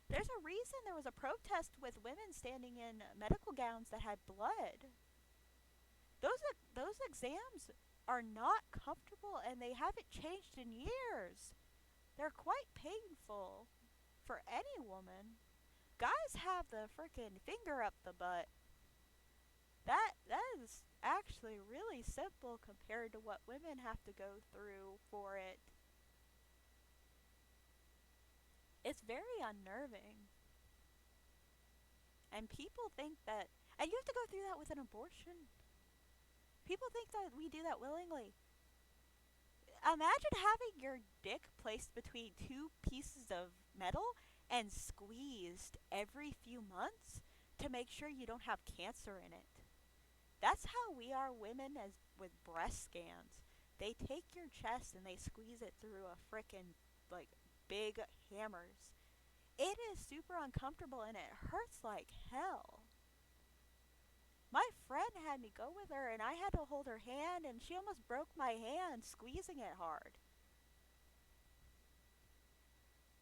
There's a reason there was a protest with women standing in medical gowns that had blood. Those exams are not comfortable, and they haven't changed in years. They're quite painful for any woman. Guys have the frickin' finger up the butt. That is actually really simple compared to what women have to go through for it. It's very unnerving. And people think that, and you have to go through that with an abortion. People think that we do that willingly. Imagine having your dick placed between two pieces of metal and squeezed every few months to make sure you don't have cancer in it. That's how we are women as with breast scans. They take your chest and they squeeze it through a frickin' like big hammers. It is super uncomfortable and it hurts like hell. My friend had me go with her and I had to hold her hand and she almost broke my hand squeezing it hard.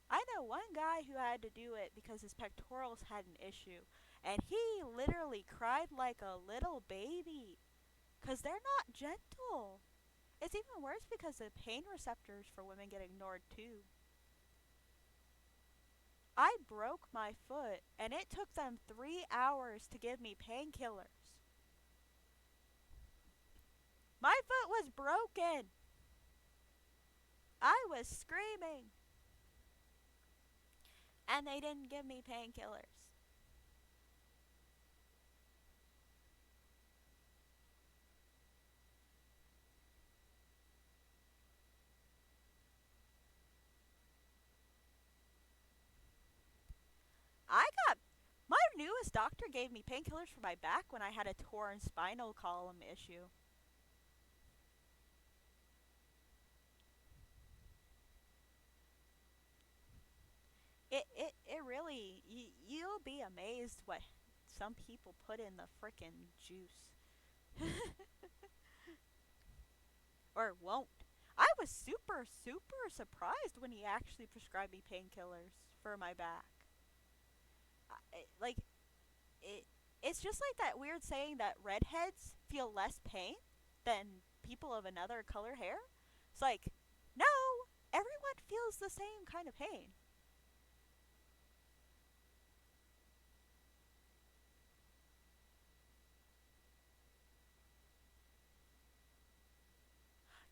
I know one guy who had to do it because his pectorals had an issue and he literally cried like a little baby because they're not gentle. It's even worse because the pain receptors for women get ignored too. I broke my foot and it took them 3 hours to give me painkillers. My foot was broken. I was screaming. And they didn't give me painkillers. I got my newest doctor gave me painkillers for my back when I had a torn spinal column issue. It really you'll be amazed what some people put in the frickin' juice. Or won't. I was super surprised when he actually prescribed me painkillers for my back. Like it it's just like that weird saying that redheads feel less pain than people of another color hair. It's like, no, everyone feels the same kind of pain.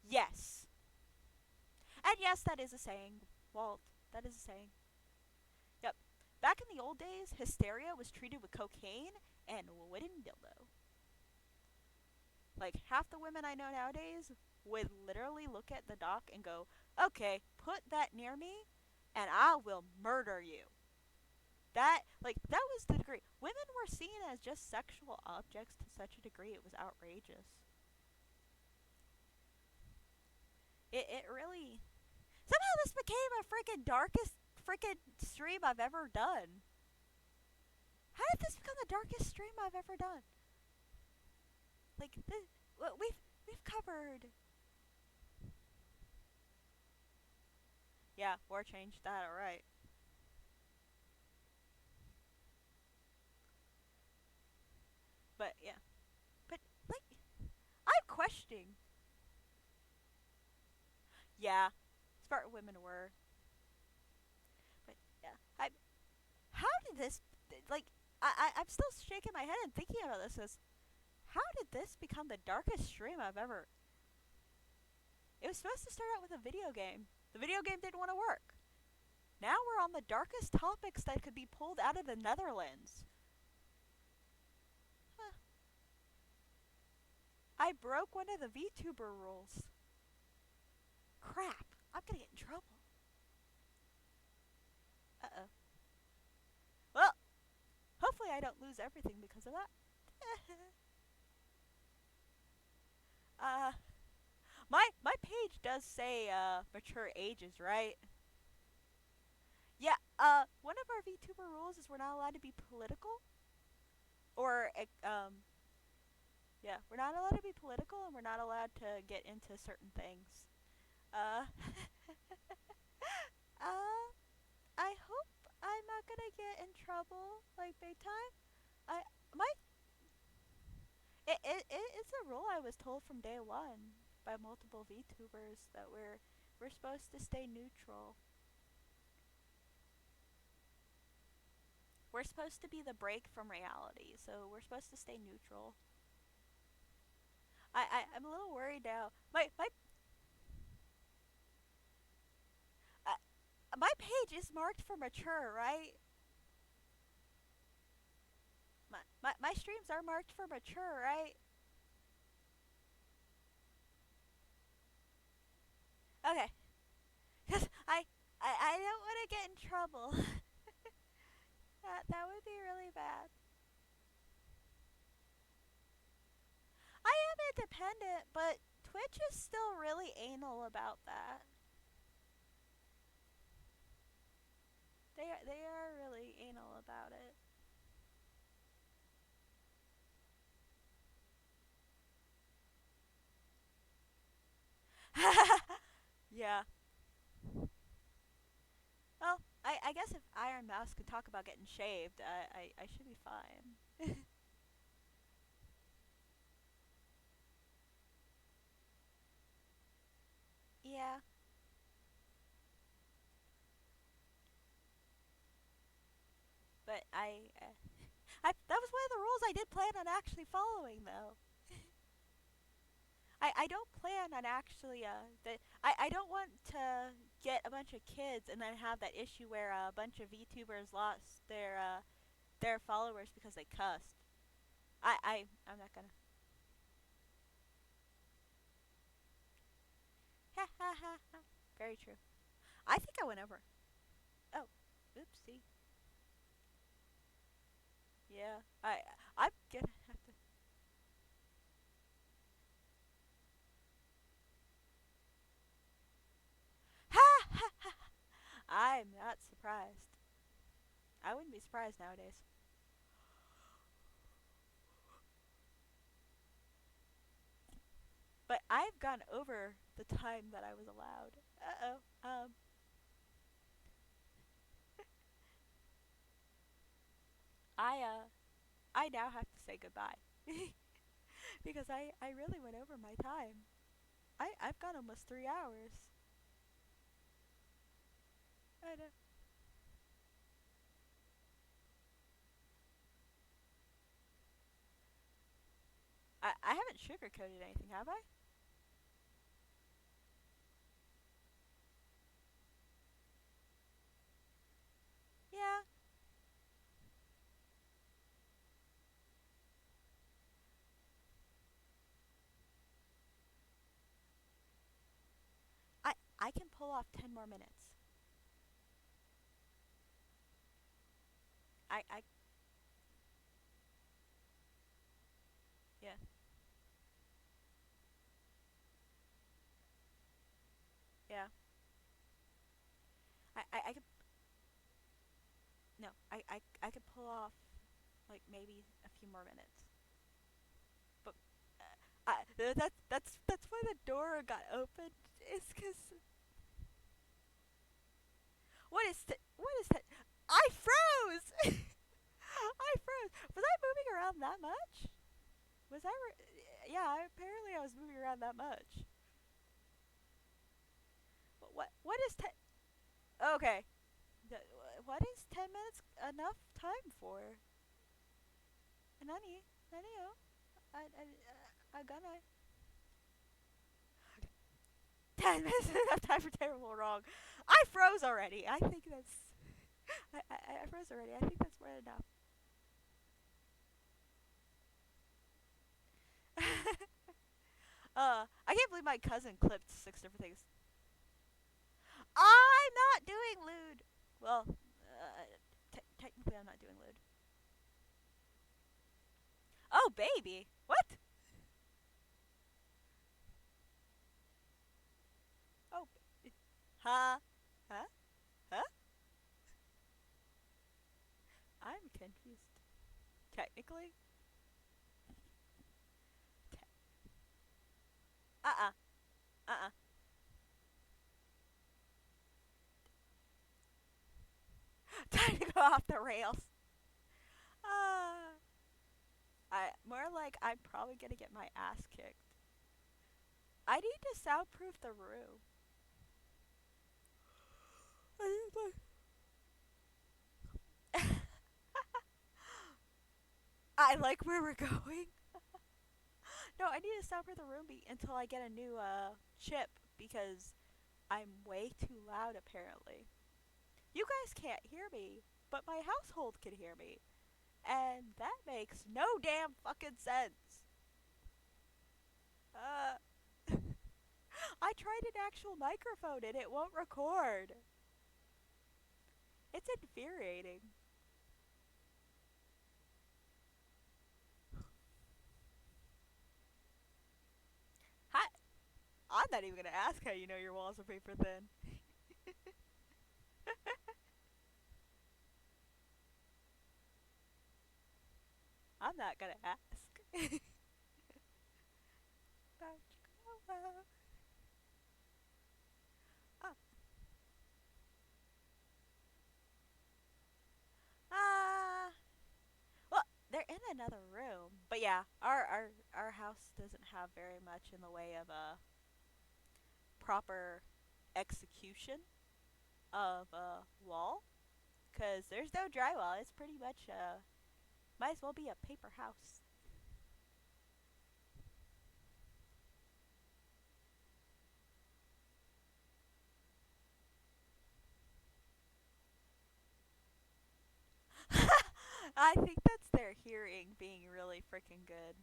Yes. And yes, that is a saying, Walt. That is a saying. Yep. Back in the old days, hysteria was treated with cocaine and wooden dildo. Like, half the women I know nowadays would literally look at the doc and go, okay, put that near me and I will murder you. That was the degree. Women were seen as just sexual objects to such a degree it was outrageous. It really. Somehow this became a freaking darkest freaking stream I've ever done. How did this become the darkest stream I've ever done? Like, this, we've covered. Yeah, war changed that, alright. But, yeah. But, like, I'm questioning. Yeah, smart women were. But, yeah. How did this, like, I'm still shaking my head and thinking about this as, how did this become the darkest stream I've ever. It was supposed to start out with a video game. The video game didn't want to work. Now we're on the darkest topics that could be pulled out of the Netherlands. Huh. I broke one of the VTuber rules. Crap, I'm gonna get in trouble. Uh-oh. Well, hopefully I don't lose everything because of that. uh, my page does say mature ages, right? Yeah. One of our VTuber rules is we're not allowed to be political, or yeah, we're not allowed to be political, and we're not allowed to get into certain things. Uh, uh, I hope I'm not gonna get in trouble like big time. I my it's a rule I was told from day one by multiple VTubers that we're supposed to stay neutral. We're supposed to be the break from reality, so we're supposed to stay neutral. I'm a little worried now. Uh, my page is marked for mature, right? My streams are marked for mature, right? Okay. Cause I don't want to get in trouble. That would be really bad. I am independent, but Twitch is still really anal about that. They are really anal about it. Yeah. Well, I guess if Iron Mouse could talk about getting shaved, I should be fine. Yeah. But I that was one of the rules I did plan on actually following though. I don't plan on actually I don't want to get a bunch of kids and then have that issue where a bunch of VTubers lost their followers because they cussed. I'm not gonna. Ha ha ha ha. Very true. I think I went over. Oh, oopsie. Yeah. I'm gonna have to. Ha ha ha. I'm not surprised. I wouldn't be surprised nowadays. But I've gone over the time that I was allowed. Uh oh. I I now have to say goodbye because I really went over my time. I've gone almost 3 hours. I know. I haven't sugarcoated anything, have I? Yeah. I can pull off 10 more minutes. I yeah yeah. I could no I could pull off like maybe a few more minutes. But that's why the door got opened. Is because what is that? I froze. I froze. Was I moving around that much? Was I? Yeah. Apparently, I was moving around that much. What is ten? Okay. What is 10 minutes enough time for? Nani? Nani? Oh. I gonna. 10 minutes is enough time for terrible wrong. I froze already. I think that's. I froze already. I think that's more than enough. I can't believe my cousin clipped 6 different things. I'm not doing lewd. Well, technically, I'm not doing lewd. Oh, baby. What? Oh, huh? Huh? Huh? I'm confused. Technically? Te- uh-uh. Uh-uh. Time to go off the rails. Uh, more like I'm probably gonna get my ass kicked. I need to soundproof the room. I like where we're going. No, I need to soundproof the room until I get a new chip because I'm way too loud apparently. You guys can't hear me, but my household can hear me. And that makes no damn fucking sense. Uh, I tried an actual microphone and it won't record. It's infuriating. Hi, I'm not even gonna ask how you know your walls are paper thin. I'm not gonna ask. Oh. Ah. Well, they're in another room. But yeah, our house doesn't have very much in the way of a proper execution of a wall, cause there's no drywall. It's pretty much might as well be a paper house. I think that's their hearing being really freaking good.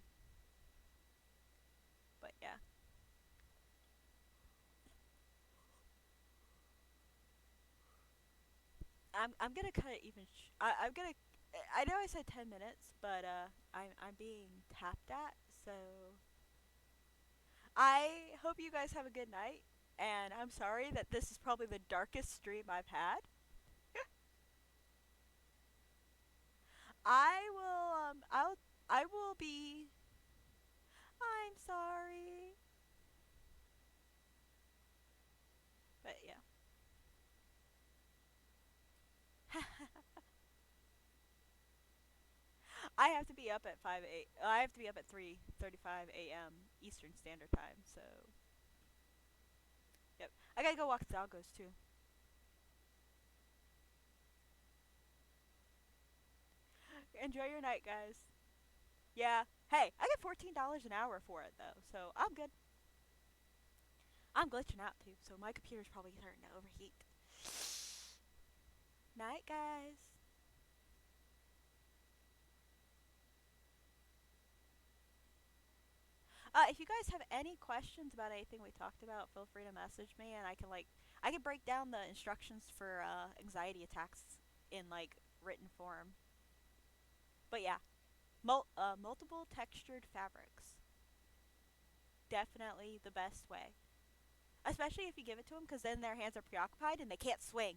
But yeah, I'm gonna cut it even. I'm gonna. I know I said 10 minutes, but I'm being tapped at, so I hope you guys have a good night. And I'm sorry that this is probably the darkest stream I've had. I will be. I'm sorry, but yeah. I have to be up at 5 8. I have to be up at 3:35 a.m. Eastern Standard Time. So, yep. I gotta go walk the doggos too. Enjoy your night, guys. Yeah. Hey, I get $14 an hour for it though, so I'm good. I'm glitching out too, so my computer's probably starting to overheat. Night, guys. If you guys have any questions about anything we talked about, feel free to message me, and I can break down the instructions for anxiety attacks in like written form. But yeah, multiple textured fabrics, definitely the best way, especially if you give it to them, because then their hands are preoccupied and they can't swing.